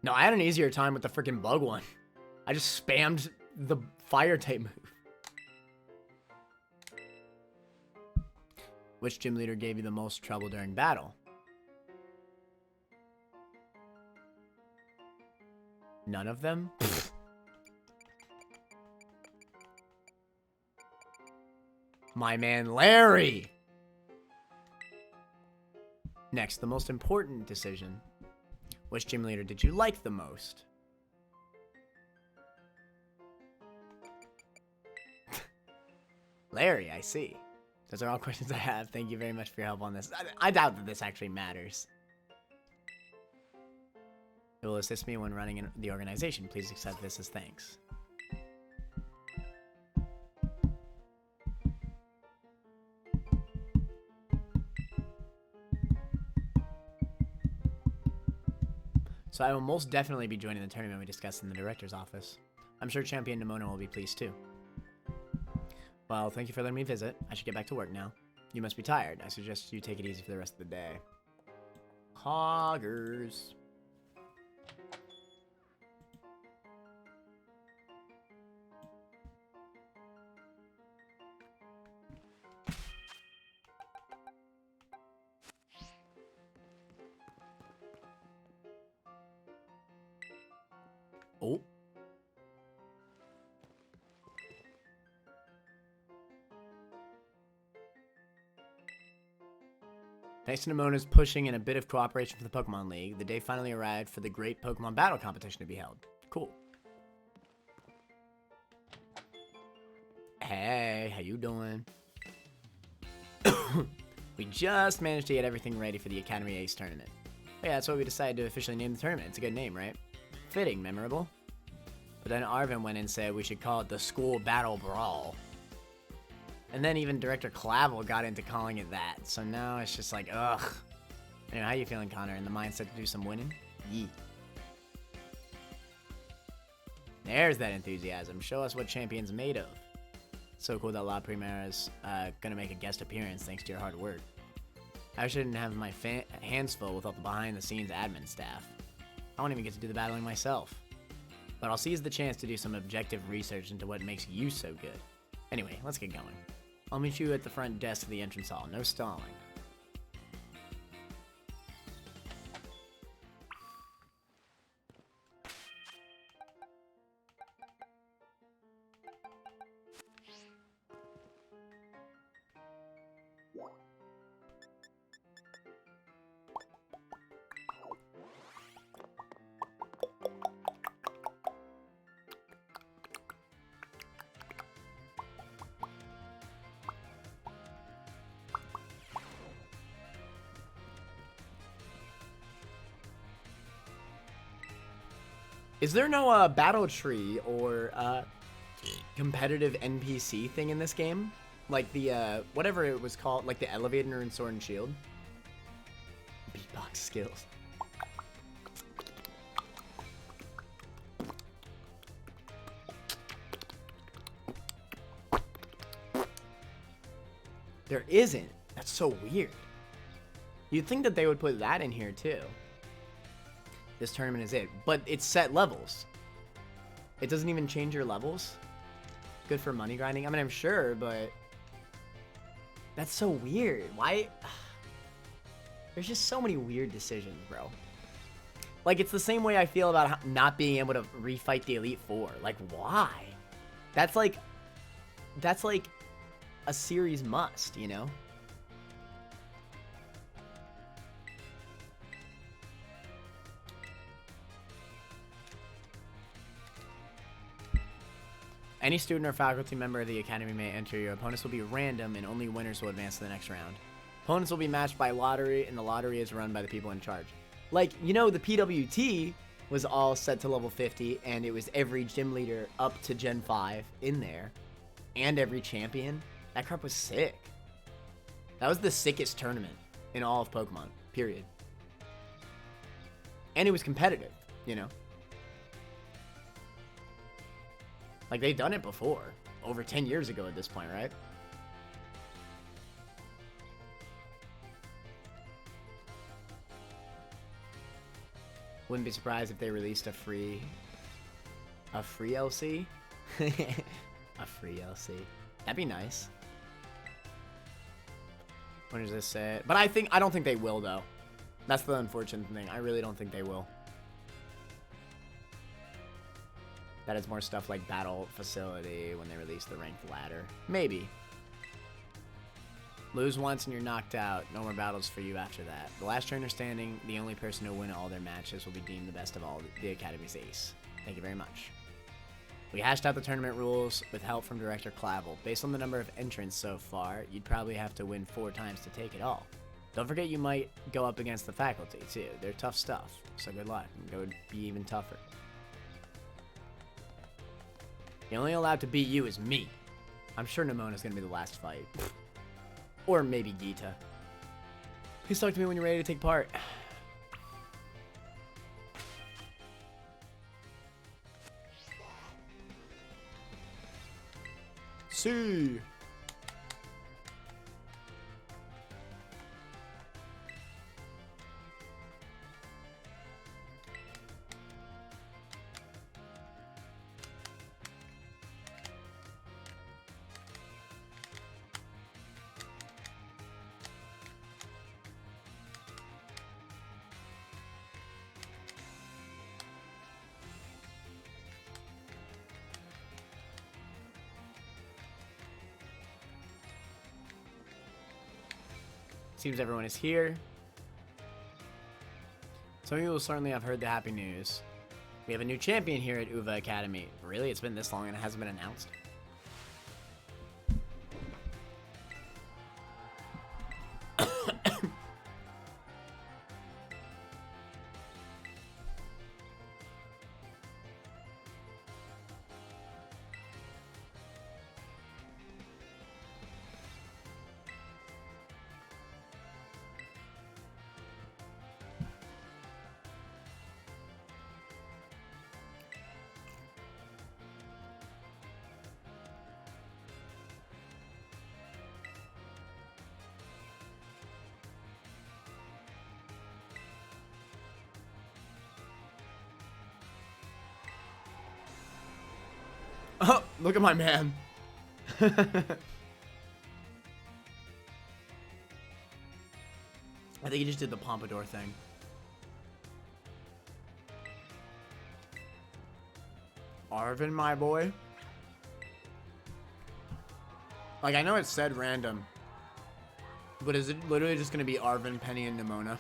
No, I had an easier time with the freaking bug one. I just spammed the fire type move. Which gym leader gave you the most trouble during battle? None of them? My man Larry! Next, the most important decision. Which gym leader did you like the most? Larry, I see. Those are all questions I have. Thank you very much for your help on this. I doubt that this actually matters. It will assist me when running the organization. Please accept this as thanks. So I will most definitely be joining the tournament we discussed in the director's office. I'm sure Champion Nemona will be pleased too. Well, thank you for letting me visit. I should get back to work now. You must be tired. I suggest you take it easy for the rest of the day. Hoggers. Oh. Thanks to Nemona's pushing and a bit of cooperation from the Pokemon League, the day finally arrived for the great Pokemon battle competition to be held. Cool. Hey, how you doing? We just managed to get everything ready for the Academy Ace tournament. But yeah, that's what we decided to officially name the tournament. It's a good name, right? Fitting, memorable. But then Arvin went and said we should call it the School Battle Brawl. And then even Director Clavel got into calling it that. So now it's just like, ugh. Anyway, how you feeling, Connor? In the mindset to do some winning? Yee. There's that enthusiasm. Show us what Champion's made of. So cool that La Primera's gonna make a guest appearance thanks to your hard work. I shouldn't have my hands full with all the behind-the-scenes admin staff. I won't even get to do the battling myself. But I'll seize the chance to do some objective research into what makes you so good. Anyway, let's get going. I'll meet you at the front desk of the entrance hall. No stalling. Is there no battle tree or competitive NPC thing in this game? Like the whatever it was called, like the elevator in Sword and Shield? Beatbox skills. There isn't. That's so weird. You'd think that they would put that in here too. This tournament is it, but it's set levels. It doesn't even change your levels. Good for money grinding. I mean, I'm sure, but that's so weird. Why? There's just so many weird decisions, bro. Like, it's the same way I feel about not being able to refight the Elite Four. Like, why? That's like a series must, you know? Any student or faculty member of the Academy may enter. Your opponents will be random, and only winners will advance to the next round. Opponents will be matched by lottery, and the lottery is run by the people in charge. Like, you know, the PWT was all set to level 50, and it was every gym leader up to Gen 5 in there, and every champion. That crap was sick. That was the sickest tournament in all of Pokemon, period. And it was competitive, you know? Like, they've done it before. Over 10 years ago at this point, right? Wouldn't be surprised if they released a free LC? A free LC. That'd be nice. When does this say? But I don't think they will, though. That's the unfortunate thing. I really don't think they will. That is more stuff like Battle Facility when they release the ranked ladder. Maybe. Lose once and you're knocked out. No more battles for you after that. The last trainer standing, the only person to win all their matches, will be deemed the best of all, the Academy's ace. Thank you very much. We hashed out the tournament rules with help from Director Clavel. Based on the number of entrants so far, you'd probably have to win 4 times to take it all. Don't forget you might go up against the faculty, too. They're tough stuff, so good luck. It would be even tougher. The only allowed to beat you is me. I'm sure Nemona's gonna be the last fight. Or maybe Gita. Please talk to me when you're ready to take part. See. Seems everyone is here. Some of you will certainly have heard the happy news. We have a new champion here at Uva Academy. Really? It's been this long and it hasn't been announced? Oh, look at my man. I think he just did the pompadour thing. Arvin, my boy. Like, I know it said random. But is it literally just gonna be Arvin, Penny, and Nemona?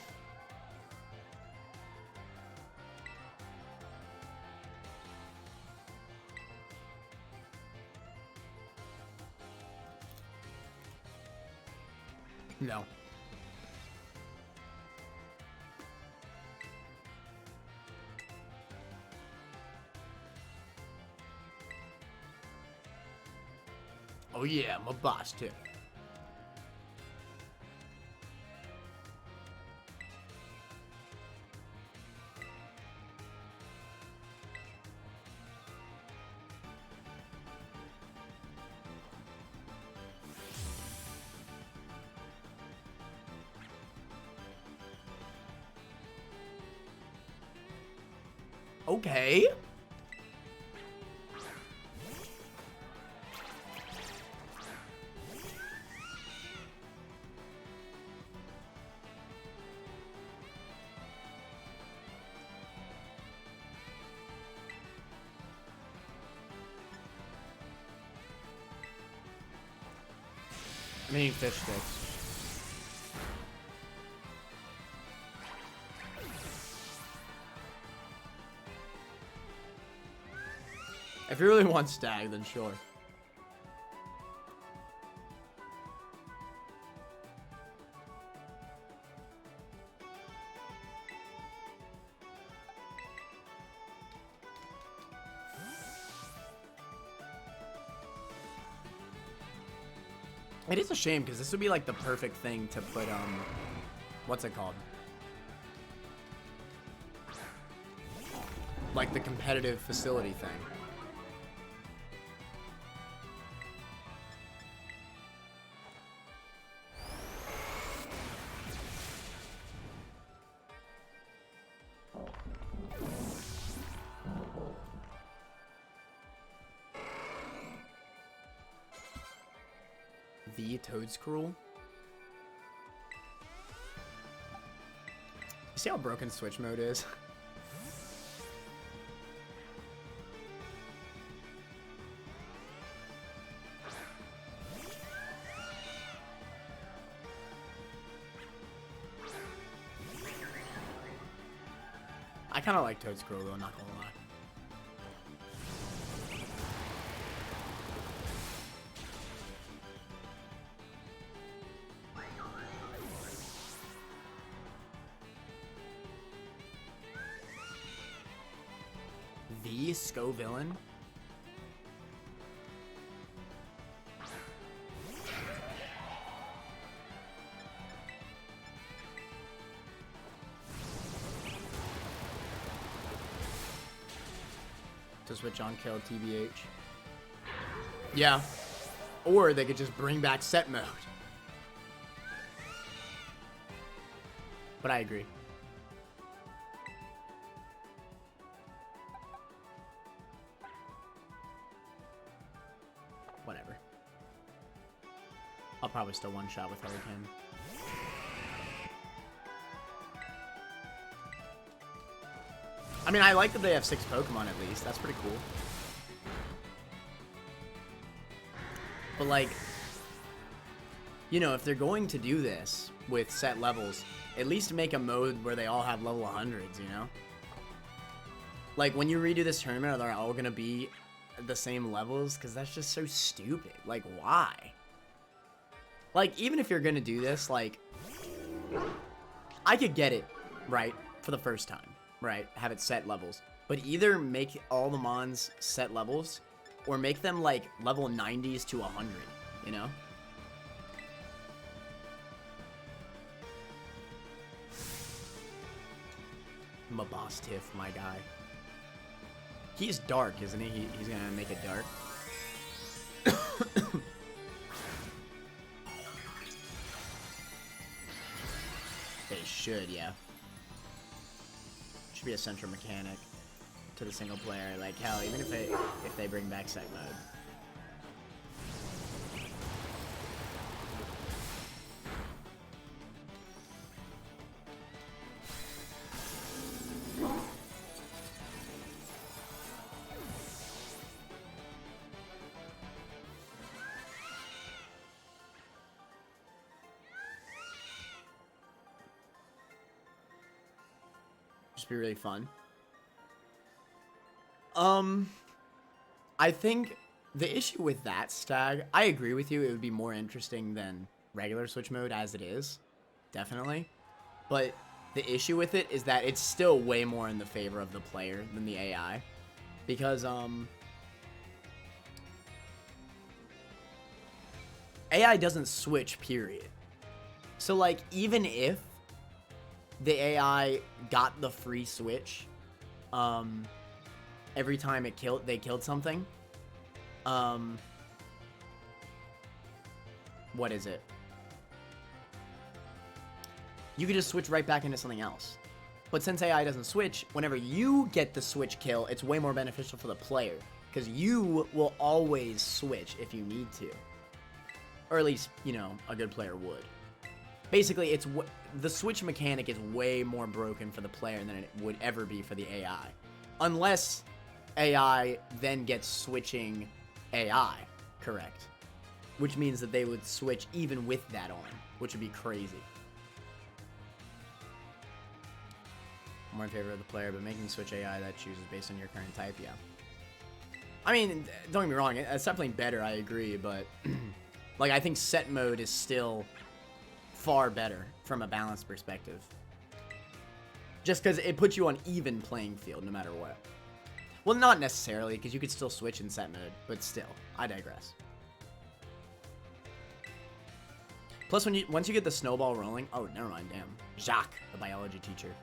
No. Oh yeah, I'm a boss too. Okay. I'm eating fish sticks. If you really want stag, then sure. It is a shame because this would be like the perfect thing to put what's it called? Like the competitive facility thing. The Toadscruel. You see how broken Switch mode is? I kind of like Toadscruel though, not gonna lie. Please, Scovillain. To switch on kill TBH. Yeah. Or they could just bring back set mode. But I agree. Whatever. I'll probably still one-shot with Hurricane. I mean, I like that they have 6 Pokemon at least. That's pretty cool. But, like, you know, if they're going to do this with set levels, at least make a mode where they all have level 100s, you know? Like, when you redo this tournament, are they all going to be the same levels? Because that's just so stupid. Like, why? Like, even if you're going to do this, like, I could get it, right, for the first time. Right, have it set levels. But either make all the mons set levels, or make them like level 90s to 100, you know? Mabostiff, my guy. He's dark, isn't he? He's gonna make it dark. They should, yeah. Be a central mechanic to the single player. Like hell, even if they bring back set mode. Just be really fun. I think the issue with that Stag, I agree with you, it would be more interesting than regular Switch mode as it is. Definitely. But the issue with it is that it's still way more in the favor of the player than the AI. Because, AI doesn't switch, period. So, like, even if the AI got the free switch every time they killed something, what is it? You could just switch right back into something else. But since AI doesn't switch, whenever you get the switch kill, it's way more beneficial for the player, because you will always switch if you need to. Or at least, you know, a good player would. Basically, the switch mechanic is way more broken for the player than it would ever be for the AI. Unless AI then gets switching AI, correct? Which means that they would switch even with that on, which would be crazy. More in favor of the player, but making switch AI that chooses based on your current type, yeah. I mean, don't get me wrong, it's definitely better, I agree, but like, I think set mode is still far better from a balance perspective. Just because it puts you on even playing field no matter what. Well, not necessarily, because you could still switch in set mode, but still, I digress. Plus, once you get the snowball rolling, oh, never mind, damn. Jacques, the biology teacher.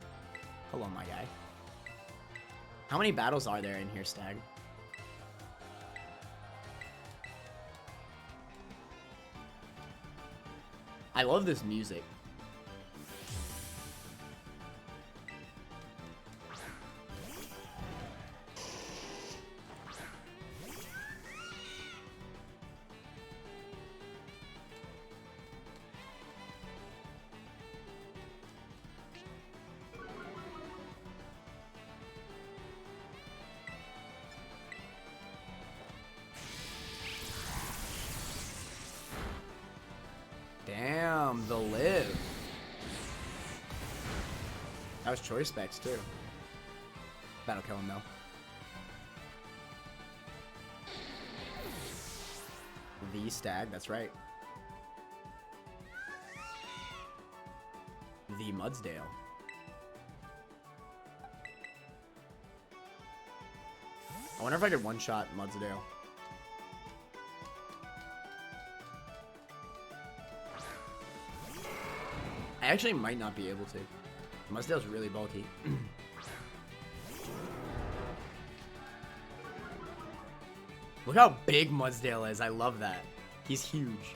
Hello, my guy. How many battles are there in here, Stag? I love this music. Damn, the live. That was choice specs too. That'll kill him though. The Stag, that's right. The Mudsdale. I wonder if I could one-shot Mudsdale. I actually might not be able to. Mudsdale's really bulky. Look how big Mudsdale is. I love that. He's huge.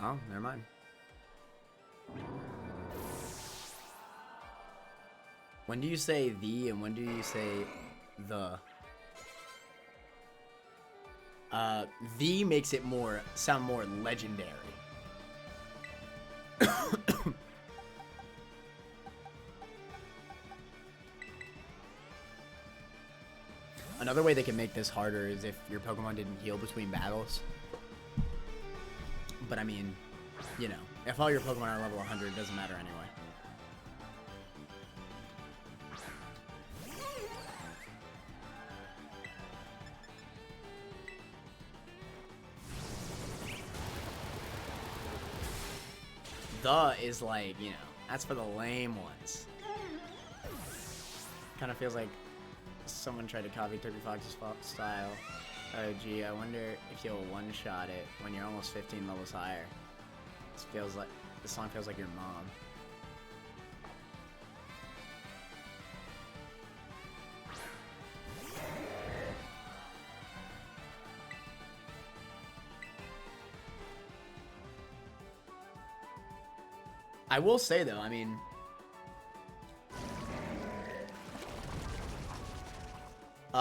Oh, never mind. When do you say the and when do you say the? The makes it sound more legendary. Another way they can make this harder is if your Pokemon didn't heal between battles. But I mean, you know, if all your Pokemon are level 100, it doesn't matter anyway. The is like, you know, that's for the lame ones. Kind of feels like someone tried to copy Toby Fox's style. Oh gee, I wonder if you'll one-shot it when you're almost 15 levels higher. This song feels like your mom. I will say though, I mean,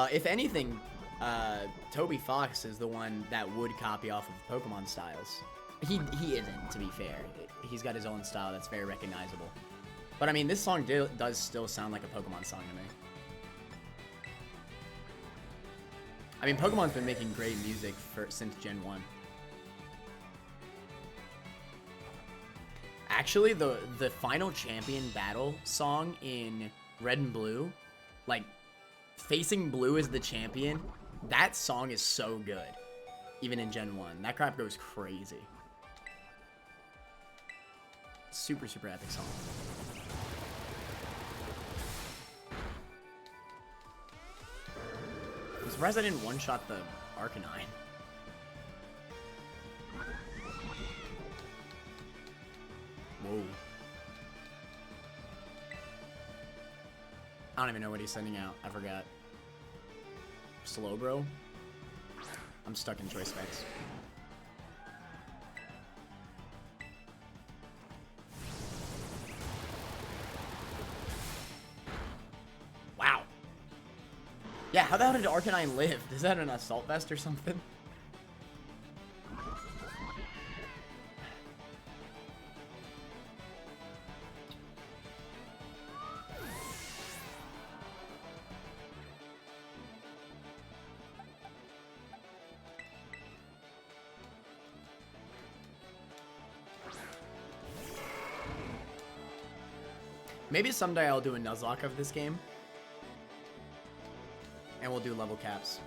if anything, Toby Fox is the one that would copy off of Pokemon styles. He isn't, to be fair. He's got his own style that's very recognizable. But I mean, this song does still sound like a Pokemon song to me. I mean, Pokemon's been making great music since Gen 1. Actually, the final champion battle song in Red and Blue, like, facing Blue as the champion, that song is so good. Even in Gen 1. That crap goes crazy. Super, super epic song. I'm surprised I didn't one-shot the Arcanine. Whoa. I don't even know what he's sending out. I forgot. Slowbro? I'm stuck in choice specs. Wow. Yeah, how the hell did Arcanine live? Is that an assault vest or something? Maybe someday I'll do a Nuzlocke of this game. And we'll do level caps.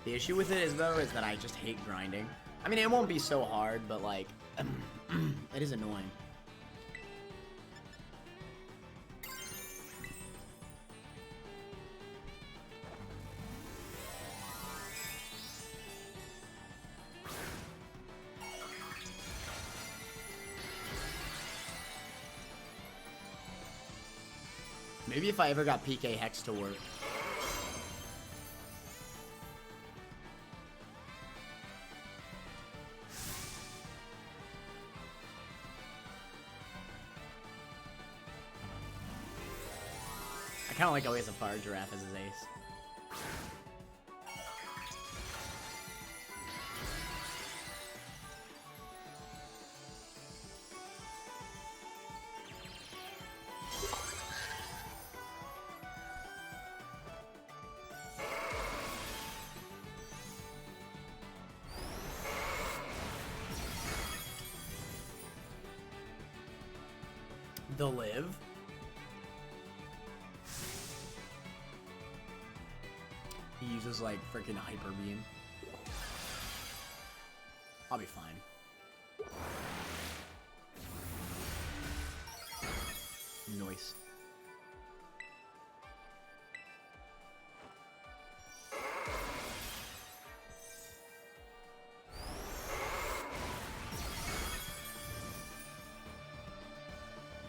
The issue with it is, though, is that I just hate grinding. I mean, it won't be so hard, but, like, it is annoying. Maybe if I ever got PK Hex to work. I kind of like always a Fire Giraffe as his ace. The live. He uses like freaking Hyper Beam. I'll be fine. Nice.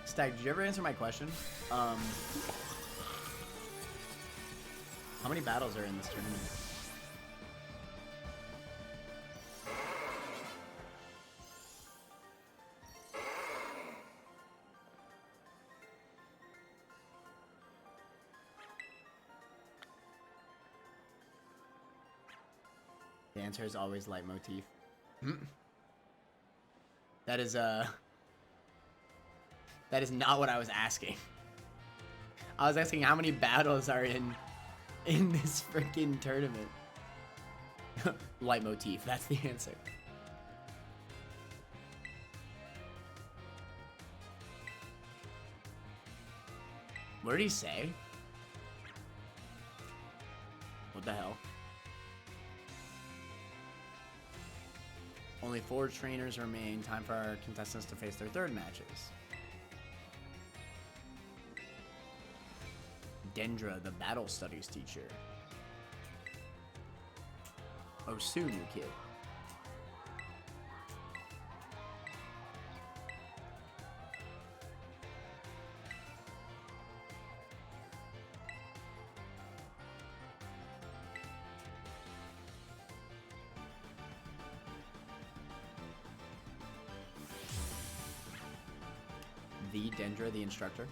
Stag, did you ever answer my question? How many battles are in this tournament? The answer is always leitmotif. That is not what I was asking. I was asking how many battles are in this freaking tournament. Leitmotif, that's the answer. What did he say? What the hell? Only 4 trainers remain. Time for our contestants to face their third matches. Dendra, the battle studies teacher. Osunu kid. The Dendra, the instructor.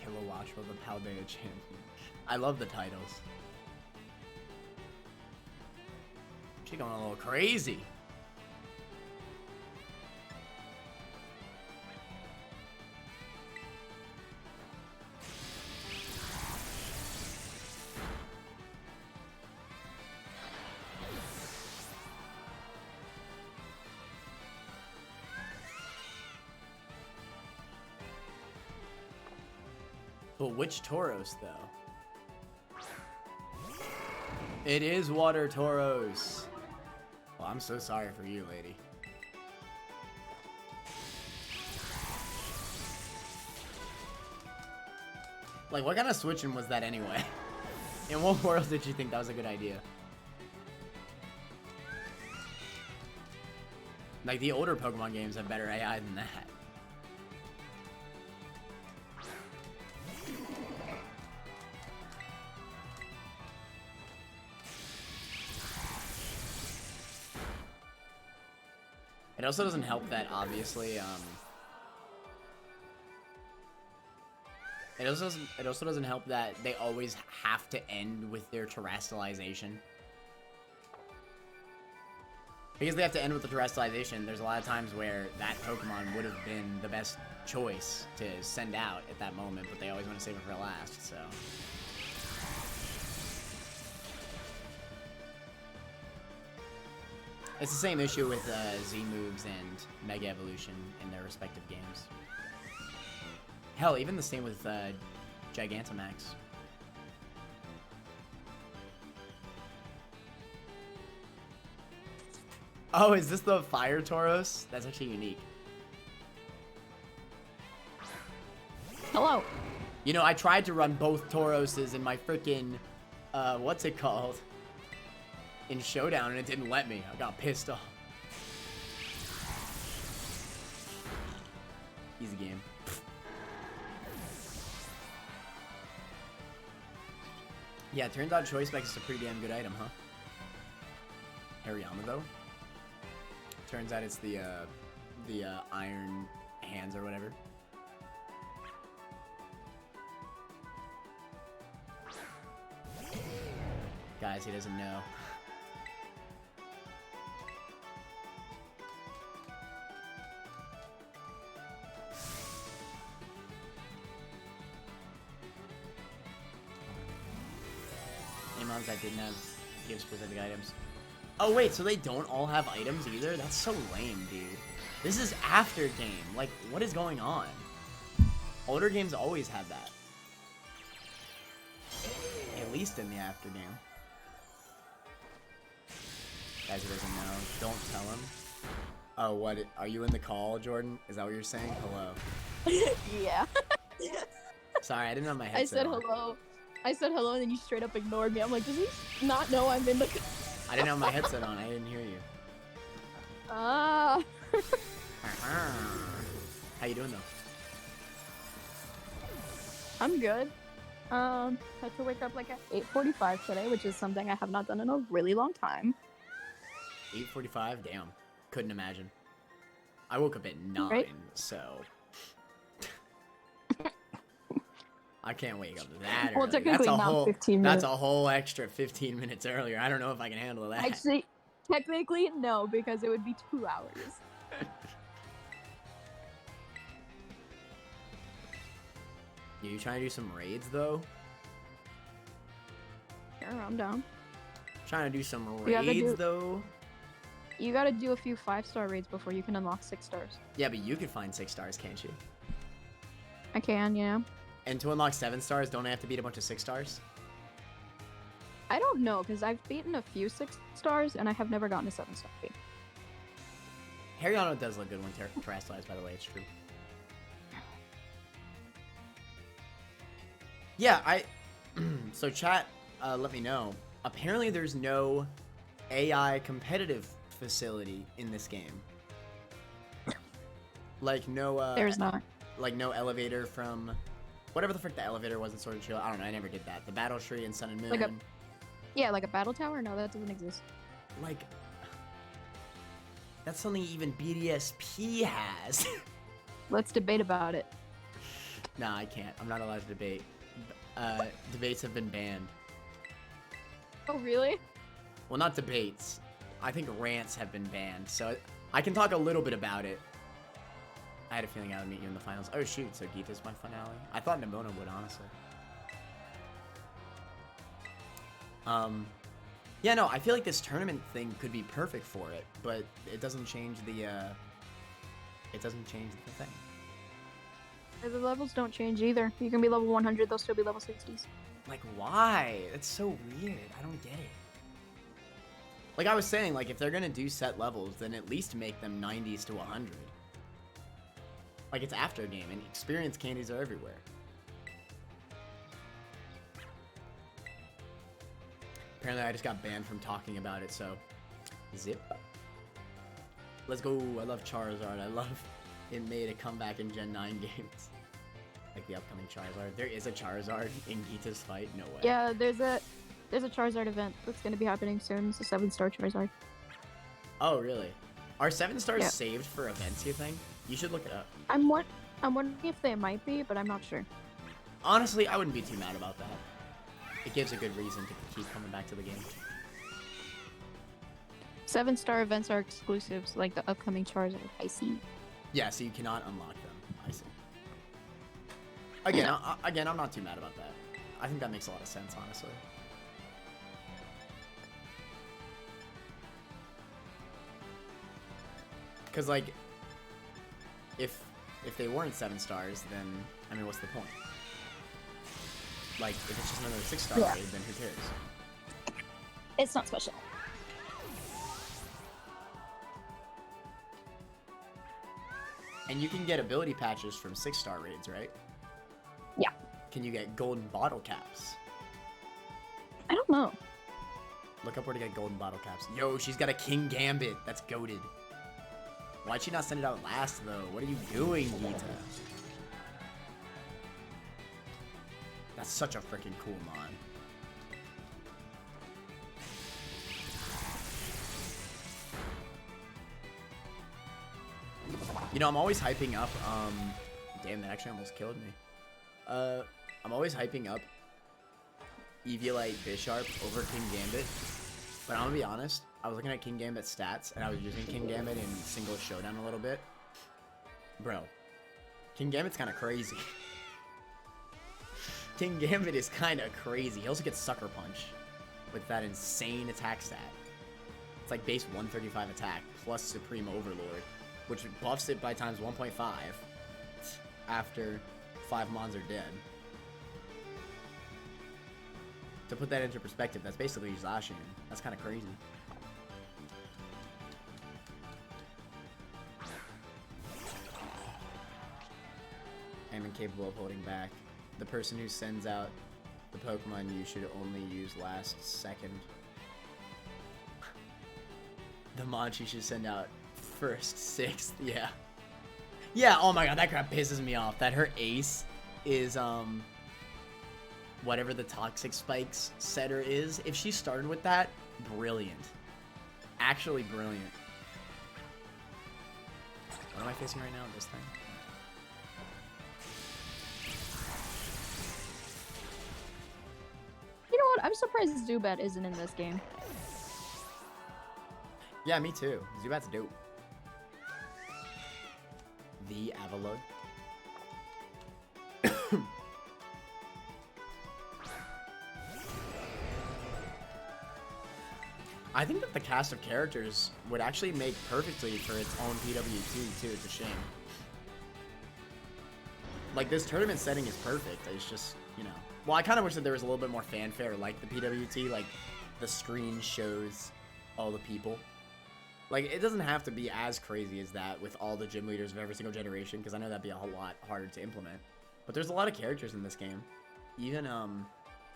Kilowattrel, the Paldea champion. I love the titles. She going a little crazy. But which Tauros, though? It is Water Tauros. Well, I'm so sorry for you, lady. Like, what kind of switching was that anyway? In what world did you think that was a good idea? Like, the older Pokemon games have better AI than that. It also doesn't help that, obviously, it also doesn't help that they always have to end with their terrestrialization. Because they have to end with the terrestrialization, there's a lot of times where that Pokemon would have been the best choice to send out at that moment, but they always want to save it for last, so... It's the same issue with Z-Moves and Mega Evolution in their respective games. Hell, even the same with Gigantamax. Oh, is this the Fire Tauros? That's actually unique. Hello. You know, I tried to run both Tauroses in my freaking, what's it called? In Showdown, and it didn't let me. I got pissed off. Easy game. Yeah, it turns out Choice Spec is a pretty damn good item, huh? Hariyama, though? Turns out it's the Iron Hands or whatever. Guys, he doesn't know. Amons that didn't have give specific items. Oh wait, so they don't all have items either? That's so lame, dude. This is after game. Like, what is going on? Older games always have that. at least in the after game. Guys who doesn't know, don't tell him. Oh, what? Are you in the call, Jordan? Is that what you're saying? Hello. Yeah. Sorry, I didn't have my headset I said on. hello. I said hello, and then you straight up ignored me. I'm like, does he not know I'm in the? I didn't have my headset on. I didn't hear you. Ah. How you doing though? I'm good. Had to wake up like at 8:45 today, which is something I have not done in a really long time. 8:45. Damn, couldn't imagine. I woke up at 9, Right. so I can't wake up that Well, early. technically that's a not whole, 15 That's minutes. a whole extra 15 minutes earlier. I don't know if I can handle that. Actually, technically no, because it would be 2 hours. You trying to do some raids though? Sure, I'm down. Trying to do some We gotta raids do- though? You gotta do a few 5-star raids before you can unlock 6 stars. Yeah, but you could find 6 stars, can't you? I can, yeah. And to unlock 7 stars, don't I have to beat a bunch of 6 stars? I don't know, because I've beaten a few 6 stars, and I have never gotten a 7-star beat. Harryana does look good when terrestrialized, by the way, it's true. Yeah, so chat, let me know. Apparently there's no AI competitive facility in this game. Like no, There's not. like no elevator from whatever the frick the elevator was in Sword and Shield. I don't know, I never did that. The battle tree in Sun and Moon. Like Yeah, like a battle tower? No, that doesn't exist. Like, that's something even BDSP has. Let's debate about it. Nah, I can't. I'm not allowed to debate. Debates have been banned. Oh, really? Well, not debates. I think rants have been banned, so I can talk a little bit about it. I had a feeling I would meet you in the finals. Oh shoot, so Geeta's my finale. I thought Nimona would, honestly. Yeah, no, I feel like this tournament thing could be perfect for it, but it doesn't change the, thing. The levels don't change either. You can be level 100, they'll still be level 60s. Like, why? That's so weird. I don't get it. Like I was saying, like, if they're gonna do set levels, then at least make them 90s to 100. Like, it's after game, and experience candies are everywhere. Apparently, I just got banned from talking about it, so... Zip. Let's go. I love Charizard. I love it made a comeback in Gen 9 games. Like the upcoming Charizard. There is a Charizard in Geeta's fight? No way. Yeah, there's a Charizard event that's gonna be happening soon. It's a 7-star Charizard. Oh, really? Are 7 stars Yeah. saved for events, you think? You should look it up. I'm wondering if they might be, but I'm not sure. Honestly, I wouldn't be too mad about that. It gives a good reason to keep coming back to the game. 7-star events are exclusives, like the upcoming Charizard. I see. Yeah, so you cannot unlock them. I see. Again, again, I'm not too mad about that. I think that makes a lot of sense, honestly. Because, like, if they weren't 7 stars, then, I mean, what's the point? Like, if it's just another 6-star Yeah. raid, then who cares? It's not special. And you can get ability patches from 6-star raids, right? Yeah. Can you get golden bottle caps? I don't know. Look up where to get golden bottle caps. Yo, she's got a King Gambit. That's goated. Why'd she not send it out last, though? What are you doing, Geeta? That's such a freaking cool mon. You know, I'm always hyping up, damn, that actually almost killed me. I'm always hyping up Eviolite Bisharp over King Gambit. But I'm gonna be honest, I was looking at King Gambit's stats, and I was using King Gambit in single showdown a little bit. Bro, King Gambit's kind of crazy. King Gambit is kind of crazy. He also gets Sucker Punch with that insane attack stat. It's like base 135 attack plus Supreme Overlord, which buffs it by times 1.5 after 5 mons are dead. To put that into perspective, that's basically Zacian. That's kind of crazy. I'm incapable of holding back. The person who sends out the Pokemon you should only use last second. The Monchi should send out first, sixth, yeah. Yeah, oh my god, that crap pisses me off. That her ace is, whatever the Toxic Spikes setter is. If she started with that, brilliant. Actually brilliant. What am I facing right now? This thing? You know what? I'm surprised Zubat isn't in this game. Yeah, me too. Zubat's dope. The Avalon. I think that the cast of characters would actually make perfectly for its own PWT too. It's a shame. Like, this tournament setting is perfect. It's just, you know. Well, I kind of wish that there was a little bit more fanfare like the PWT. Like, the screen shows all the people. Like, it doesn't have to be as crazy as that with all the gym leaders of every single generation, because I know that'd be a whole lot harder to implement. But there's a lot of characters in this game. Even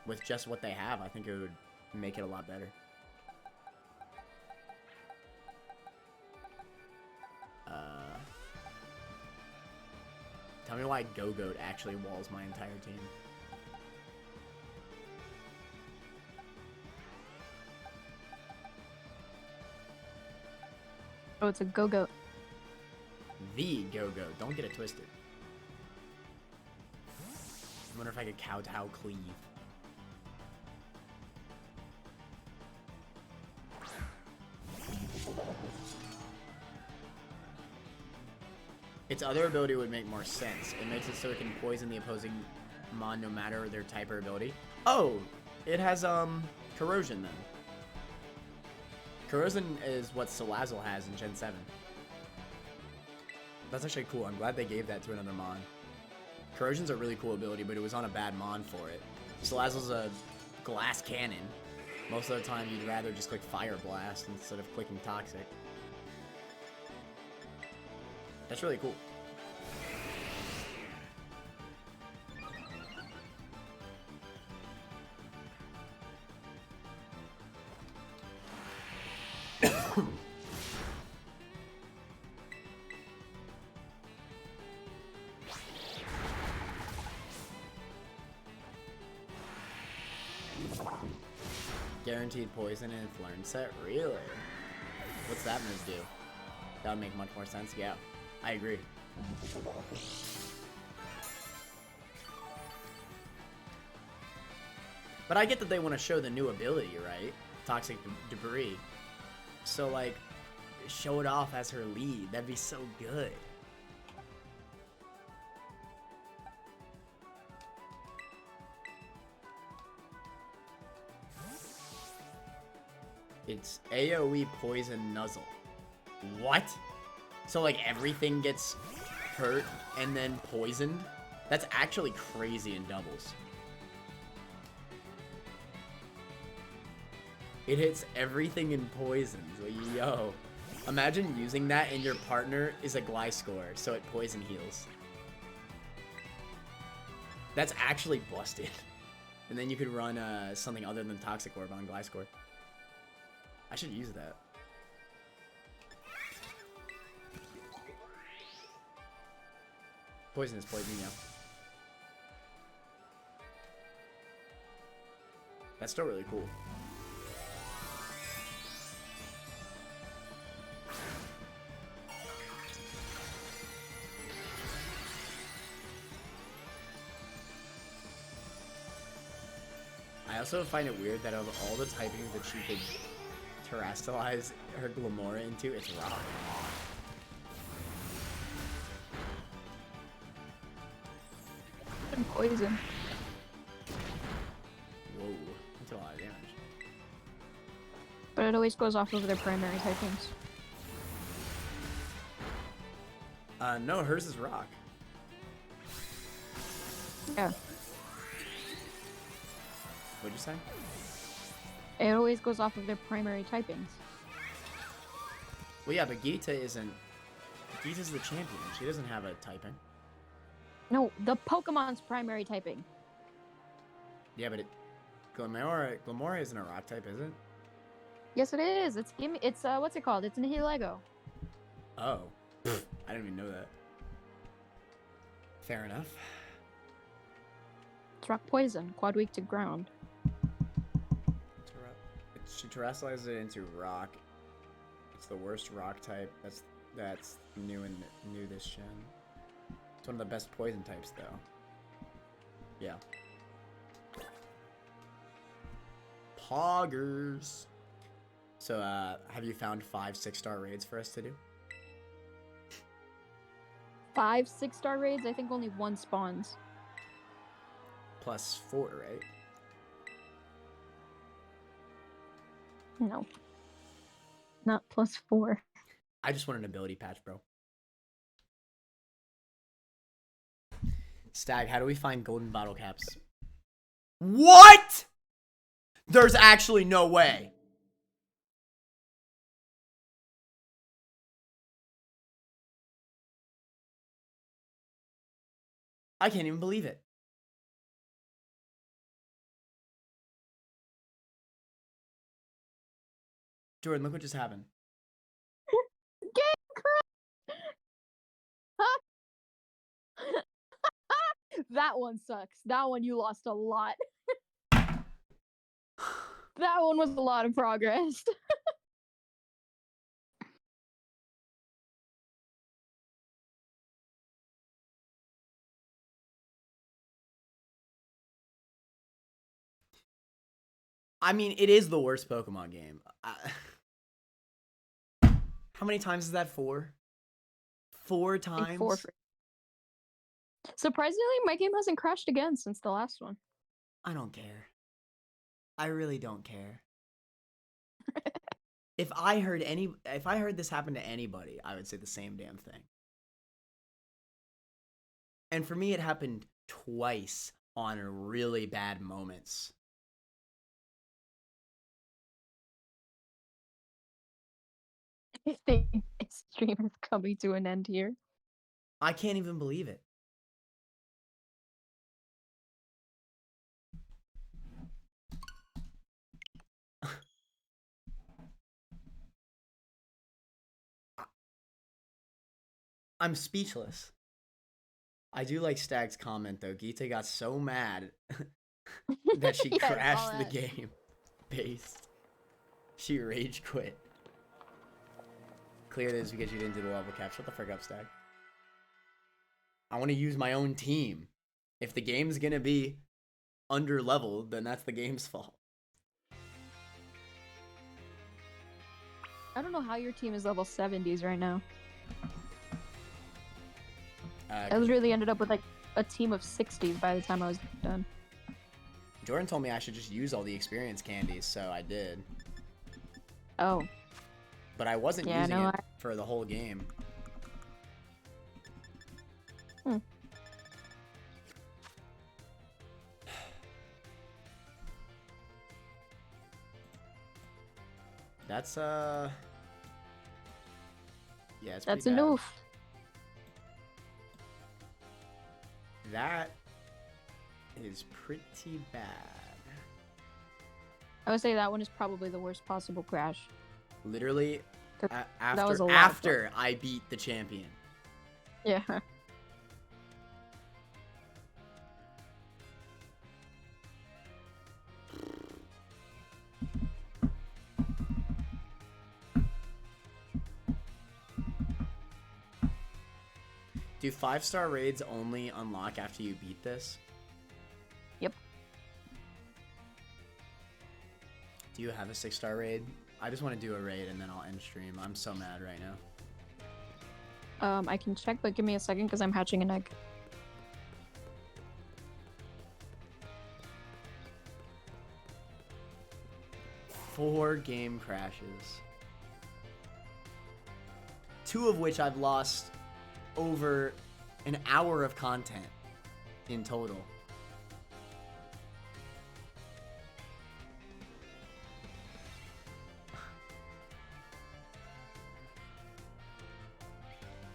with just what they have, I think it would make it a lot better. Tell me why Go-Goat actually walls my entire team. Oh, it's a Go-Goat. The Go-Goat. Don't get it twisted. I wonder if I could Kowtow Cleave. Its other ability would make more sense. It makes it so it can poison the opposing mon no matter their type or ability. Oh, it has corrosion then. Corrosion is what Salazzle has in Gen 7. That's actually cool. I'm glad they gave that to another mon. Corrosion's a really cool ability, but it was on a bad mon for it. Salazzle's a glass cannon. Most of the time, you'd rather just click Fire Blast instead of clicking Toxic. That's really cool. Guaranteed poison in its learn set? Really? What's that move do? That would make much more sense. Yeah, I agree. But I get that they want to show the new ability, right? Toxic Debris. So, like, show it off as her lead. That'd be so good. It's AoE Poison Nuzzle. What? So, like, everything gets hurt and then poisoned? That's actually crazy in doubles. It hits everything in poison. So, yo. Imagine using that and your partner is a Gliscor, so it poison heals. That's actually busted. And then you could run something other than Toxic Orb on Gliscor. I should use that. Poison is poison, yeah. That's still really cool. I also find it weird that of all the typings that she could terrestrialize her Glamora into, it's rock. And poison. Whoa, that's a lot of damage. But it always goes off of their primary typings. No, hers is rock. Yeah. What'd you say? It always goes off of their primary typings. Well, yeah, but Gita isn't. Gita's the champion. She doesn't have a typing. No, the Pokemon's primary typing. Yeah, but Glamora isn't a rock type, is it? Yes, it is. It's what's it called? It's Nihilego. Oh. I didn't even know that. Fair enough. It's rock poison, quad weak to ground. She terrestrializes it into rock. It's the worst rock type. That's new this gen. It's one of the best poison types, though. Yeah. Poggers. So, have you found 5 6-star raids for us to do? 5 6-star raids. I think only 1 spawns. Plus 4, right? No. Not plus 4. I just want an ability patch, bro. Stag, how do we find golden bottle caps? What? There's actually no way. I can't even believe it. Jordan, look what just happened. That one sucks. That one you lost a lot. That one was a lot of progress. I mean, it is the worst Pokemon game. How many times is that? 4? 4 times? 4. Surprisingly, my game hasn't crashed again since the last one. I don't care. I really don't care. If I heard this happen to anybody, I would say the same damn thing. And for me, it happened twice on really bad moments. I think this stream is coming to an end here. I can't even believe it. I'm speechless. I do like Stag's comment though. Gita got so mad that she Yeah, I saw crashed the that. game. Based. She rage quit. Clear this because you didn't do the level cap. Shut the frick up, Stag. I want to use my own team. If the game's gonna be under leveled, then that's the game's fault. I don't know how your team is level 70s right now. I literally ended up with like a team of 60s by the time I was done. Jordan told me I should just use all the experience candies, so I did. Oh. But I wasn't Yeah, using no, it for the whole game. That's yeah, it's That's pretty bad. enough. That is pretty bad. I would say that one is probably the worst possible crash. Literally, 'Cause after was a lot of after I beat the champion. Yeah. Do 5-star raids only unlock after you beat this? Yep. Do you have a 6-star raid? I just want to do a raid and then I'll end stream. I'm so mad right now. I can check, but give me a second because I'm hatching an egg. Four game crashes. 2 of which I've lost over an hour of content in total.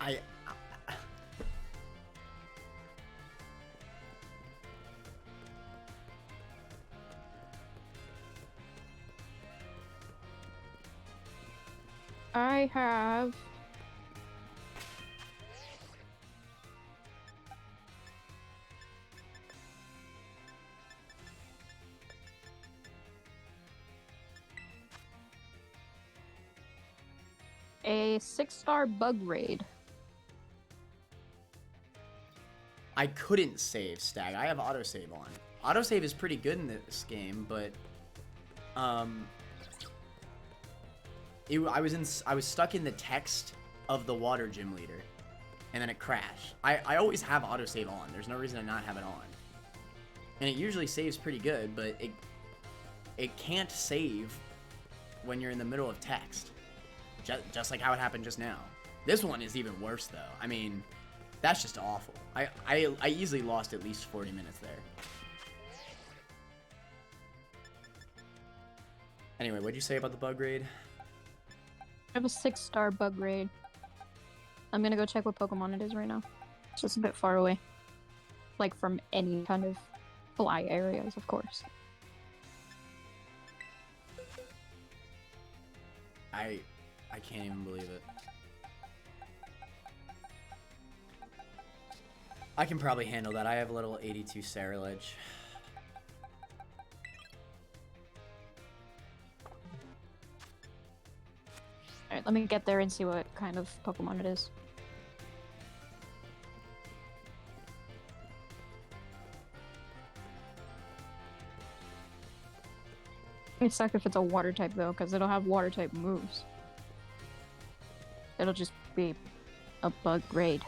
I I have a 6-star bug raid. I couldn't save, Stag. I have autosave on. Autosave is pretty good in this game, but I was stuck in the text of the water gym leader, and then it crashed. I always have autosave on. There's no reason to not have it on, and it usually saves pretty good, but it can't save when you're in the middle of text, just like how it happened just now. This one is even worse though. I mean, that's just awful. I easily lost at least 40 minutes there. Anyway, what'd you say about the bug raid? I have a 6-star bug raid. I'm gonna go check what Pokemon it is right now. It's just a bit far away. Like from any kind of fly areas, of course. I can't even believe it. I can probably handle that. I have a little 82 Ceruledge. Alright, let me get there and see what kind of Pokemon it is. It sucks if it's a water type though, because it'll have water type moves. It'll just be a bug raid.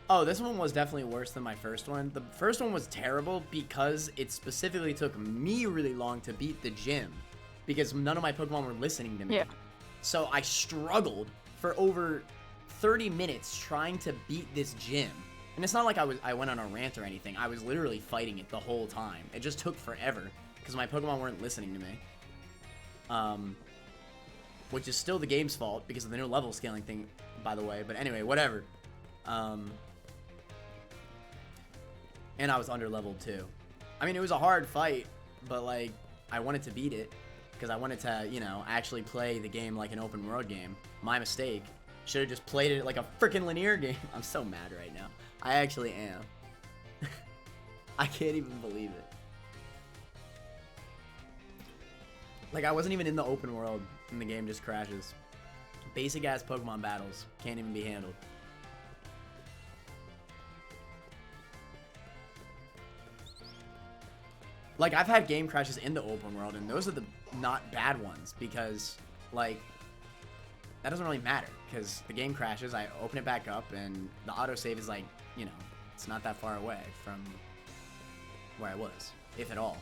Oh, this one was definitely worse than my first one. The first one was terrible because it specifically took me really long to beat the gym because none of my Pokemon were listening to me. Yeah. So I struggled for over 30 minutes trying to beat this gym. And it's not like I went on a rant or anything. I was literally fighting it the whole time. It just took forever because my Pokemon weren't listening to me. Which is still the game's fault because of the new level scaling thing, by the way. But anyway, whatever. And I was under leveled too. I mean, it was a hard fight, but like, I wanted to beat it because I wanted to, you know, actually play the game like an open world game. My mistake. Should have just played it like a freaking linear game. I'm so mad right now. I actually am. I can't even believe it. Like, I wasn't even in the open world and the game just crashes. Basic ass Pokemon battles can't even be handled. Like, I've had game crashes in the open world, and those are the not bad ones, because, like, that doesn't really matter, because the game crashes, I open it back up, and the autosave is, like, you know, it's not that far away from where I was, if at all,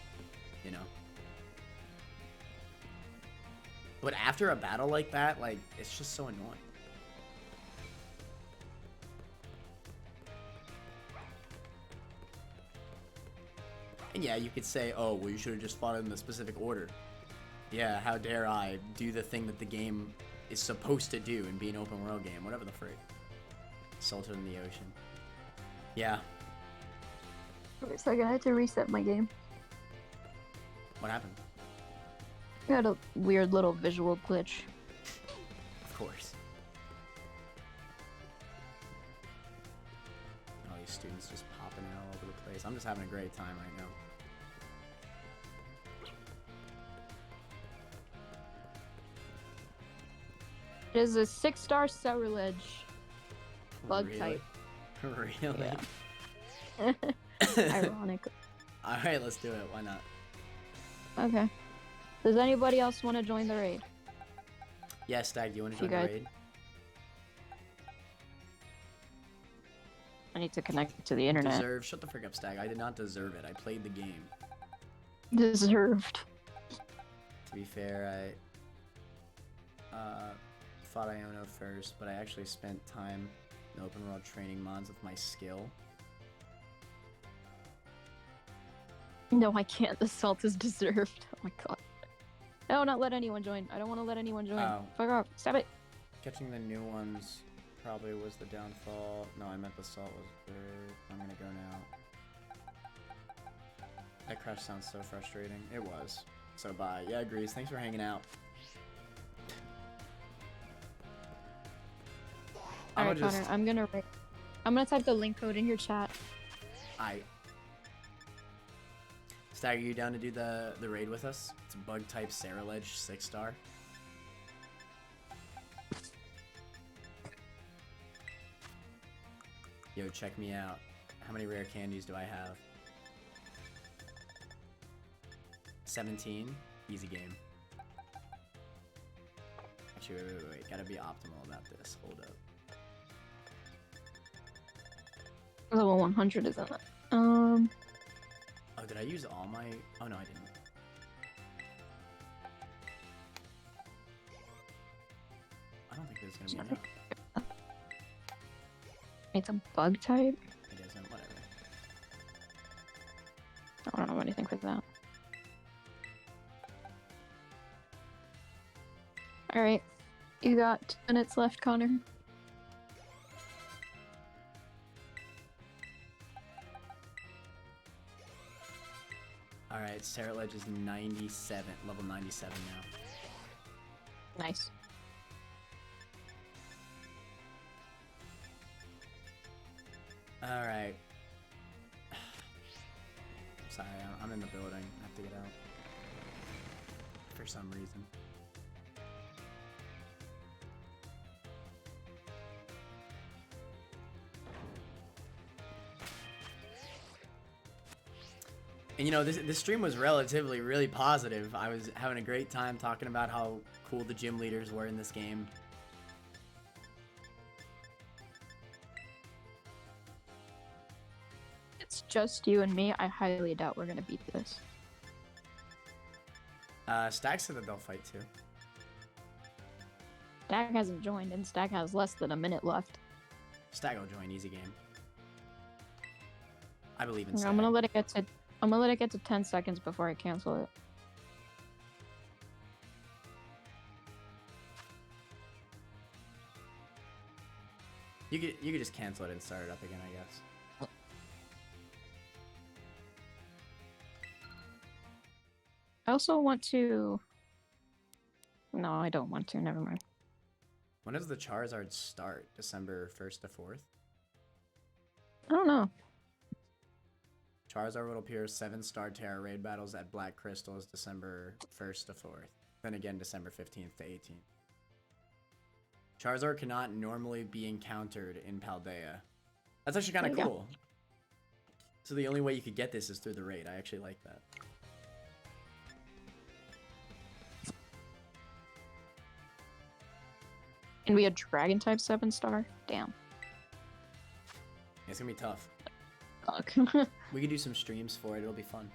you know? But after a battle like that, like, it's just so annoying. And yeah, you could say, oh, well, you should have just fought in the specific order. Yeah, how dare I do the thing that the game is supposed to do and be an open world game, whatever the frick. Salted in the ocean. Yeah. Wait a second, I had to reset my game. What happened? I had a weird little visual glitch. Of course. All these students just popping out all over the place. I'm just having a great time right now. It is a 6-star Ceruledge bug Really? type. Really? Yeah. Ironic. Alright, let's do it. Why not? Okay. Does anybody else want to join the raid? Yeah, Stag, do you want to You join the guys- raid? I need to connect to the internet. Deserve. Shut the frick up, Stag. I did not deserve it. I played the game. Deserved. To be fair, I fought Iono first, but I actually spent time in open world training mods with my skill. No, I can't. The salt is deserved. Oh my god. No, not let anyone join. I don't want to let anyone join. Oh. Fuck off. Stop it. Catching the new ones probably was the downfall. No, I meant the salt was good. I'm gonna go now. That crash sounds so frustrating. It was. So bye. Yeah, agrees. Thanks for hanging out. Alright, Connor. I'm gonna type the link code in your chat. Stag, are you down to do the raid with us? It's a bug type Sarah Ledge 6-star. Yo, check me out. How many rare candies do I have? 17. Easy game. Actually, wait. Gotta be optimal about this. Hold up. Level 100 isn't it? Oh, did I use all my... Oh, no, I didn't. I don't think there's gonna be enough. It's a bug type? It isn't. Whatever. I don't know anything with that. Alright. You got 2 minutes left, Connor. Alright, Sarah Ledge is 97. Level 97 now. Nice. Alright. Sorry, I'm in the building. I have to get out. For some reason. And you know, this stream was relatively really positive. I was having a great time talking about how cool the gym leaders were in this game. It's just you and me. I highly doubt we're gonna beat this. Stag said that they'll fight too. Stag hasn't joined, and Stag has less than a minute left. Stag will join, easy game. I believe in Stag. I'm gonna let it get to 10 seconds before I cancel it. You could just cancel it and start it up again, I guess. I also want to... No, I don't want to. Never mind. When does the Charizard start? December 1st to 4th? I don't know. Charizard will appear 7-star Terra raid battles at Black Crystals December 1st to 4th. Then again December 15th to 18th. Charizard cannot normally be encountered in Paldea. That's actually kind of Yeah. cool. So the only way you could get this is through the raid. I actually like that. Can be a dragon type 7-star? Damn. It's gonna be tough. Fuck. We could do some streams for it. It'll be fun.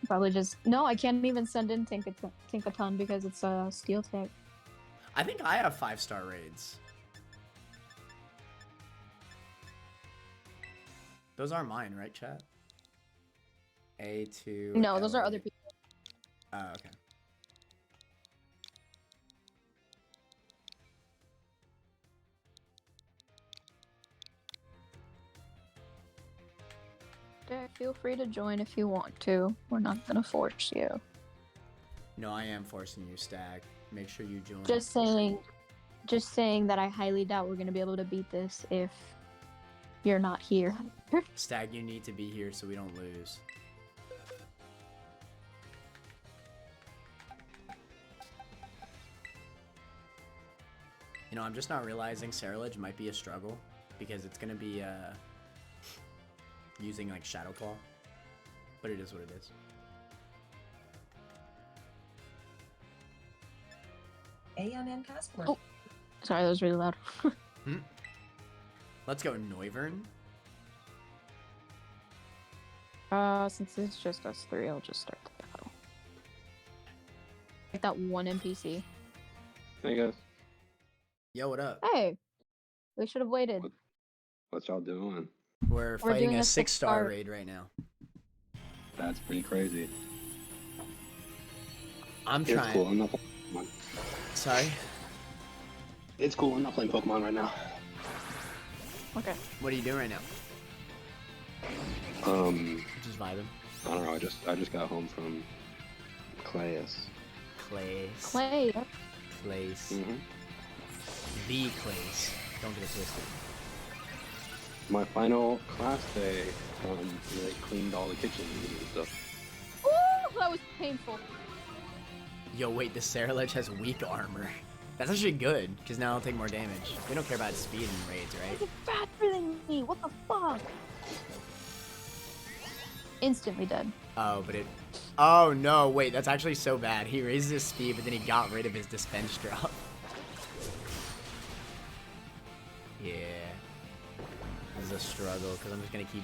Probably just... No, I can't even send in Tinkaton because it's a steel type. I think I have 5-star raids. Those aren't mine, right, chat? A2. No, those are other people. Oh, okay. Feel free to join if you want to. We're not gonna force you. No, I am forcing you, Stag. Make sure you join. Just saying that I highly doubt we're gonna be able to beat this if you're not here. Stag, you need to be here so we don't lose. You know, I'm just not realizing Sarah Ledge might be a struggle because it's gonna be using like Shadow Claw, but it is what it is. AMN customer. Oh. Sorry, that was really loud. Let's go, Noivern. Since it's just us three, I'll just start the battle. Like that one NPC. Hey guys, Yo, what up? Hey, we should have waited. what y'all doing? We're fighting doing a a 6-star 6-star raid right now. That's pretty crazy. I'm It's trying. cool. I'm not playing Pokemon. Sorry. It's cool. I'm not playing Pokemon right now. Okay. What are you doing right now? Just vibing. I don't know. I just got home from class. Clays. Clay. Clays. Mm-hmm. The Clays. Don't get it twisted. My final class day, they cleaned all the kitchens and stuff. Ooh, that was painful. Yo, wait, the Saraledge has weak armor. That's actually good, because now I'll take more damage. We don't care about speed in raids, right? It's faster than me. What the fuck? Instantly dead. Oh, but it... Oh, no, wait, that's actually so bad. He raises his speed, but then he got rid of his dispense drop. Yeah. This is a struggle, because I'm just going to keep,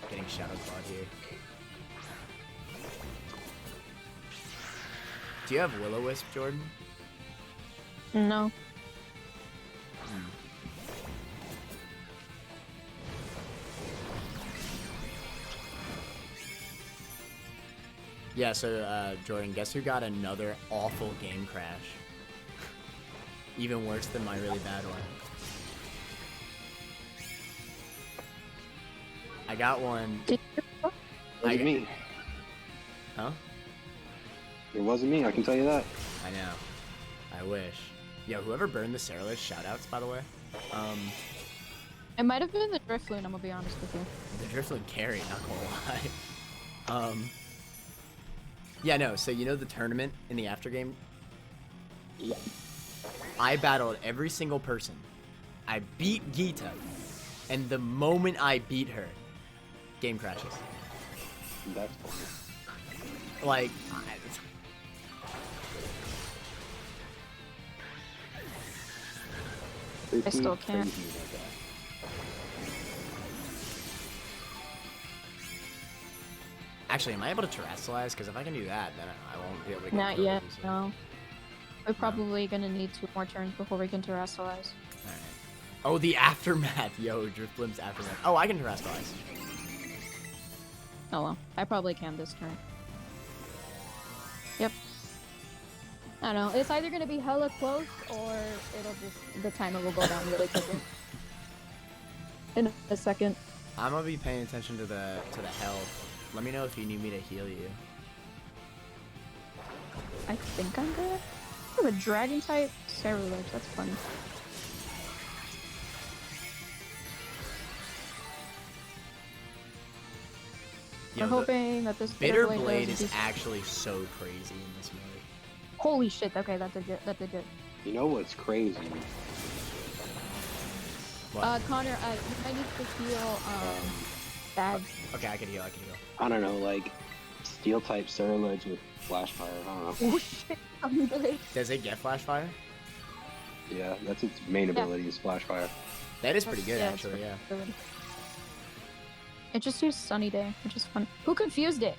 getting Shadow Clawed here. Do you have Will-O-Wisp, Jordan? No. Yeah, so, Jordan, guess who got another awful game crash? Even worse than my really bad one. I got one. It wasn't me. Huh? It wasn't me. I can tell you that. I know. I wish. Yo, whoever burned the Saraledge, shoutouts, by the way. It might have been the Drifloon, I'm gonna be honest with you. The Drifloon carry, not gonna lie. Yeah, no, so you know the tournament in the aftergame? Yeah. I battled every single person. I beat Geeta, and the moment I beat her, game crashes. That's funny. Like, I still can't. Crazy like that. actually, am I able to terrestrialize? Because if I can do that, then I won't be able to get Not through yet, these. no. We're probably gonna need 2 more turns before we can terrestrialize. Alright. Oh, the aftermath. Yo, Drifblim's aftermath. Oh, I can terrestrialize. Oh well, I probably can this turn. Yep. I don't know, it's either gonna be hella close or it'll just, the timer will go down really quickly. In a second. I'm gonna be paying attention to the health. Let me know if you need me to heal you. I think I'm good. I have a dragon type Saraledge, that's funny. Yo, I'm the hoping that this Bitter Blade Blade does is decent- actually so crazy in this mode. Holy shit, okay, that did good, that did good. You know what's crazy? What? Connor, you might need to heal, Bags. Okay, I can heal, I can heal. I don't know, like steel type Saraledge with flash fire. I don't know. Oh shit, I'm good. Does it get flash fire? Yeah, that's its main ability is flash fire. That is pretty good, Yeah, it's actually, pretty yeah. good. It just used Sunny Day, which is fun. Who confused it?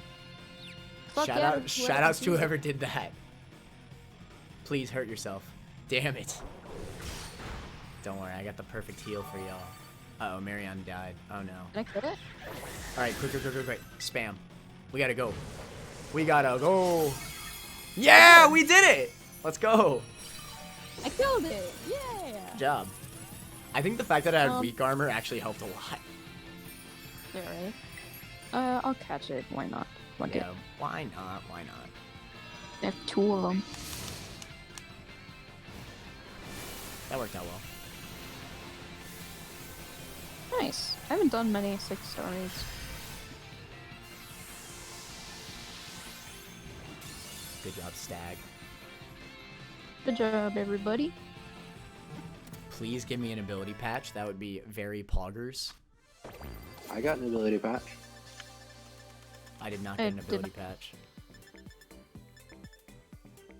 Fuck Shout yeah, out, whoever shout outs to confused it. whoever did that. Please hurt yourself. Damn it. Don't worry, I got the perfect heal for y'all. Uh oh, Marianne died. Oh no. Did I kill it? Alright, quick. Spam. We gotta go. We gotta go. Yeah, we did it! Let's go. I killed it! Yeah! Good job. I think the fact that I had Um, weak armor actually helped a lot. Yeah, right? I'll catch it. Why not? Fuck it. Yeah, why not? Why not? I have 2 of them. That worked out well. Nice. I haven't done many 6-star raids. Good job, Stag. Good job, everybody. Please give me an ability patch. That would be very poggers. I got an ability patch. I did not I get an did ability patch.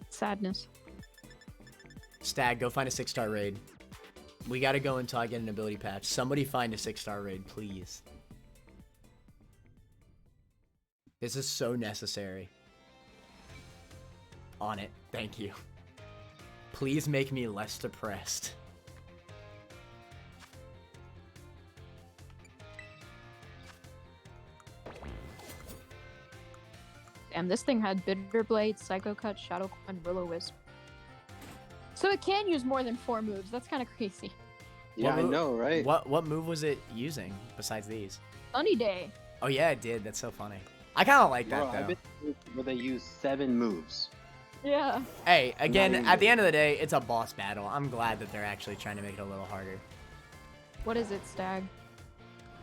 Sadness. Stag, go find a 6-star raid. We gotta go until I get an ability patch. Somebody find a 6-star raid, please. This is so necessary. On it. Thank you. Please make me less depressed. Damn, this thing had Bitter Blade, Psycho Cut, Shadow Claw, and Will-O-Wisp. So it can use more than 4 moves. That's kind of crazy. Yeah, I move- know, right? What move was it using besides these? Sunny Day. Oh yeah, it did. That's so funny. I kind of like Bro, that I've though. been where they use 7 moves. Yeah. Hey, again, even at the good. end of the day, it's a boss battle. I'm glad that they're actually trying to make it a little harder. What is it, Stag?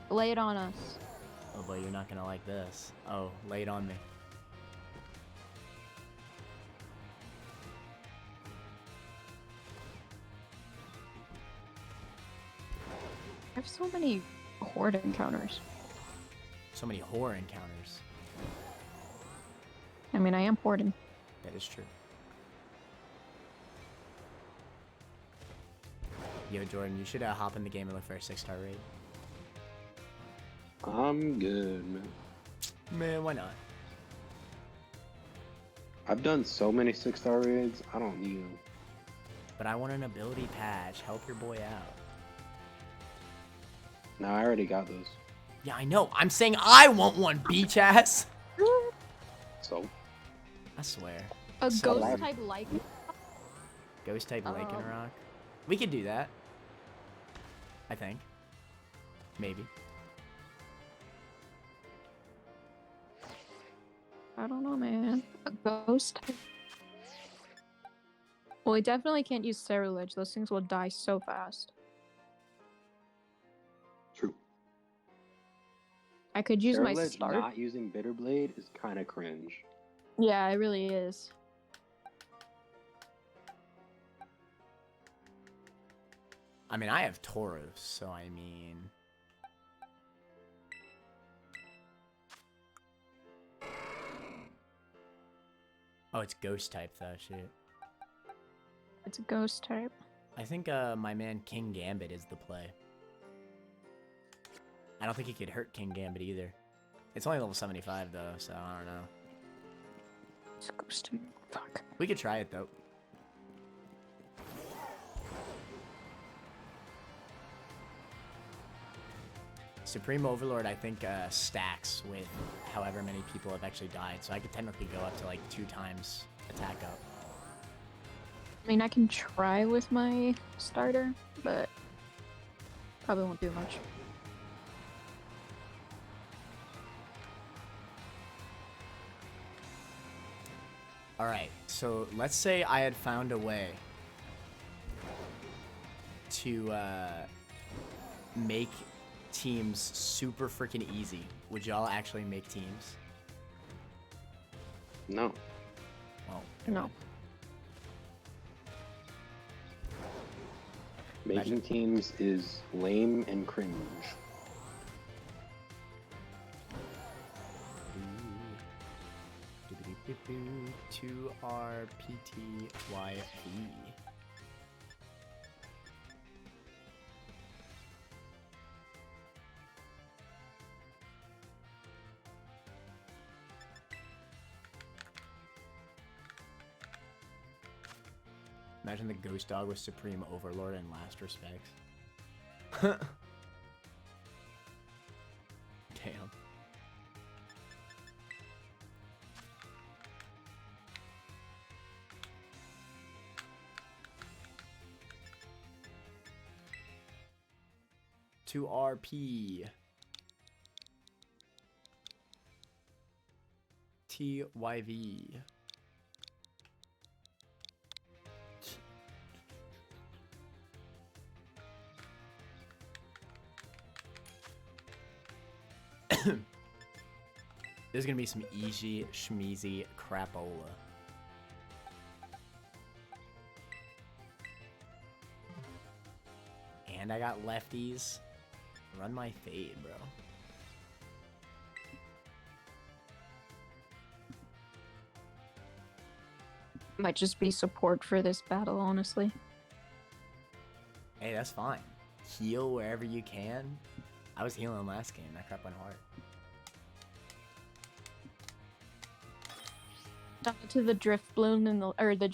Lay it on us. Oh boy, you're not gonna like this. Oh, lay it on me. I have so many horde encounters. So many horror encounters. I mean, I am hording. That is true. Yo, Jordan, you should hop in the game and look for a 6-star raid. I'm good, man. Man, why not? I've done so many 6-star raids, I don't need them. But I want an ability patch. Help your boy out. No, I already got those. Yeah, I know. I'm saying I want one, beach ass. So, I swear. A So ghost loud. type like Ghost type Lycan Rock. We could do that. I think. Maybe. I don't know, man. A ghost type. Well, we definitely can't use Cerulege. Those things will die so fast. true. I could use my Cerulege start. not using Bitter Blade is kind of cringe. Yeah, it really is. I mean, I have Tauros, so I mean... Oh, it's ghost type though, shit. It's a ghost type. I think my man King Gambit is the play. I don't think he could hurt King Gambit either. It's only level 75 though, so I don't know. It's a ghost type. Fuck. We could try it though. Supreme Overlord, I think, stacks with however many people have actually died, so I could technically go up to like 2 times attack up. I mean, I can try with my starter, but probably won't do much. Alright, so let's say I had found a way to make teams super freaking easy. Would y'all actually make teams? No. Well, No. Making teams is lame and cringe. to RPTYV. Imagine the ghost dog with Supreme Overlord and Last Respects. Damn. To RP. TYV. There's gonna be some easy, schmeezy crapola. And I got lefties. Run my fade, bro. Might just be support for this battle, honestly. Hey, that's fine. Heal wherever you can. I was healing last game. That crap went hard. Shout out to the drift bloom in the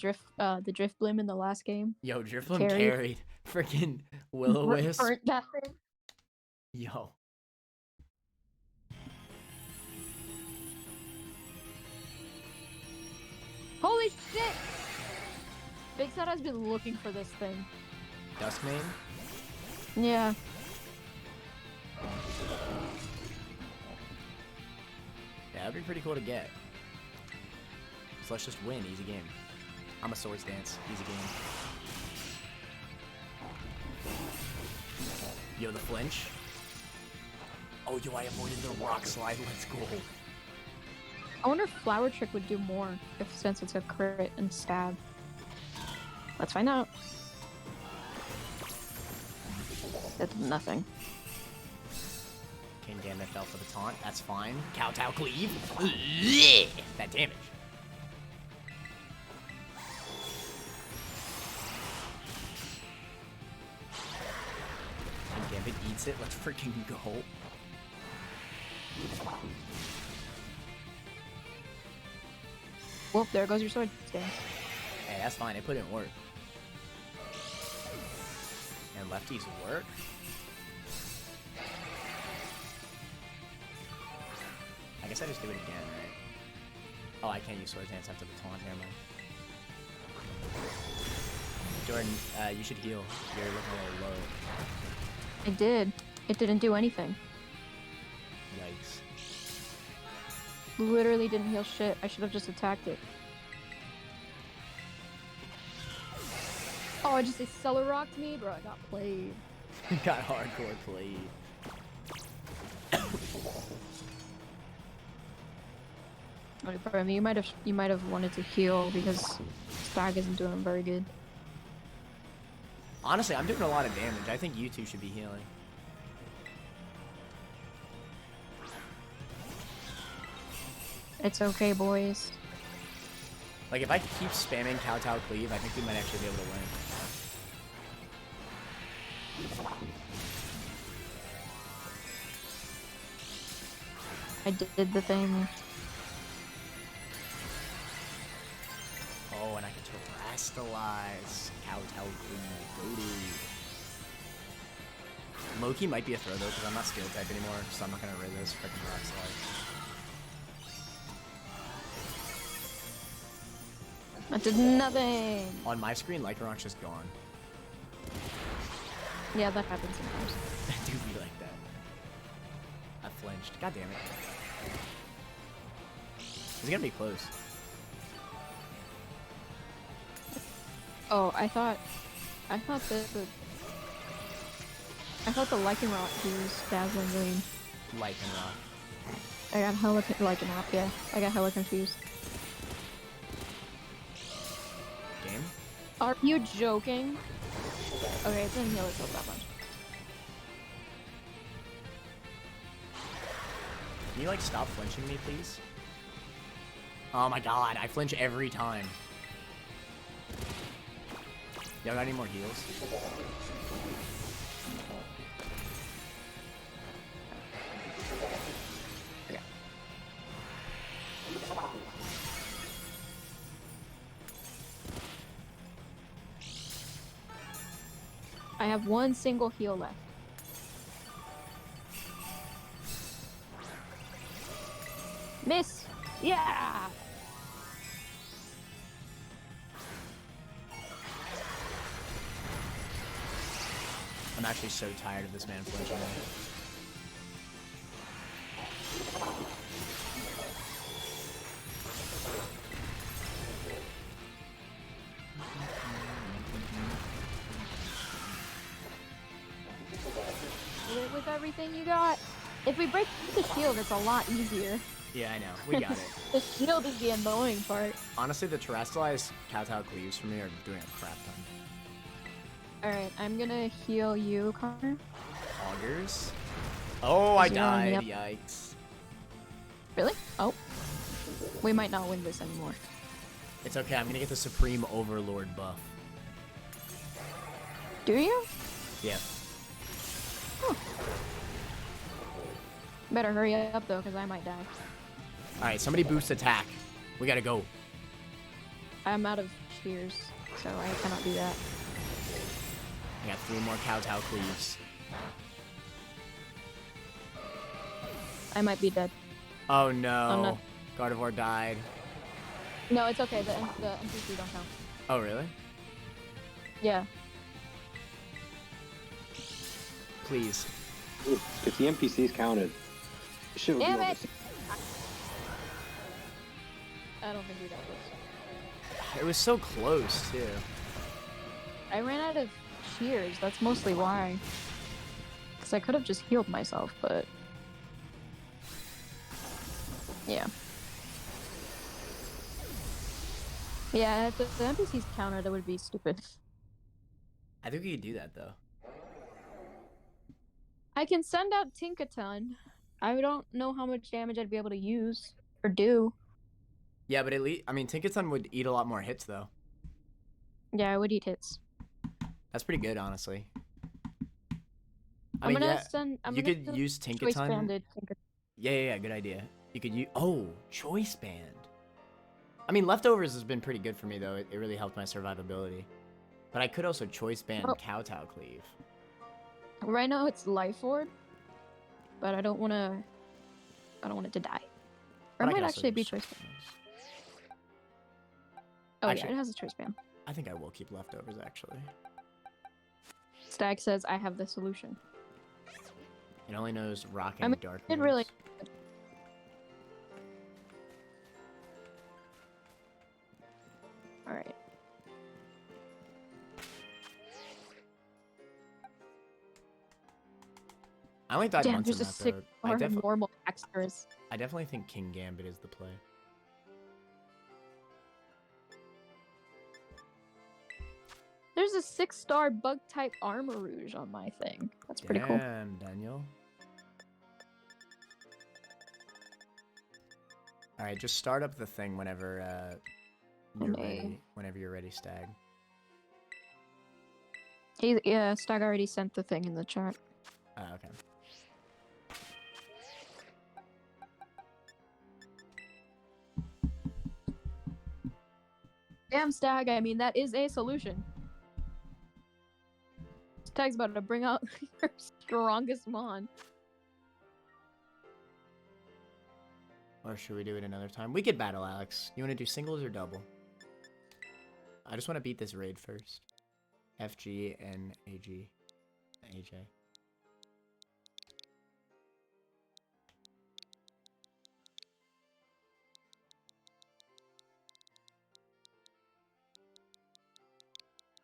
drift bloom in the last game. Yo, Drifloon Carried. carried. Freaking Will-O-Wisp. Burnt that thing. Yo. Holy shit! Big Sad has been looking for this thing. Duskmane? Yeah. Yeah, that'd be pretty cool to get. So let's just win. Easy game. I'm a Swords Dance. Easy game. Yo, the flinch. Oh, yo, I avoided the rock slide. Let's go. I wonder if Flower Trick would do more if since it's a crit and stab. Let's find out. That did nothing. King Gambit fell for the taunt. That's fine. Kowtow cleave. That damage. King Gambit eats it. Let's freaking go. Well, there goes your sword dance. Hey, that's fine. It put in work. And lefties work. I guess I just do it again, right? Oh, I can't use Sword Dance after the taunt. Never mind. Jordan, you should heal. You're looking a little low. I did. It didn't do anything. Yikes. Literally didn't heal shit. I should have just attacked it. Oh, I just cellar rocked me? Bro, I got played. Got hardcore played. Bro, I mean, you might have wanted to heal because Stag isn't doing very good. Honestly, I'm doing a lot of damage. I think you two should be healing. It's okay, boys. Like, if I keep spamming Kowtow Cleave, I think we might actually be able to win. I did the thing. Oh, and I can terrestrialize Kowtow Cleave. Goody. Loki might be a throw, though, because I'm not skill type anymore, so I'm not going to rid this freaking rock slide. That did nothing. On my screen, Lycanroc's just gone. Yeah, that happens sometimes. That do be like that. I flinched. God damn it. It's gonna be close. Oh, I thought the Lycanroc used Dazzling Gleam. Lycanroc. I got hella Lycanroc, yeah. I got hella confused. Game? Are you joking? Okay, it didn't heal itself that much. Can you, like, stop flinching me, please? Oh my god, I flinch every time. Y'all got any more heals? Okay. I have one single heal left. Miss! Yeah! I'm actually so tired of this man flinching me. Do it with everything you got. If we break the shield, it's a lot easier. Yeah, I know. We got it. The shield is the annoying part. Honestly, the terrestrialized Kowtow Cleaves for me are doing a crap ton. Alright, I'm gonna heal you, Connor. Augers? Oh, I Zero on me died. up. Yikes. Really? Oh. We might not win this anymore. It's okay. I'm gonna get the Supreme Overlord buff. Do you? Yeah. Better hurry up though, because I might die. Alright, somebody boost attack. We gotta go. I'm out of cheers, so I cannot do that. I got 3 more Kowtow Cleaves. I might be dead. Oh no. I'm not- Gardevoir died. No, it's okay. The NPC don't count. Oh, really? Yeah. Please. If the NPCs counted, it should be Damn over. it! I don't think we got this. It was so close, too. I ran out of cheers. That's mostly why. Because I could have just healed myself, but... Yeah. Yeah, if the NPCs counted, that would be stupid. I think we could do that, though. I can send out Tinkaton. I don't know how much damage I'd be able to use or do. Yeah, but at least, I mean, Tinkaton would eat a lot more hits, though. Yeah, I would eat hits. That's pretty good, honestly. I I'm mean, gonna yeah, send. I'm you gonna could send use Choice Tinkaton. banded Tinkaton. Yeah, good idea. You could use, oh, Choice Band. I mean, Leftovers has been pretty good for me, though. It really helped my survivability. But I could also Choice Band Oh. Kowtow Cleave. Right now it's Life Orb, but I don't want to. I don't want it to die. Or But it I might can also actually be use Choice Band. those. Oh Actually- yeah, it has a Choice Band. I think I will keep Leftovers, actually. Stag says I have the solution. It only knows Rock I and mean, Dark. it really- moves. All right. I only died Damn, once there's in a that, sick though. normal Axters. I definitely think King Gambit is the play. There's a 6-star bug type armor rouge on my thing. That's pretty cool. Damn, Daniel. Alright, just start up the thing whenever you're Okay. ready. Whenever you're ready, Stag. Yeah, Stag already sent the thing in the chat. Okay. Damn, Stag, I mean, that is a solution. Stag's about to bring out your strongest mon. Or should we do it another time? We could battle, Alex. You want to do singles or double? I just want to beat this raid first. FG and AG. AJ.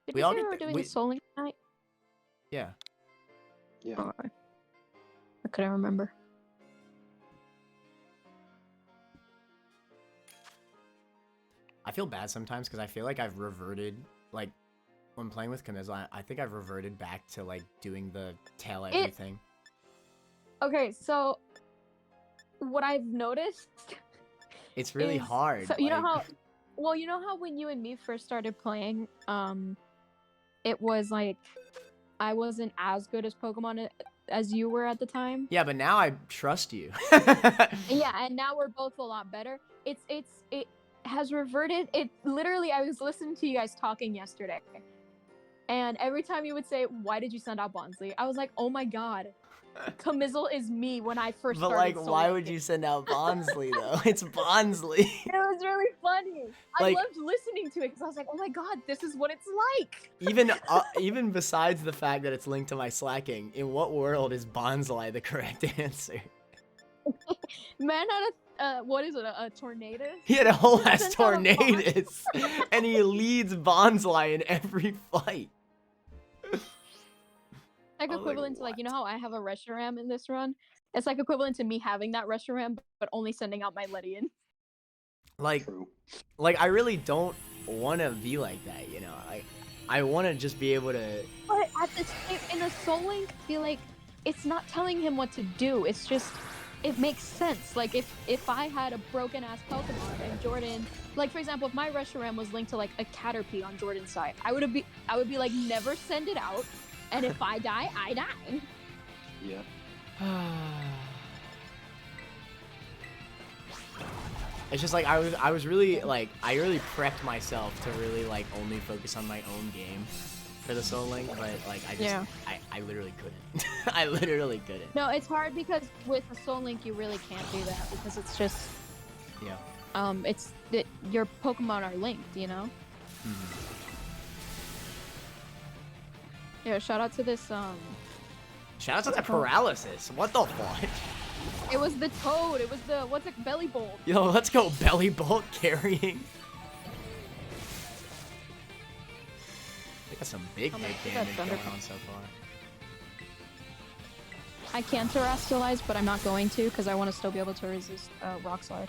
Did We we, all say get we were the- doing we- a Soul Link tonight? Yeah. Yeah. Oh, I couldn't remember. I feel bad sometimes because I feel like I've reverted, like, when playing with Kamiza, I think I've reverted back to, like, doing the tail everything. Okay, so what I've noticed It's really is- hard. So you know like- how, well, you know how when you and me first started playing, it was like I wasn't as good as Pokemon as you were at the time. Yeah, but now I trust you. Yeah, and now we're both a lot better. It has reverted. It literally, I was listening to you guys talking yesterday, and every time you would say, "Why did you send out Bonsly?" I was like, "Oh my god, Camizzle is me when I first But, started." like, Soul why would Linking." you send out Bonsly, though? It's Bonsly. It was really funny. Like- I loved listening to it because I was like, "Oh my god, this is what it's like." Even besides the fact that it's linked to my slacking, in what world is Bonsly the correct answer? Man had what is it? A tornado? He had a whole ass Sent out a Tornadus, and he leads Bonsly in every fight. Like I was like, equivalent to like, you know how I have a Reshiram in this run? It's like equivalent to me having that Reshiram, but only sending out my Ledian. Like, True. I really don't want to be like that, you know? I want to just be able to... But at the same, in a Soul Link, I feel like it's not telling him what to do. It's just, it makes sense. Like if I had a broken ass Pokemon and Jordan, like for example, if my Reshiram was linked to like a Caterpie on Jordan's side, I would be like, never send it out. And if I die, I die. Yeah. It's just like I was really like I really prepped myself to really like only focus on my own game for the Soul Link, but like I just Yeah. I literally couldn't. I literally couldn't. No, it's hard because with the Soul Link, you really can't do that because it's just, Yeah. it's that your Pokemon are linked, you know? Yeah, shout out to this, Shout out to the paralysis. What the fuck? it was the Toad, it was the, what's it, Belly Bolt. Yo, let's go Belly Bolt carrying. They got some big How much did that damage going Thunder- on so far. I can Terrestrialize, but I'm not going to, because I want to still be able to resist, Rock Slide.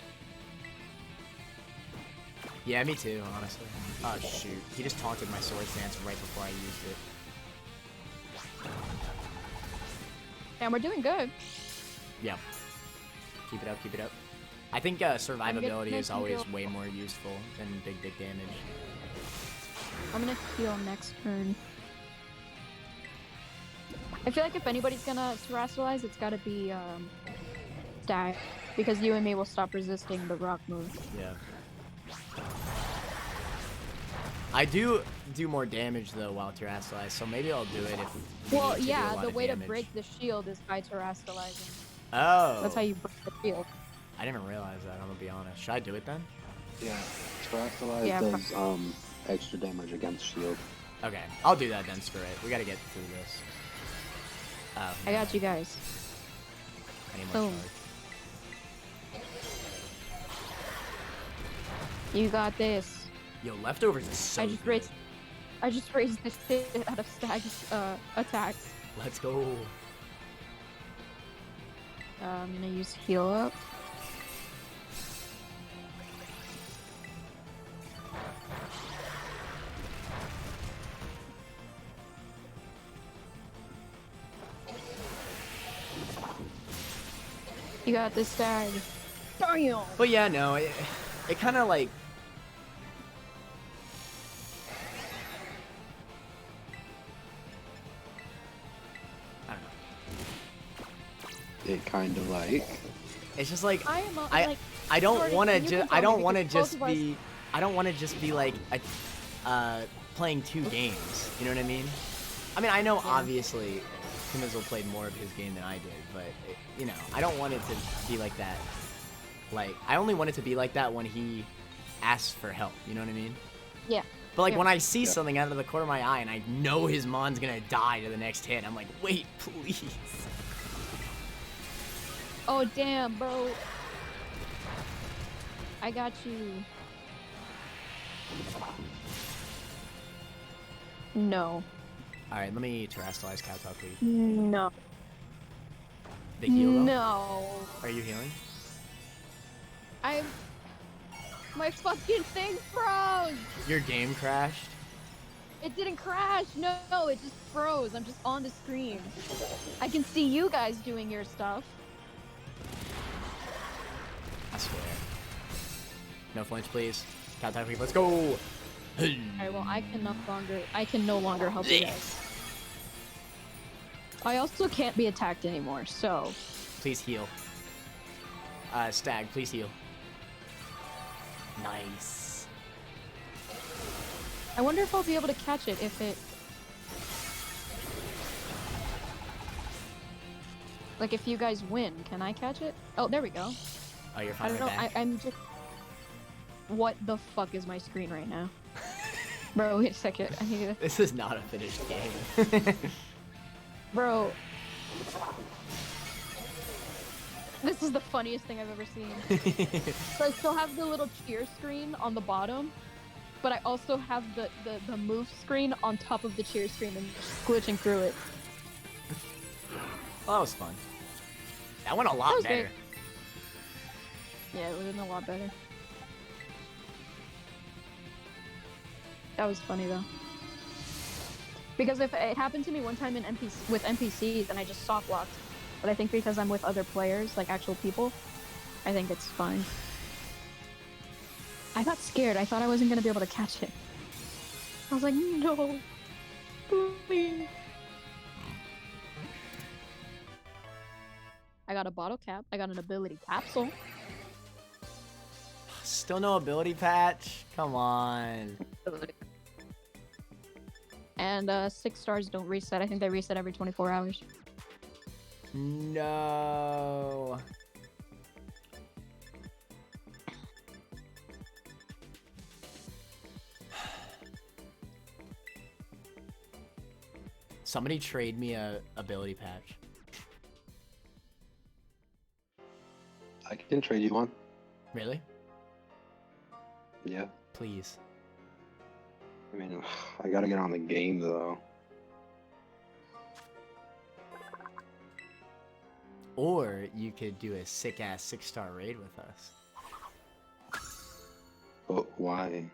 Yeah, me too, honestly. Oh, shoot. He just taunted my Swords Dance right before I used it. And we're doing good. Yeah. Keep it up, keep it up. I think survivability is making always heal. way more useful than big damage. I'm gonna heal next turn. I feel like if anybody's gonna Terrestrialize, it's gotta be, Stag. Because you and me will stop resisting the rock move. Yeah. I do more damage though while Terrestrialized, so maybe I'll do it if we Well, need to do a yeah, lot the of way damage. to break the shield is by Terrestrializing. Oh. That's how you break the shield. I didn't realize that, I'm gonna be honest. Should I do it then? Yeah, Terrestrialize Yeah, does extra damage against shield. Okay, I'll do that then, screw it. We gotta get through this. Oh, I got you guys. I need more Boom. charge. You got this. Yo, leftovers is so good. I just raised this shit out of Stag's attacks. Let's go. I'm gonna use heal up. You got this, Stag. Damn! But yeah, no, it kind of like... I don't know. It kind of like. It's just like I am like, I don't Jordan, want to can you just control I don't me? want to Because just both of us- be I don't want to just be like playing two games. You know what I mean? I mean, I know obviously Kimizel played more of his game than I did, but you know, I don't want it to be like that. Like, I only want it to be like that when he asks for help. You know what I mean? yeah. But like Yeah. when I see something out of the corner of my eye and I know his mon's gonna die to the next hit, I'm like, wait, please. Oh damn, bro. I got you. No. All right, let me terrestrialize Kowtow, please. No. Big heal though. No. Are you healing? My fucking thing froze! Your game crashed. It didn't crash! No, it just froze. I'm just on the screen. I can see you guys doing your stuff. I swear. No flinch, please. Kowtow, please. Let's go. Alright, well I can no longer help you guys. I also can't be attacked anymore, so Please heal. Stag, please heal. Nice. I wonder if I'll be able to catch it if it... Like, if you guys win, can I catch it? Oh, there we go. Oh, you're I finally don't know, back. I'm just... What the fuck is my screen right now? Bro, wait a second. I need to... This is not a finished game. Bro. This is the funniest thing I've ever seen. So I still have the little cheer screen on the bottom, but I also have the move screen on top of the cheer screen and just glitching through it. Well, that was fun. That went a That lot was better. great. Yeah, it would have been a lot better. That was funny though. Because if it happened to me one time with NPCs and I just soft locked, but I think because I'm with other players, like actual people, I think it's fine. I got scared. I thought I wasn't gonna be able to catch it. I was like, no, please. I got a bottle cap. I got an ability capsule. Still no ability patch? Come on. And 6 stars don't reset. I think they reset every 24 hours. No. Somebody trade me a ability patch. I can trade you one. Really? Yeah. Please. I mean, I gotta get on the game though. Or you could do a sick ass 6-star raid with us. But why?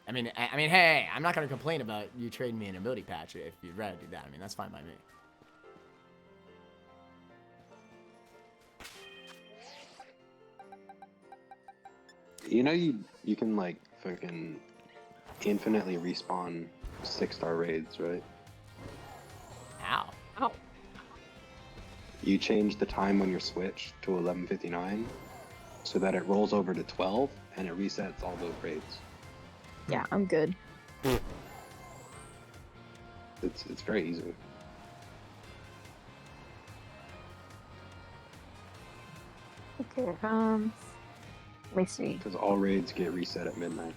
I mean, hey, I'm not gonna complain about you trading me an ability patch if you'd rather do that. I mean, that's fine by me. You know you can like fucking infinitely respawn 6-star raids, right? How? Oh, You change the time on your Switch to 11:59 so that it rolls over to 12 and it resets all those raids. yeah, I'm good. It's very easy. Okay, let me see. Because all raids get reset at midnight.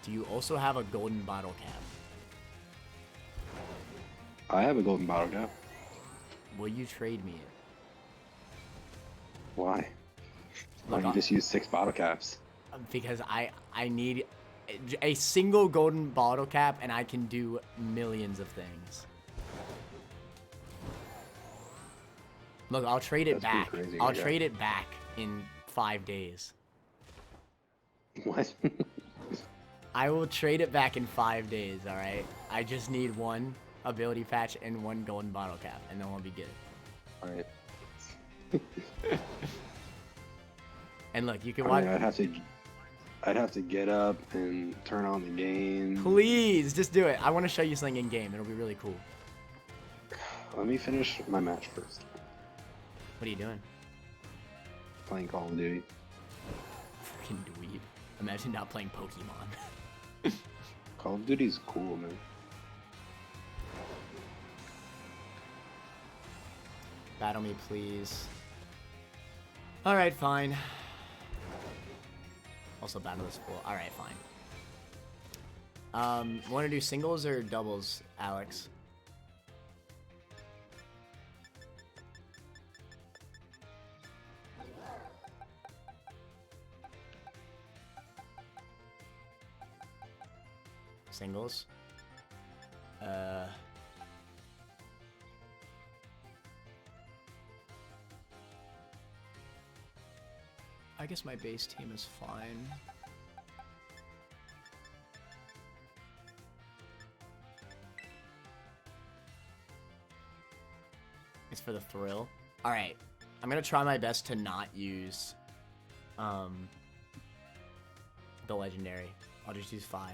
Do you also have a golden bottle cap? I have a golden bottle cap. Will you trade me it? Why? Why Look, don't you just use 6 bottle caps? Because I need a single golden bottle cap and I can do millions of things. Look, I'll trade it That's pretty back. crazy, I'll my guy. trade it back in 5 days. What? I will trade it back in 5 days, alright? I just need one ability patch and one golden bottle cap, and then we'll be good. Alright. And look, you can I watch. mean, I'd have to get up and turn on the game. Please, just do it. I want to show you something in game. It'll be really cool. Let me finish my match first. What are you doing? Playing Call of Duty. Freaking dweeb. Imagine not playing Pokemon. Call of Duty's cool, man. Battle me, please. Alright, fine. Also, battle this fool. Alright, fine. Want to do singles or doubles, Alex? Singles. I guess my base team is fine. It's for the thrill. All right, I'm gonna try my best to not use the legendary. I'll just use 5.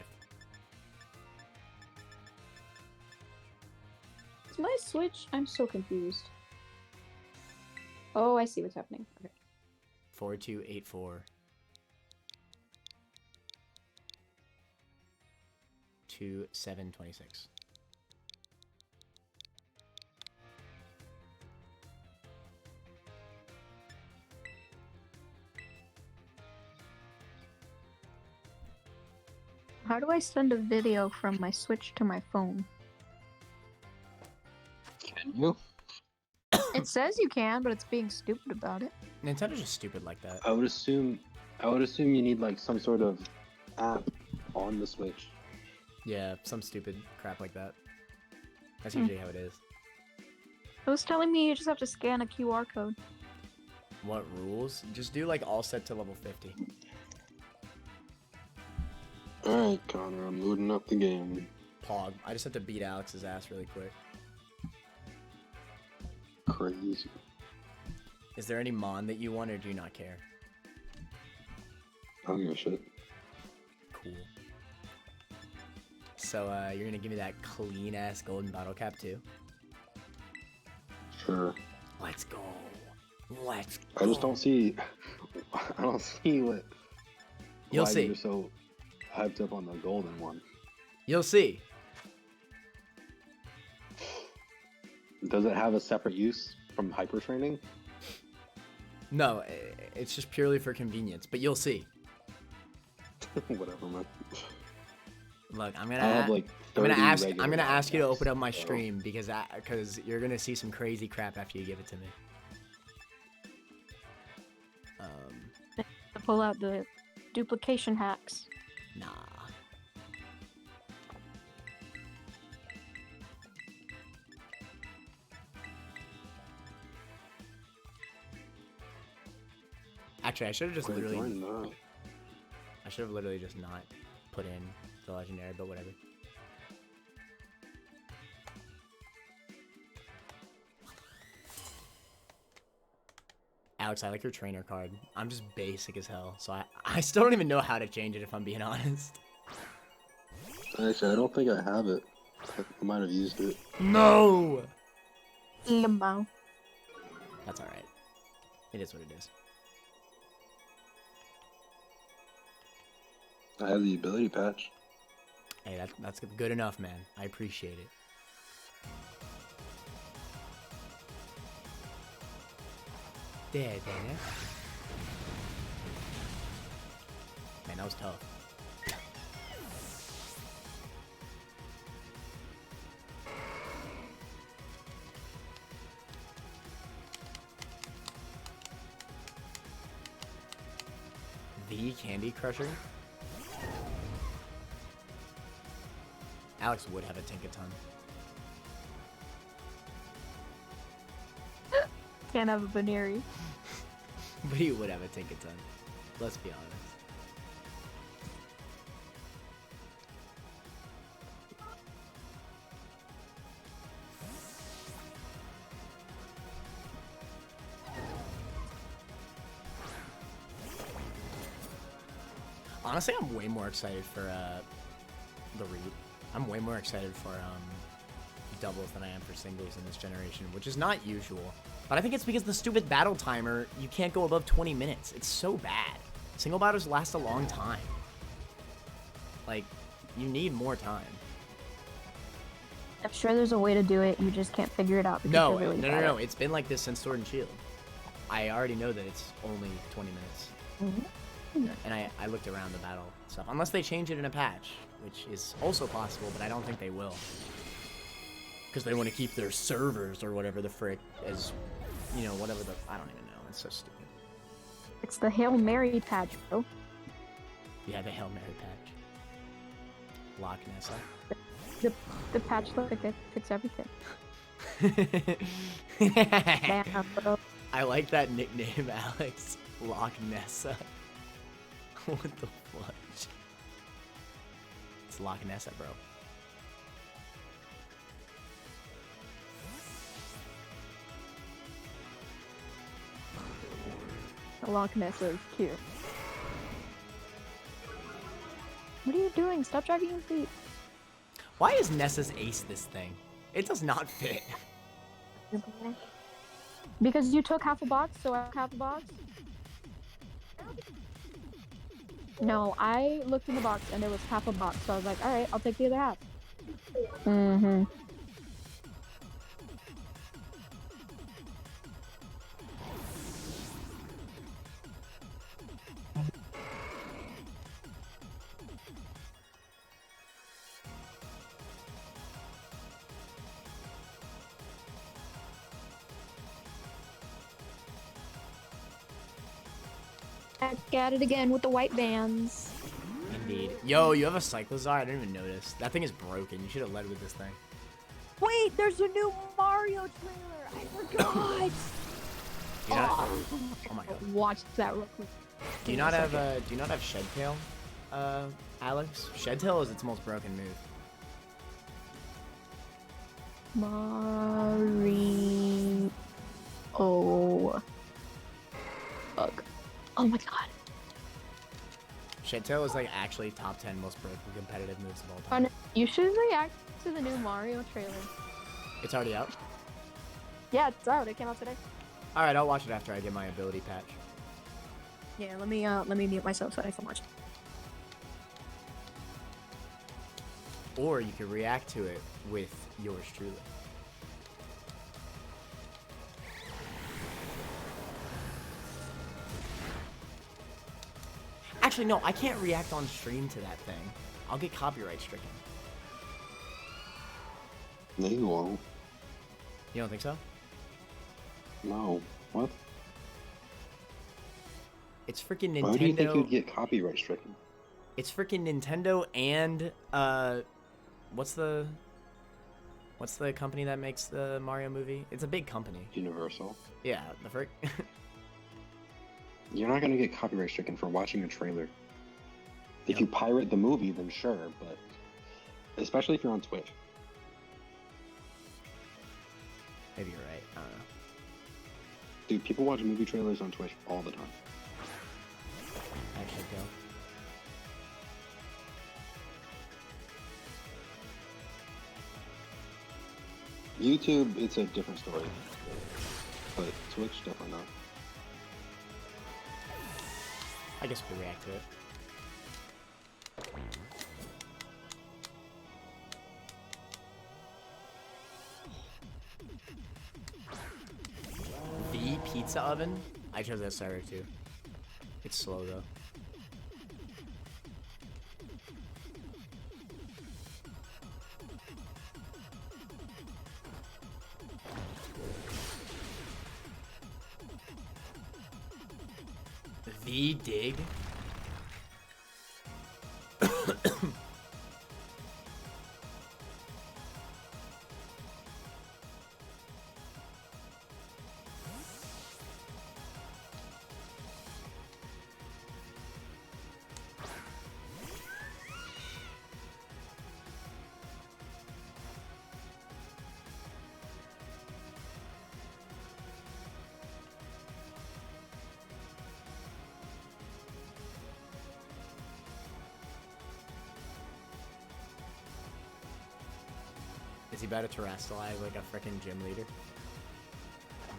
Is my Switch? I'm so confused. Oh, I see what's happening. Okay. 4284. 2726. How do I send a video from my Switch to my phone? Can you? It says you can, but it's being stupid about it. Nintendo's just stupid like that. I would assume you need like some sort of app on the Switch. Yeah, some stupid crap like that. That's usually how it is. It was telling me you just have to scan a QR code. What rules? Just do like all set to level 50. Alright, Connor, I'm loading up the game. Pog. I just have to beat Alex's ass really quick. Crazy. Is there any mon that you want or do you not care? I don't give a shit. Cool. So, you're gonna give me that clean ass golden bottle cap too? Sure. Let's go. Let's go. I just don't see. I don't see what. You'll why see. You're so hyped up on the golden one. You'll see. Does it have a separate use from hyper training? No, it's just purely for convenience, but you'll see. Whatever, man. Look, I'm I have gonna like I'm gonna 30 ask regular you to open up podcasts, my so- stream because you're gonna see some crazy crap after you give it to me. To pull out the duplication hacks. Nah. Actually, I should have just Quit literally. joining that. I should have literally just not put in the legendary, but whatever. Alex, I like your trainer card. I'm just basic as hell, so I still don't even know how to change it if I'm being honest. Actually, I don't think I have it. I might have used it. No! Limbo. That's alright. It is what it is. I have the ability patch. Hey, that's good enough, man. I appreciate it. There, there. Man, that was tough. The Candy Crusher? Alex would have a Tinkaton. Can't have a Baneri. But he would have a Tinkaton. Let's be honest. Honestly, I'm way more excited for the read. I'm way more excited for doubles than I am for singles in this generation, which is not usual. But I think it's because the stupid battle timer, you can't go above 20 minutes. It's so bad. Single battles last a long time. Like, you need more time. I'm sure there's a way to do it. You just can't figure it out. Because No, you're really no, bad no, at no. It's been like this since Sword and Shield. I already know that it's only 20 minutes. And I looked around the battle stuff. Unless they change it in a patch, which is also possible, but I don't think they will. Because they want to keep their servers or whatever the frick as, you know, whatever the... I don't even know. It's so stupid. It's the Hail Mary patch, bro. Yeah, the Hail Mary patch. Loch Ness. The patch that could fix everything. Damn, bro. I like that nickname, Alex. Loch Nessa. What the fudge? It's Loch Nessa, bro. Loch Ness is cute. What are you doing? Stop dragging your feet. Why is Nessa's ace this thing? It does not fit. Because you took half a box, so I took half a box? No, I looked in the box and there was half a box, so I was like, alright, I'll take the other half. Mm-hmm. Back at it again with the white bands. Indeed. Yo, you have a Cyclozar? I didn't even notice. That thing is broken. You should have led with this thing. Wait, there's a new Mario trailer! I forgot! Do you not, oh my god. Watch that real quick. Do you not have Shedtail, Alex? Shedtail is its most broken move. Mario. Oh. Fuck. Oh my god. Shedtail is like actually top 10 most broken competitive moves of all time. Fun. You should react to the new Mario trailer. It's already out? Yeah, it's out. It came out today. Alright, I'll watch it after I get my ability patch. Yeah, let me mute myself so I can watch. Or you could react to it with yours truly. Actually, no, I can't react on stream to that thing. I'll get copyright stricken. No, you won't. You don't think so? No. What? It's freaking Nintendo. Why do you think you'd get copyright stricken? It's freaking Nintendo and what's the company that makes the Mario movie? It's a big company. Universal. Yeah, the frick. You're not gonna get copyright stricken for watching a trailer. If Yep. you pirate the movie, then sure, but especially if you're on Twitch. Maybe you're right. I don't know. Dude, people watch movie trailers on Twitch all the time. Actually, go. YouTube, it's a different story. But Twitch, definitely not. I guess we react to it. The pizza oven? I chose that server too. It's slow though. The dig? Is he about to terrestrialize like a freaking gym leader?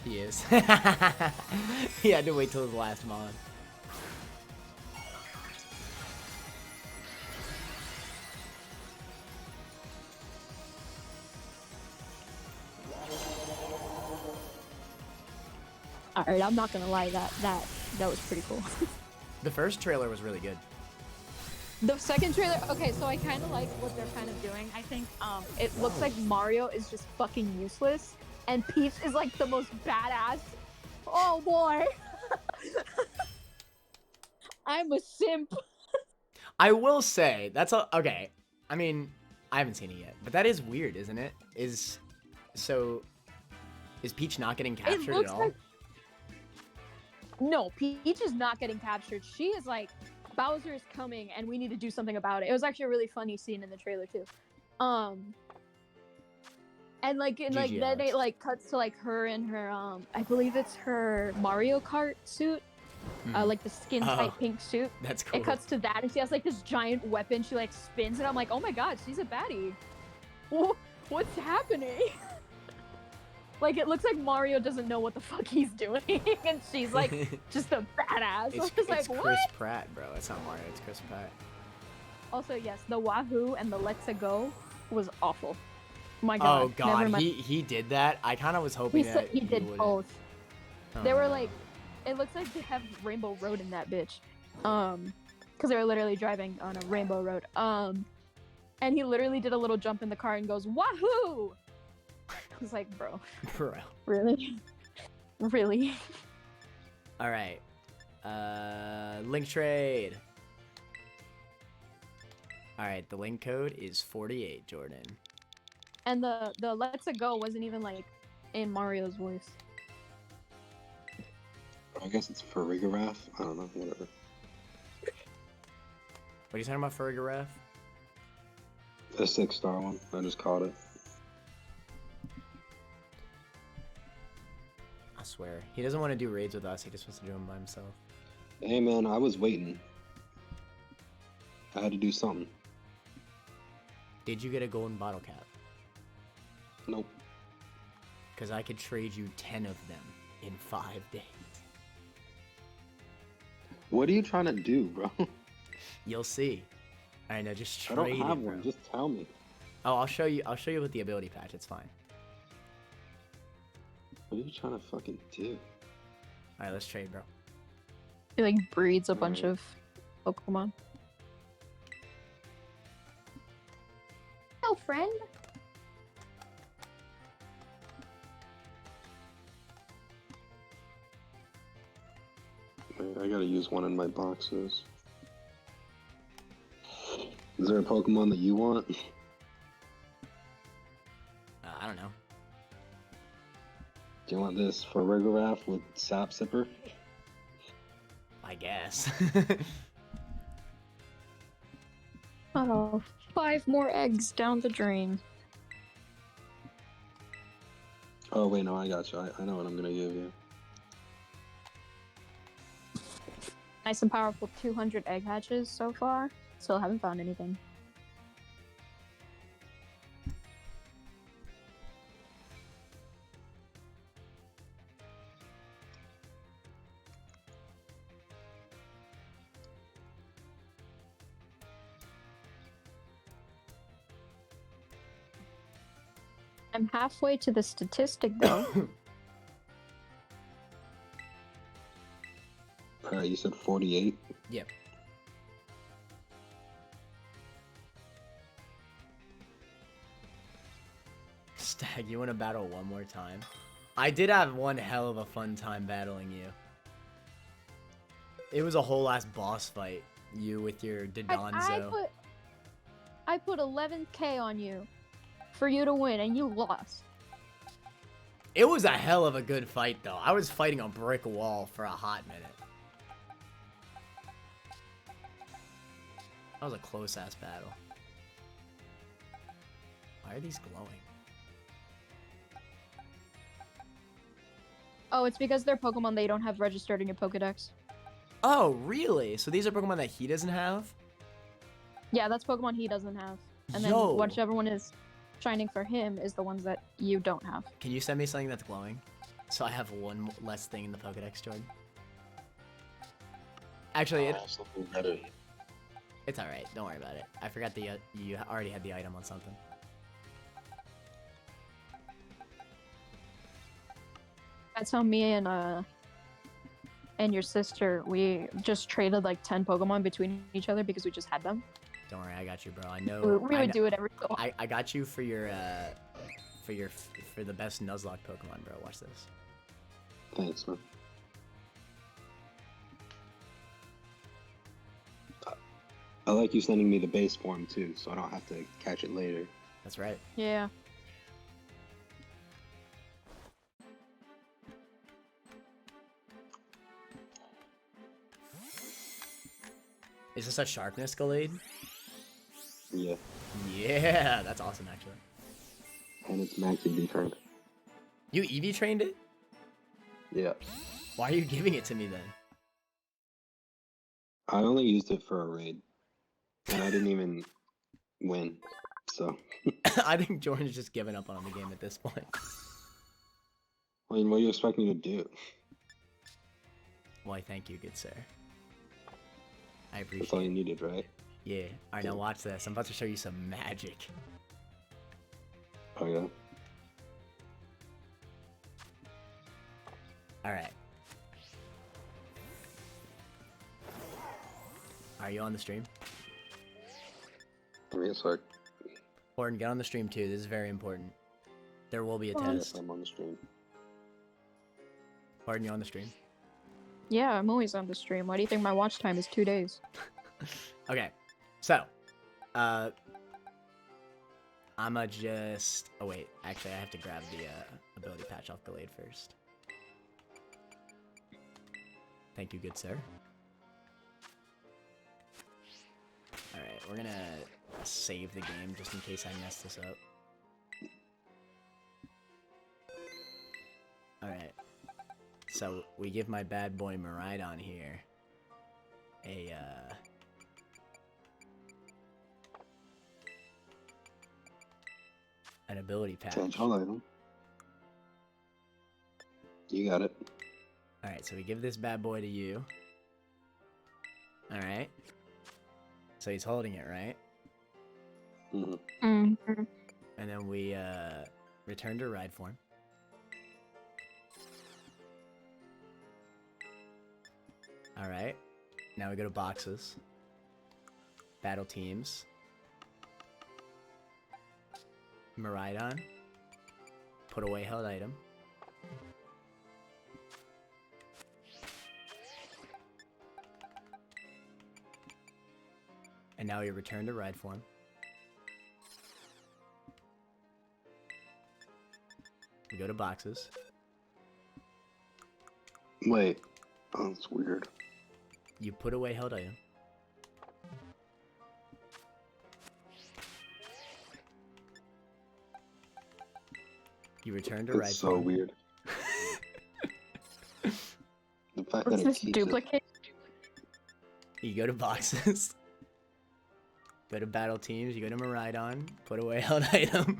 He is. He had to wait till his last mod. Alright, I'm not gonna lie, that was pretty cool. The first trailer was really good. The second trailer, okay, so I kind of like what they're kind of doing. I think it looks like Mario is just fucking useless, and Peach is like the most badass. Oh boy, I'm a simp. I will say that's okay. I mean, I haven't seen it yet, but that is weird, isn't it? Is Peach not getting captured at all? Like... No, Peach is not getting captured. She is like, Bowser is coming, and we need to do something about it. It was actually a really funny scene in the trailer too. And like, GG, then Alex. it like cuts to like her in her I believe it's her Mario Kart suit, like the skin tight Oh. pink suit. That's cool. It cuts to that, and she has like this giant weapon. She like spins, and I'm like, oh my god, she's a baddie. What's happening? Like, it looks like Mario doesn't know what the fuck he's doing, and she's like just a badass. I was It's like, what? Chris Pratt, bro. It's not Mario. It's Chris Pratt. Also, yes, the Wahoo and the Let's Go was awful. My god. Oh god, never mind. he did that. I kind of was hoping He that said he did wouldn't. both. Oh, They were no. like, it looks like they have Rainbow Road in that bitch. Because they were literally driving on a Rainbow Road. And he literally did a little jump in the car and goes, Wahoo! I was like, bro, Bro. really? Really? All right. Link trade. All right, the link code is 48, Jordan. And the Let's Go wasn't even like in Mario's voice. I guess it's for Rigarath. I don't know, whatever. What are you talking about, Fergaref? The 6-star one. I just caught it. I swear. He doesn't want to do raids with us. He just wants to do them by himself. Hey man, I was waiting. I had to do something. Did you get a golden bottle cap? Nope. Because I could trade you 10 of them in 5 days. What are you trying to do, bro? You'll see. I know, just I trade don't have it, bro. one. Just tell me. Oh, I'll show you with the ability patch. It's fine. What are you trying to fucking do? All right, let's trade, bro. He like breeds a bunch of Pokemon. friend? Wait, I gotta use one in my boxes. Is there a Pokemon that you want? I don't know. Do you want this for Farigiraf with Sap Sipper? I guess. Oh, 5 more eggs down the drain. Oh wait, no, I got you. I know what I'm gonna give you. Nice and powerful 200 egg hatches so far. Still haven't found anything. I'm halfway to the statistic though. Alright, you said 48? Yep. Stag, you want to battle one more time? I did have one hell of a fun time battling you. It was a whole ass boss fight. You with your Dodonzo. I put 11k on you for you to win, and you lost. It was a hell of a good fight, though. I was fighting a brick wall for a hot minute. That was a close-ass battle. Why are these glowing? Oh, it's because they're Pokemon they don't have registered in your Pokedex. Oh, really? So these are Pokemon that he doesn't have? Yeah, that's Pokemon he doesn't have. And then Yo. whichever one is shining for him is the ones that you don't have. Can you send me something that's glowing? So I have one less thing in the Pokedex, Jordan. Actually, Something better. it's alright. Don't worry about it. I forgot the you already had the item on something. That's how me and your sister, we just traded like 10 Pokemon between each other because we just had them. Don't worry, I got you, bro. I know. We I would kn- do it every so often. I got you for your for the best Nuzlocke Pokemon, bro. Watch this. Thanks, man. I like you sending me the base form too, so I don't have to catch it later. That's right. Yeah. Is this a sharpness Gallade? Yeah, Yeah, that's awesome, actually. and it's max EV turned. You EV trained it? Yeah, Why are you giving it to me then? I only used it for a raid, and I didn't even win. So, I think Jordan's just giving up on the game at this point. I mean, what do you expect me to do? Why, thank you, good sir. I That's appreciate all it. you needed, right? Yeah. Alright, now watch this. I'm about to show you some magic. Oh yeah. Alright. Are you on the stream? I mean, it's like, Jordan, get on the stream too. This is very important. There will be a Well, yes, test. I'm on the stream. Jordan, you on the stream? Yeah, I'm always on the stream. Why do you think my watch time is 2 days? Okay. So, I'ma just... Oh, wait. Actually, I have to grab the ability patch off Gallade first. Thank you, good sir. Alright, we're gonna save the game just in case I mess this up. Alright. So, we give my bad boy Miraidon here a, an ability patch. Change all item. You got it. Alright, so we give this bad boy to you. Alright. So he's holding it, right? hmm Mm-hmm. And then we, return to ride form. Alright. Now we go to boxes. Battle teams. Miraidon. Put away held item. And now you return to ride form. We go to boxes. Wait. Oh, that's weird. You put away held item. You return to ride It's so form. weird. The fact What's that it this keeps duplicate? You go to boxes. Go to battle teams. You go to Miraidon. Put away held item.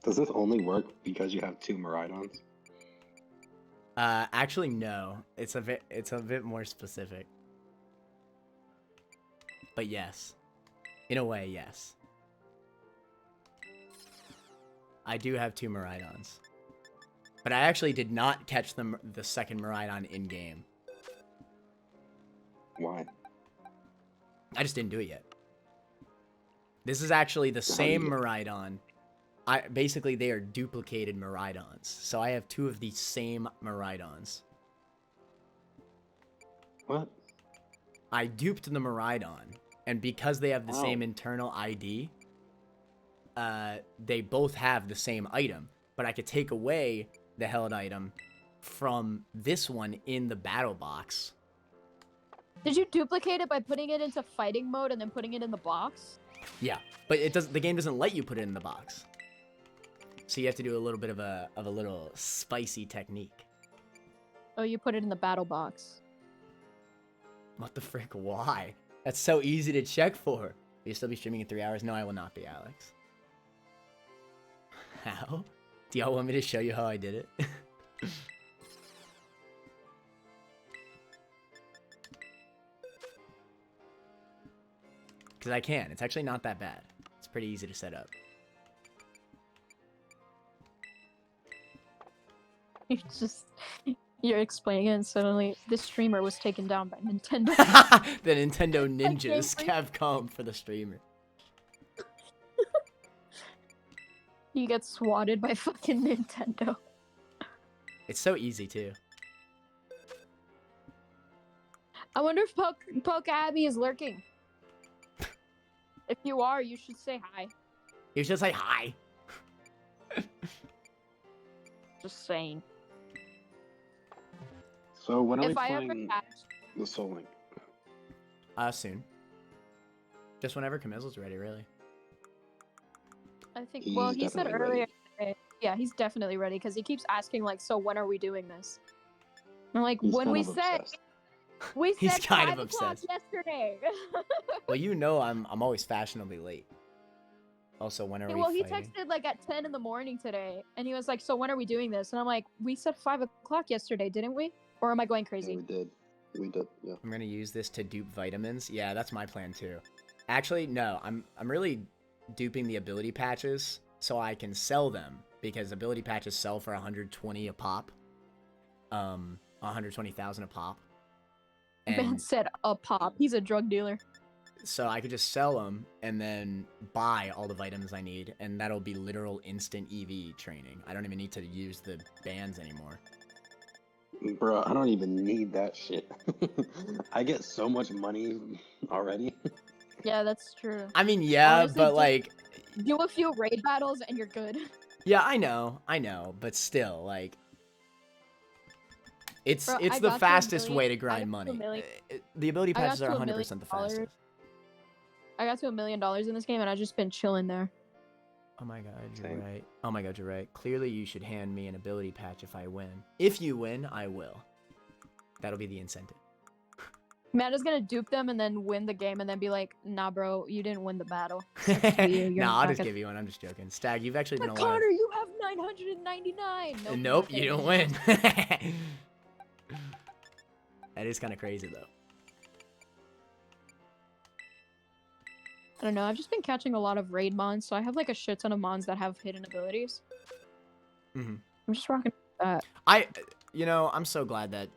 Does this only work because you have 2 Miraidons? Actually, no. It's a bit more specific. But yes. In a way, yes. I do have 2 Miraidons. But I actually did not catch the second Miraidon in-game. Why? I just didn't do it yet. This is actually the same you- Miraidon. Basically, they are duplicated Miraidons. So I have 2 of the same Miraidons. What? I duped the Miraidon, and because they have the same Wow. internal ID, they both have the same item. But I could take away the held item from this one in the battle box. Did you duplicate it by putting it into fighting mode and then putting it in the box? Yeah, but it does. The game doesn't let you put it in the box, so you have to do a little bit of a little spicy technique. Oh, you put it in the battle box. What the frick? Why? That's so easy to check for. Will you still be streaming in 3 hours? No, I will not be, Alex. How? Do y'all want me to show you how I did it? Because I can. It's actually not that bad. It's pretty easy to set up. You're explaining it, and suddenly this streamer was taken down by Nintendo. The Nintendo ninjas freak. have come for the streamer. You get swatted by fucking Nintendo. It's so easy too. I wonder if Poke Abby is lurking. If you are, you should say hi. He was just like, hi. Just saying. So when are we If I ever playing catch, the Soul Link? Soon. Just whenever Camizzle's ready, really. I think. He's Well, he said definitely ready. earlier. Today, yeah, he's definitely ready because he keeps asking like, "So when are we doing this?" I'm like, He's "When kind we of said obsessed. we He's said kind 5 of o'clock obsessed. yesterday." Well, you know I'm always fashionably late. Also, when are we Well, he fighting? texted like at 10 in the morning today, and he was like, "So when are we doing this?" And I'm like, "We said 5 o'clock yesterday, didn't we? Or am I going Yeah, crazy?" we did. We did. Yeah. I'm gonna use this to dupe vitamins. Yeah, that's my plan too. Actually, no, I'm really duping the ability patches so I can sell them because ability patches sell for 120 a pop. 120,000 a pop. Man And said a pop. He's a drug dealer. so I could just sell them and then buy all the vitamins I need, and that'll be literal instant EV training. I don't even need to use the bands anymore. Bro, I don't even need that shit. I get so much money already. Yeah, that's true. I mean, yeah, Honestly, but dude- like, Do a few raid battles and you're good. yeah, I know, but still, like, it's Bro, I the got to a fastest million- way to I grind got to a money. million- The ability I got patches to are $1 100% million the fastest. I got to $1 million in this game, and I've just been chilling there. Oh my god, you're Same. right. Oh my god, you're right. Clearly, you should hand me an ability patch if I win. If you win, I will. That'll be the incentive. Matt is gonna dupe them and then win the game, and then be like, "Nah, bro, you didn't win the battle." Sucks for you. You're Nah, I'll not just gonna- give you one. I'm just joking. Stag, you've actually been But a lot. Connor, you have 999. Nope, you don't win. That is kind of crazy though. I don't know. I've just been catching a lot of raid mons, so I have like a shit ton of mons that have hidden abilities. Mhm. I'm just rocking that. I'm so glad that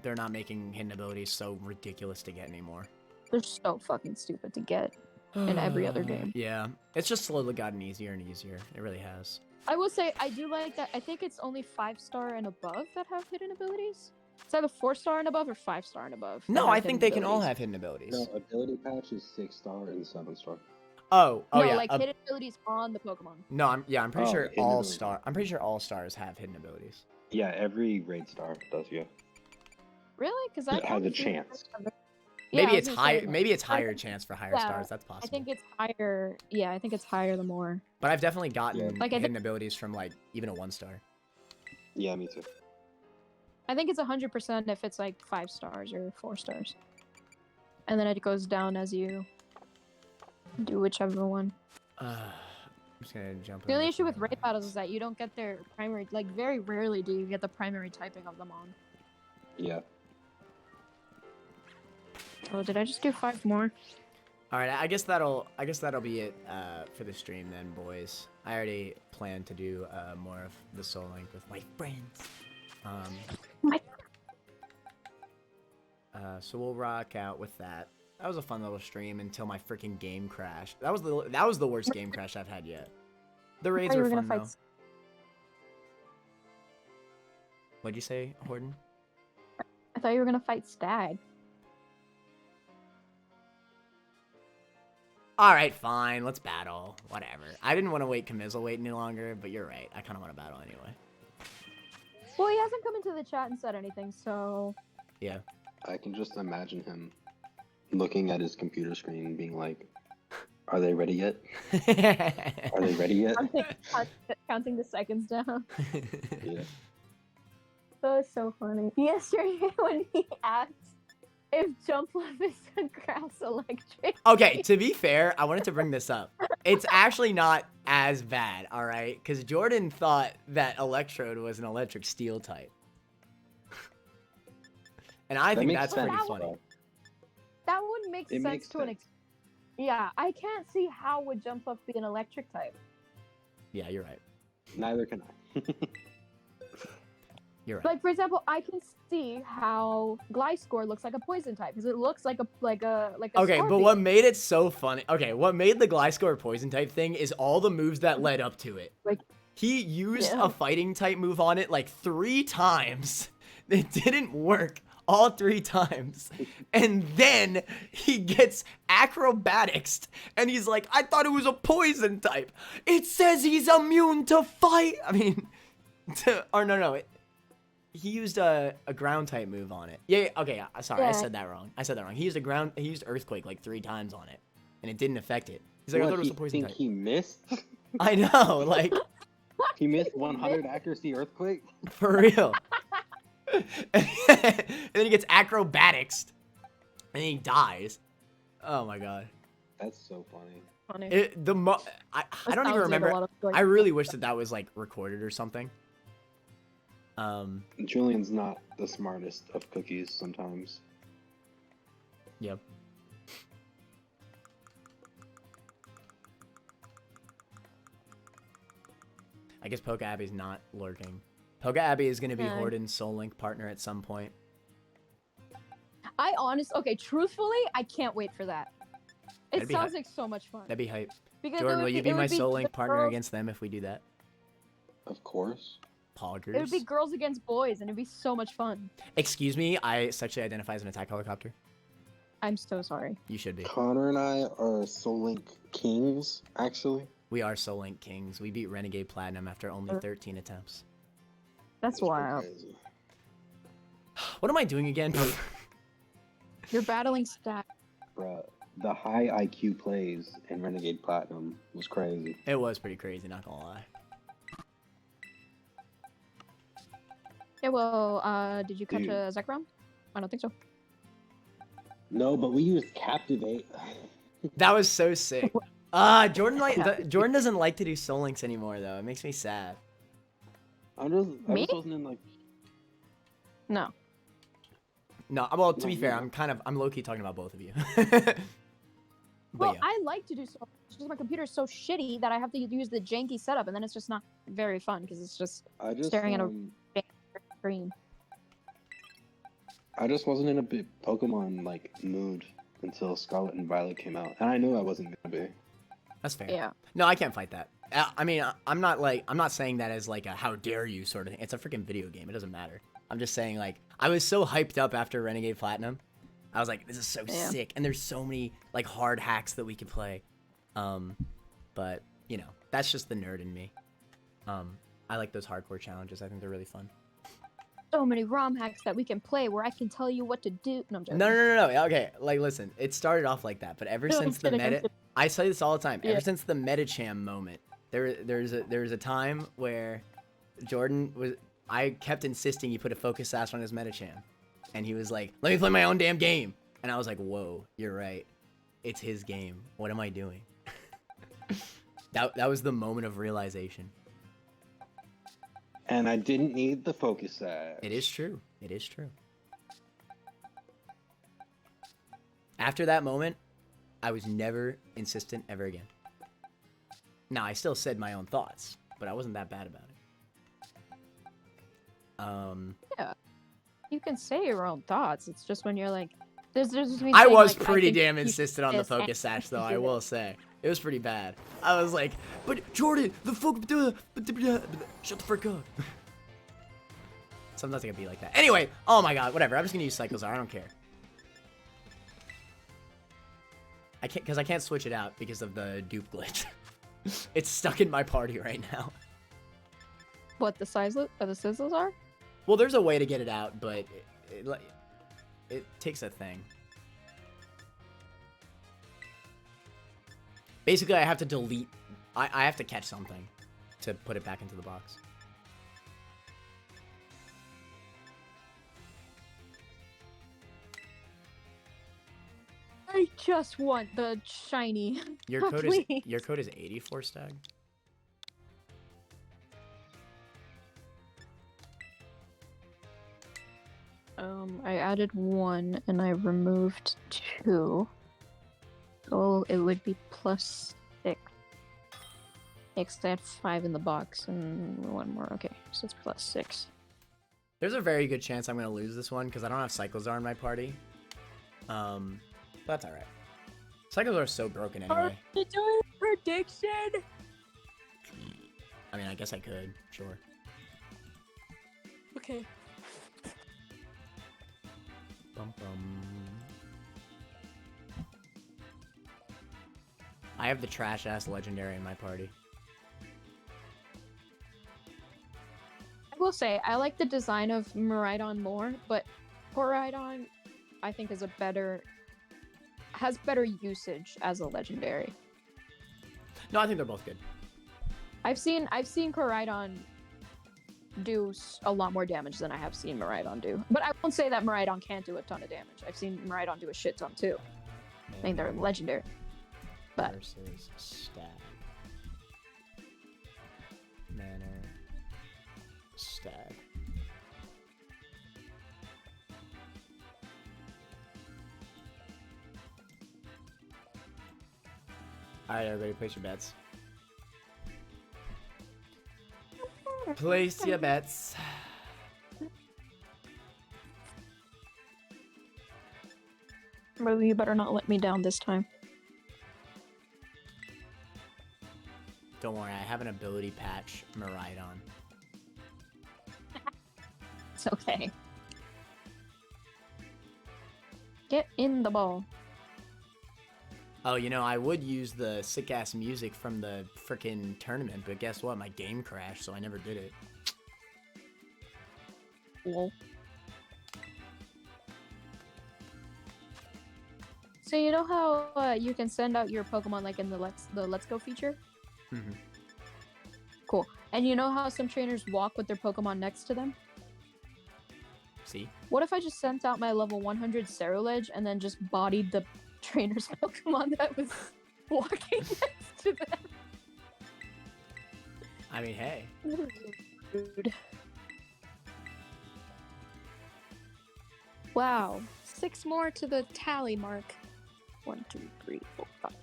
they're not making hidden abilities so ridiculous to get anymore. They're so fucking stupid to get in every other game. Yeah, it's just slowly gotten easier and easier. It really has. I will say I do like that. I think it's only 5-star and above that have hidden abilities. It's either 4-star and above or 5-star and above. that No, have I hidden think they can all abilities. have hidden abilities. No, ability patch is 6-star and 7-star. Oh, No, yeah. like hidden abilities on the Pokemon. No, I'm pretty Oh, sure hidden all abilities. star. I'm pretty sure all stars have hidden abilities. Yeah, every raid star does. Yeah, Really? Because it has a chance. Maybe it's higher. Maybe it's higher chance for higher yeah, stars. That's possible. I think it's higher. Yeah, I think it's higher the more. But I've definitely gotten Yeah. Like, I hidden abilities from like even a 1-star. Yeah, me too. I think it's 100% if it's like 5 stars or 4 stars, and then it goes down as you do whichever one. I'm just gonna jump. The only over issue to with my raid left. battles is that you don't get their primary. Like very rarely do you get the primary typing of them on. Yeah. Oh, did I just do 5 more? All right, I guess that'll be it for the stream then, boys. I already plan to do more of the Soul Link with my friends. My- So we'll rock out with that. That was a fun little stream until my freaking game crashed. That was the worst game crash I've had yet. The raids you were were gonna fun fight though. What'd you say, Horton? I thought you were gonna fight Stag. All right, fine. Let's battle. Whatever. I didn't want to wait Camizzle wait any longer, but you're right. I kind of want to battle anyway. Well, he hasn't come into the chat and said anything, so Yeah. I can just imagine him looking at his computer screen and being like, "Are they ready yet? Are they ready yet?" counting the seconds down. Yeah. That was so funny. Yesterday when he asked if Jump Love is a grass electric. Okay, to be fair, I wanted to bring this up. It's actually not as bad, all right? Because Jordan thought that Electrode was an electric steel type. And I That think makes that's sense, pretty That funny. That would make It sense makes to an sense. Yeah, I can't see how would Jump Love be an electric type. Yeah, you're right. Neither can I. You're right. Like for example, I can see how Gliscor looks like a poison type because it looks like a Okay, but scorpion. what made it so funny? Okay, what made the Gliscor poison type thing is all the moves that led up to it. Like- He used Yeah. a fighting type move on it like 3 times. It didn't work all 3 times. And then he gets acrobatics and he's like, I thought it was a poison type. It says he's immune to fight. I mean, he used a ground type move on it. Yeah, okay, sorry, I Yeah. said that wrong. He used earthquake like 3 times on it, and it didn't affect it. He's like, I What, thought it was he a poison think type. he missed? I know, like, He missed 100 accuracy earthquake? for real. And then he gets acrobatics, and he dies. Oh my god. That's so funny. Funny. I don't That even sounds like a remember. lot of, like- I really wish that was like recorded or something. Julian's not the smartest of cookies sometimes. Yep. I guess Poke Abby's not lurking. Poke Abby is going to be No. Horton's Soul Link partner at some point. Okay, truthfully, I can't wait for that. It That'd be sounds hy- like so much fun. That'd be hype. Because Jordan, it would will you it be would my Soul the Link partner girls- against them if we do that? Of course. Poggers. It would be girls against boys, and it'd be so much fun. Excuse me, I sexually identify as an attack helicopter. I'm so sorry. You should be. Connor and I are Soul Link kings, actually. We are Soul Link kings. We beat Renegade Platinum after only 13 attempts. That's It's wild. crazy. What am I doing again? You're battling Stack. Bruh, the high IQ plays in Renegade Platinum was crazy. It was pretty crazy, not gonna lie. Yeah, well, did you catch Dude. a Zekrom? I don't think so. No, but we used Captivate. That was so sick. Jordan doesn't like to do Soul Links anymore though. It makes me sad. I Me? just wasn't in like. No. No, well, to No, be fair, no. I'm low-key talking about both of you. But Well, yeah. I like to do so. It's just my computer is so shitty that I have to use the janky setup, and then it's just not very fun because it's just I just staring at a- screen. I just wasn't in a bit Pokemon like mood until Scarlet and Violet came out, and I knew I wasn't gonna be. That's fair. Yeah. No, I can't fight that. I mean, I'm not saying that as like a how dare you sort of thing. It's a freaking video game. It doesn't matter. I'm just saying like I was so hyped up after Renegade Platinum. I was like, this is so Yeah. sick, and there's so many like hard hacks that we could play. But you know, that's just the nerd in me. I like those hardcore challenges. I think they're really fun. So many ROM hacks that we can play where I can tell you what to do. No, I'm joking. No. Okay, like listen, it started off like that, but ever No, I'm since the kidding, I'm meta, kidding. I say this all the time. Yeah. Ever since the Metacham moment, there's a time where Jordan was. I kept insisting he put a focus sash on his Metacham, and he was like, "Let me play my own damn game," and I was like, "Whoa, you're right. It's his game. What am I doing?" that was the moment of realization. And I didn't need the focus sash. It is true. It is true. After that moment, I was never insistent ever again. Now, I still said my own thoughts, but I wasn't that bad about it. You can say your own thoughts. It's just when you're like, there's between I saying, was like, pretty think damn you insistent on the this and focus sash, though, you I do will this. say. It was pretty bad. I was like, but Jordan, the fuck, shut the frick up. Sometimes I can be like that. Anyway, oh my god, whatever. I'm just gonna use Cyclozar. I don't care. I can't switch it out because of the dupe glitch. It's stuck in my party right now. What the the sizzles are? Well, there's a way to get it out, but it takes a thing. Basically, I have to delete. I have to catch something to put it back into the box. I just want the shiny. Your Oh, code please. is 84 stag. I added 1 and I removed 2. So it would be +6. Because I had 5 in the box and 1 more. Okay, so it's +6. There's a very good chance I'm gonna lose this one because I don't have Cyclozar in my party. But that's alright. Cyclozar is so broken anyway. you doing prediction? I mean, I guess I could, sure. Okay. Bum, bum. I have the trash ass legendary in my party. I will say, I like the design of Miraidon more, but Koraidon, I think, has better usage as a legendary. No, I think they're both good. I've seen Koraidon do a lot more damage than I have seen Miraidon do. But I won't say that Miraidon can't do a ton of damage. I've seen Miraidon do a shit ton too. I think they're legendary. But Versus stab. Manner. Stab. Alright, everybody, place your bets. Place your bets. Really, you better not let me down this time. Don't worry, I have an ability patch Miraidon. It's okay. Get in the ball. Oh, you know, I would use the sick-ass music from the frickin' tournament, but guess what? My game crashed, so I never did it. Lol. So you know how you can send out your Pokemon like in the Let's Go feature? Mm-hmm. Cool. And you know how some trainers walk with their Pokemon next to them? See? What if I just sent out my level 100 Ceruledge and then just bodied the trainer's Pokemon that was walking next to them? I mean, hey. Rude. Wow. 6 more to the tally mark. 1, 2, 3, 4, 5.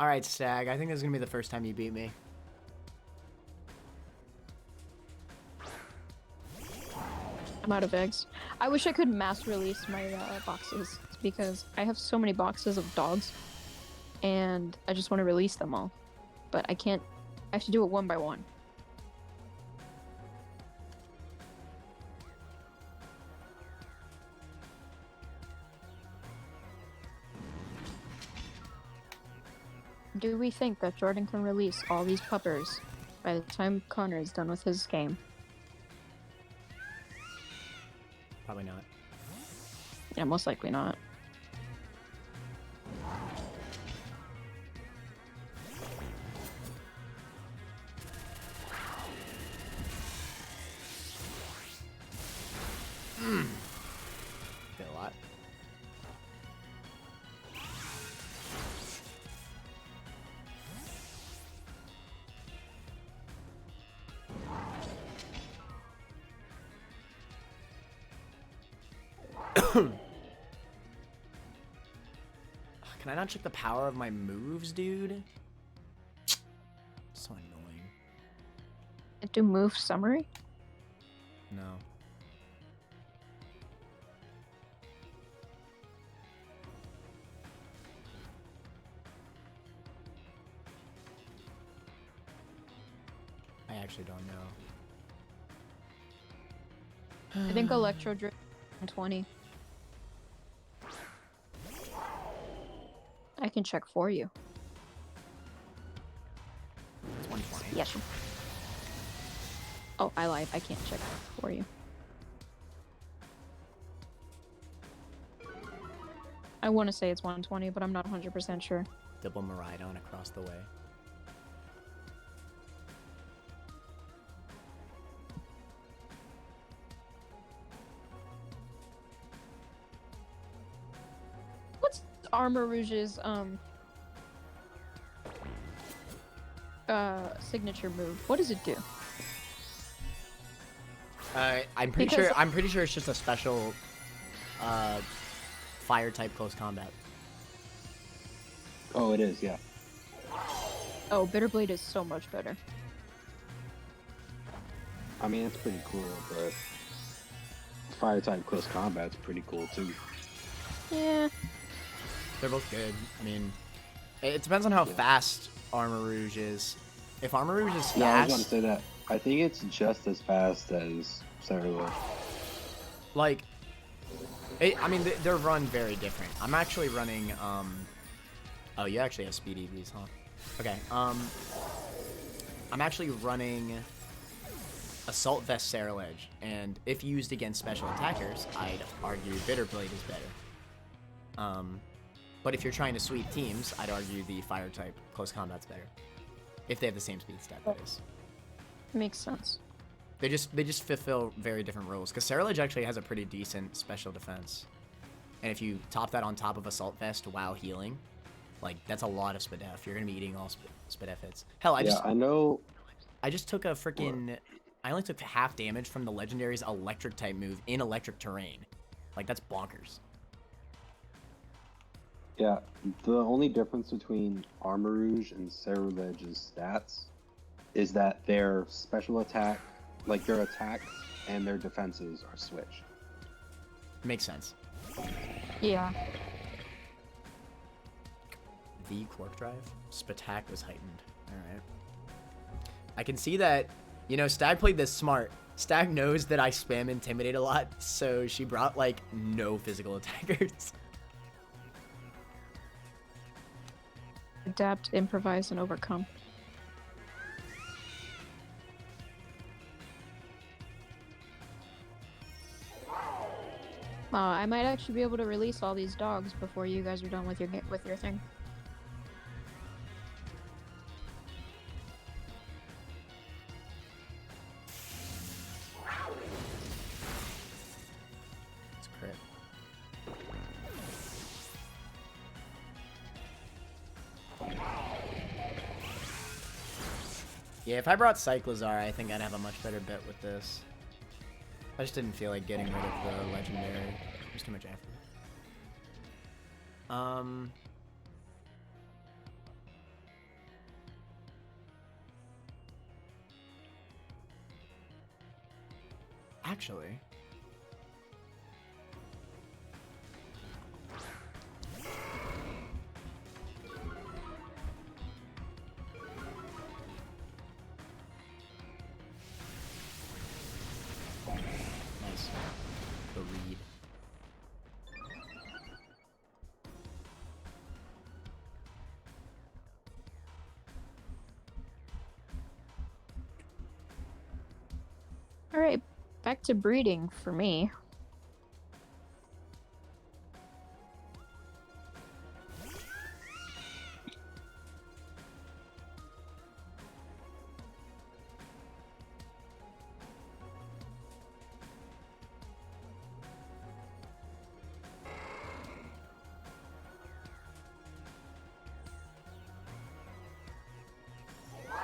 Alright, Stag, I think this is gonna be the first time you beat me. I'm out of eggs. I wish I could mass release my boxes because I have so many boxes of dogs, and I just want to release them all, but I can't. I have to do it one by one. Do we think that Jordan can release all these puppers by the time Connor is done with his game? Probably not. Yeah, most likely not. Did a lot. Can I not check the power of my moves, dude? So annoying. Do move summary? No. I actually don't know. I think Electro Drift 20. I can check for you. It's 120. Yes. Oh, I lied. I can't check for you. I want to say it's 120, but I'm not 100% sure. Double Maridon across the way. What's Armor Rouge's signature move? What does it do? I'm pretty Because- sure. I'm pretty sure it's just a special, fire type close combat. Oh, it is, yeah. Oh, Bitterblade is so much better. I mean, it's pretty cool, but fire type close combat's pretty cool too. Yeah. They're both good. I mean, it depends on how Yeah. fast Armor Rouge is. If Armor Rouge is Yeah, I was gonna fast, say that. I think it's just as fast as Cerulege. like, I mean, they're run very different. I'm actually running. Oh, you actually have speed EVs, huh? Okay. I'm actually running Assault Vest Cerulege, and if used against special attackers, I'd argue Bitterblade is better. But if you're trying to sweep teams, I'd argue the fire type close combat's better. If they have the same speed stat, that is. Makes sense. They just fulfill very different roles. Because Cerulege actually has a pretty decent special defense, and if you top that on top of Assault Vest while healing, like that's a lot of Spadef. You're gonna be eating all Spadef hits. Hell, I know. I just took a freaking. I only took half damage from the legendary's electric type move in electric terrain. Like that's bonkers. Yeah, the only difference between Armor Rouge and Cerulege's stats is that their special attack, like their attacks and their defenses, are switched. Makes sense. Yeah. The Quark Drive? Spatak was heightened. Alright. I can see that, you know, Stag played this smart. Stag knows that I spam Intimidate a lot, so she brought, like, no physical attackers. Adapt, improvise, and overcome. I might actually be able to release all these dogs before you guys are done with your thing. It's crit. Yeah, if I brought Cyclozar, I think I'd have a much better bet with this. I just didn't feel like getting rid of the legendary. There's too much effort. Actually, read. All right, back to breeding for me.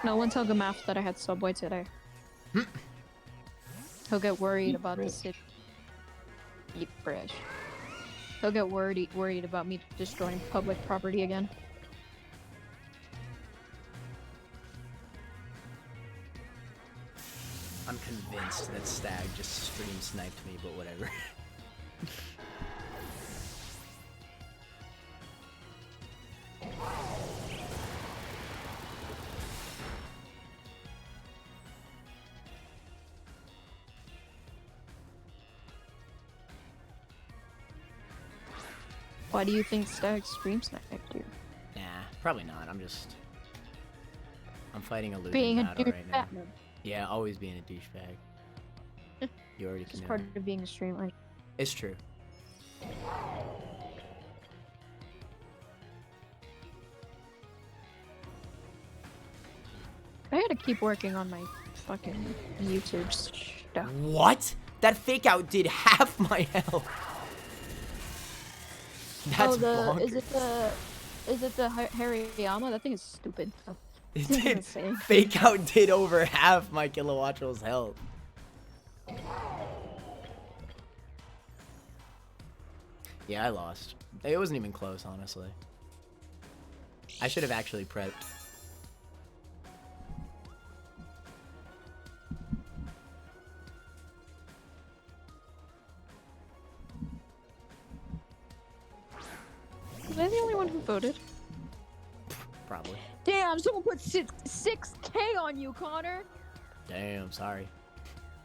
No one tell Gamaf that I had Subway today. He'll get worried Eat about the fresh. city. Eat fresh. He'll get worried about me destroying public property again. I'm convinced that Stag just stream sniped me, but whatever. Why do you think Stag stream sniped you? Nah, probably not. I'm fighting a losing Being a battle dude right now. Batman. Yeah, always being a douchebag. You already Just can part of being a streamer. It's true. I gotta keep working on my fucking YouTube stuff. What? That fake out did half my health. That's bonkers. Is it the Hariyama? That thing is stupid. It This is did. insane. Fake out did over half my Kilowattrel's health. Yeah, I lost. It wasn't even close, honestly. I should have actually prepped. Was I the only one who voted? Probably. Damn, someone put 6K on you, Connor. Damn, sorry.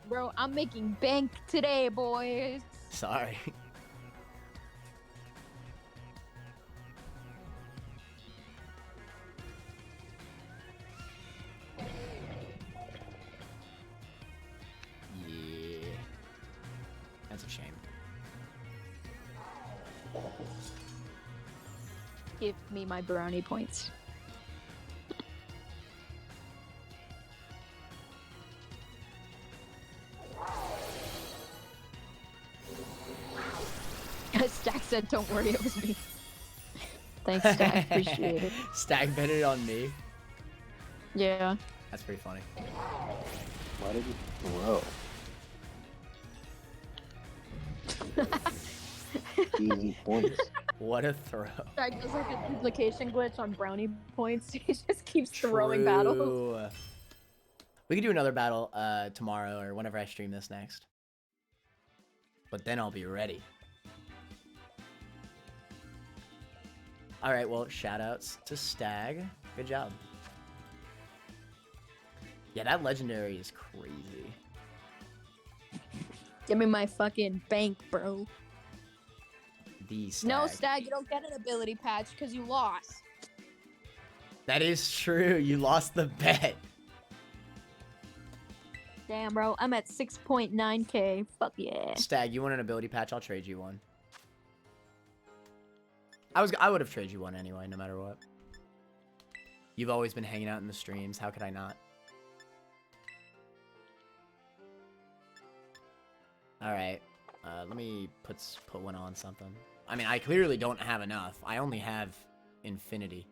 Bro, I'm making bank today, boys. Sorry. Yeah. That's a shame. Give me my brownie points. Stack said, "Don't worry, it was me." Thanks, Stack. Appreciate it. Stag betted it on me. Yeah. That's pretty funny. Why did you throw? Easy points. What a throw. Stack does like a duplication glitch on brownie points. He just keeps throwing battles. True. We could do another battle tomorrow or whenever I stream this next. But then I'll be ready. Alright, well, shoutouts to Stag. Good job. Yeah, that legendary is crazy. Give me my fucking bank, bro. The Stag. No, Stag, you don't get an ability patch because you lost. That is true. You lost the bet. Damn, bro. I'm at 6.9k. Fuck yeah. Stag, you want an ability patch? I'll trade you one. I would have traded you one anyway, no matter what. You've always been hanging out in the streams. How could I not? Alright. Let me put one on something. I mean, I clearly don't have enough. I only have infinity.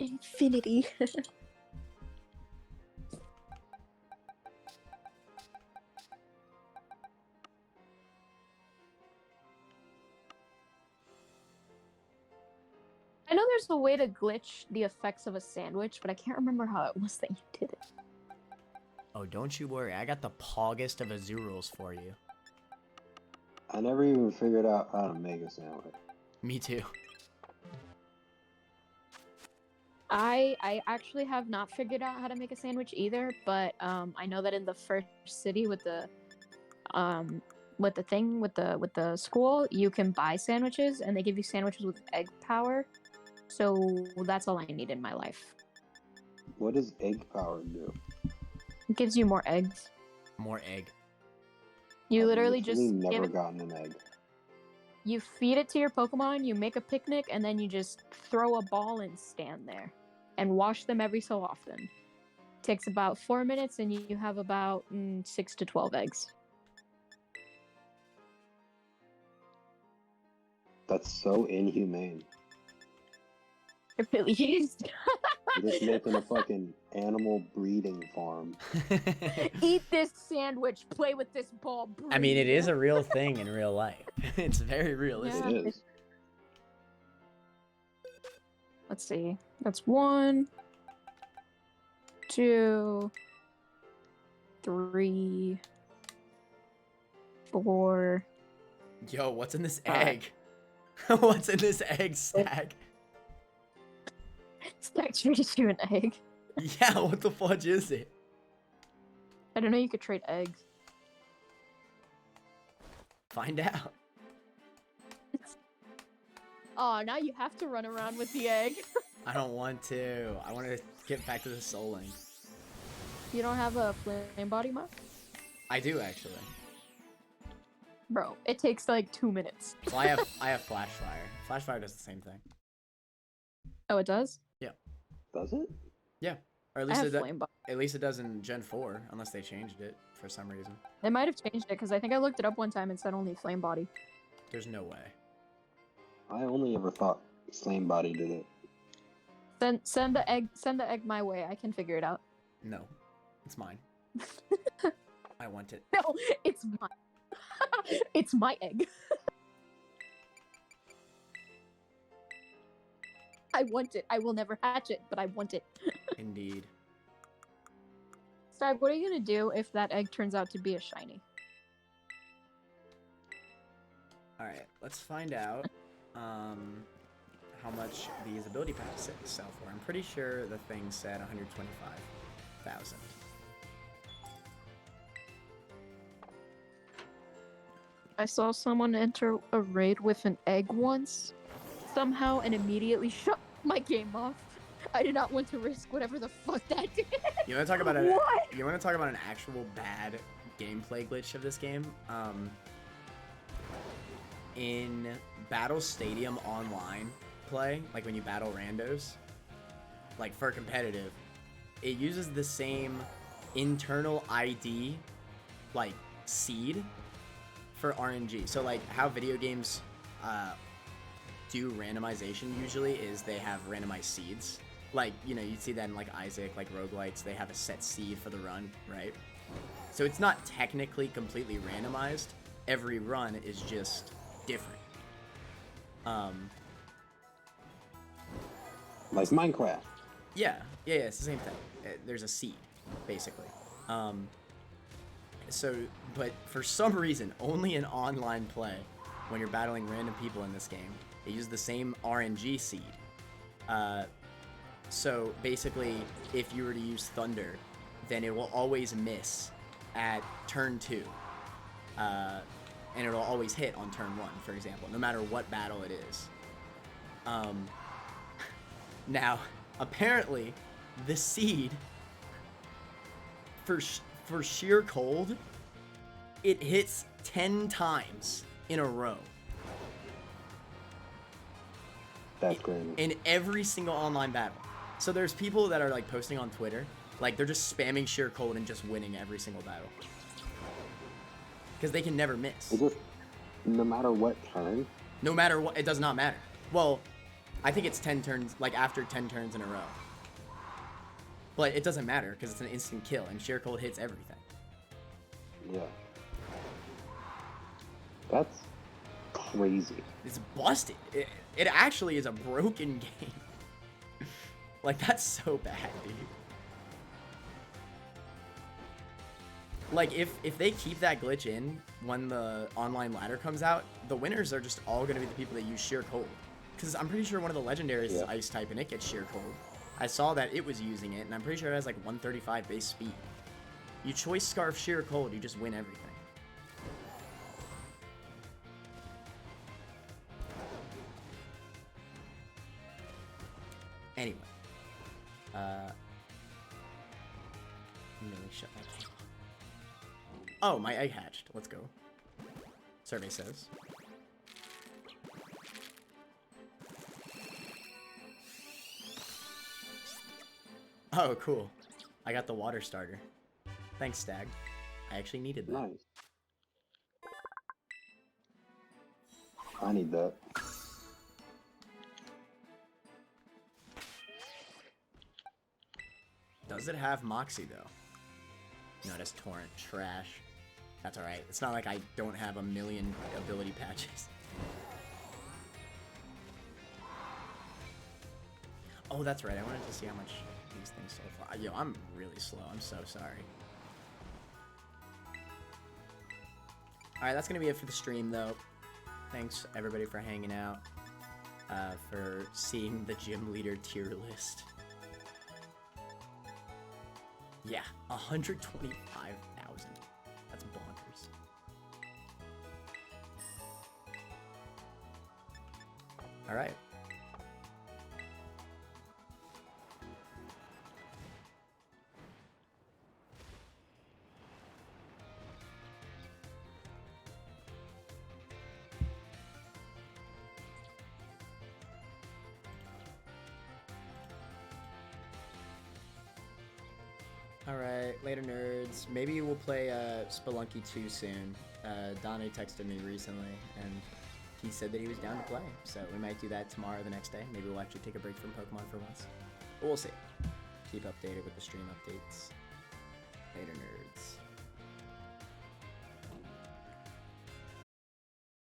Infinity. I know there's a way to glitch the effects of a sandwich, but I can't remember how it was that you did it. Oh, don't you worry. I got the poggest of Azurals for you. I never even figured out how to make a sandwich. Me too. I actually have not figured out how to make a sandwich either, but I know that in the first city with the with the thing with the school, you can buy sandwiches, and they give you sandwiches with egg power. So that's all I need in my life. What does egg power do? It gives you more eggs. More egg. You I've literally just literally give never it, gotten an egg. you feed it to your Pokemon, you make a picnic, and then you just throw a ball and stand there, and wash them every so often. Takes about 4 minutes, and you have about 6 to 12 eggs. That's so inhumane. It really is. You're just making a fucking animal breeding farm. Eat this sandwich. Play with this ball. I mean, it breathe. is a real thing in real life. It's very realistic. Yeah. It is. Let's see. That's 1, 2, 3, 4. Yo, what's in this 5. egg? What's in this egg stack? Stacked you an egg. Yeah, what the fudge is it? I don't know. You could trade eggs. Find out. Oh, now you have to run around with the egg. I don't want to. I want to get back to the Soul Link. You don't have a flame body mod? I do actually. Bro, it takes like 2 minutes. So I have Flash Fire. Flash Fire does the same thing. Oh, it does? Does it? Yeah, or at I least have flame body. at least it does in Gen 4, unless they changed it for some reason. They might have changed it because I think I looked it up one time and said only flame body. There's no way. I only ever thought Flame Body did it. Send the egg my way. I can figure it out. No, it's mine. I want it. No, it's mine. It's my egg. I want it. I will never hatch it, but I want it. Indeed. Stab, what are you gonna do if that egg turns out to be a shiny? All right, let's find out how much these ability packs sell for. I'm pretty sure the thing said 125,000. I saw someone enter a raid with an egg once, somehow, and immediately shut my game off. I did not want to risk whatever the fuck that did. You want to talk about What? You want to talk about an actual bad gameplay glitch of this game? In Battle Stadium online play, like when you battle randos, like for competitive, it uses the same internal ID, like seed, for RNG. So like how video games do randomization usually is they have randomized seeds. Like, you know, you'd see that in like Isaac, like roguelites, they have a set seed for the run, right? So it's not technically completely randomized. Every run is just different. Like Minecraft. Yeah, it's the same thing. There's a seed, basically. But for some reason, only in online play, when you're battling random people in this game, they use the same RNG seed. So basically, if you were to use Thunder, then it will always miss at turn 2. And it'll always hit on turn 1, for example, no matter what battle it is. Now, apparently, the seed, for sheer cold, it hits 10 times in a row. That's crazy. In every single online battle. So there's people that are like posting on Twitter, like they're just spamming sheer cold and just winning every single battle. Because they can never miss. It just, no matter what turn, No matter what, it does not matter. Well, I think it's 10 turns, like after 10 turns in a row. But it doesn't matter because it's an instant kill and sheer cold hits everything. yeah. That's crazy. It's busted. It actually is a broken game. Like, that's so bad, dude. Like, if they keep that glitch in when the online ladder comes out, the winners are just all going to be the people that use sheer cold. Because I'm pretty sure one of the legendaries is ice type and it gets sheer cold. I saw that it was using it, and I'm pretty sure it has like 135 base speed. You choice Scarf sheer cold, you just win everything. Anyway. Let me shut that off. Oh, my egg hatched. Let's go. Survey says. Oh, cool. I got the water starter. Thanks, Stag. I actually needed that. Nice. I need that. Does it have Moxie, though? No, it has Torrent. Trash. That's alright. It's not like I don't have a million ability patches. Oh, that's right. I wanted to see how much these things so far. Yo, I'm really slow. I'm so sorry. Alright, that's going to be it for the stream, though. Thanks, everybody, for hanging out. For seeing the gym leader tier list. Yeah, 125,000. That's bonkers. All right. Alright, later nerds. Maybe we'll play Spelunky 2 soon. Donnie texted me recently, and he said that he was down to play. So we might do that tomorrow or the next day. Maybe we'll actually take a break from Pokemon for once. But we'll see. Keep updated with the stream updates. Later nerds.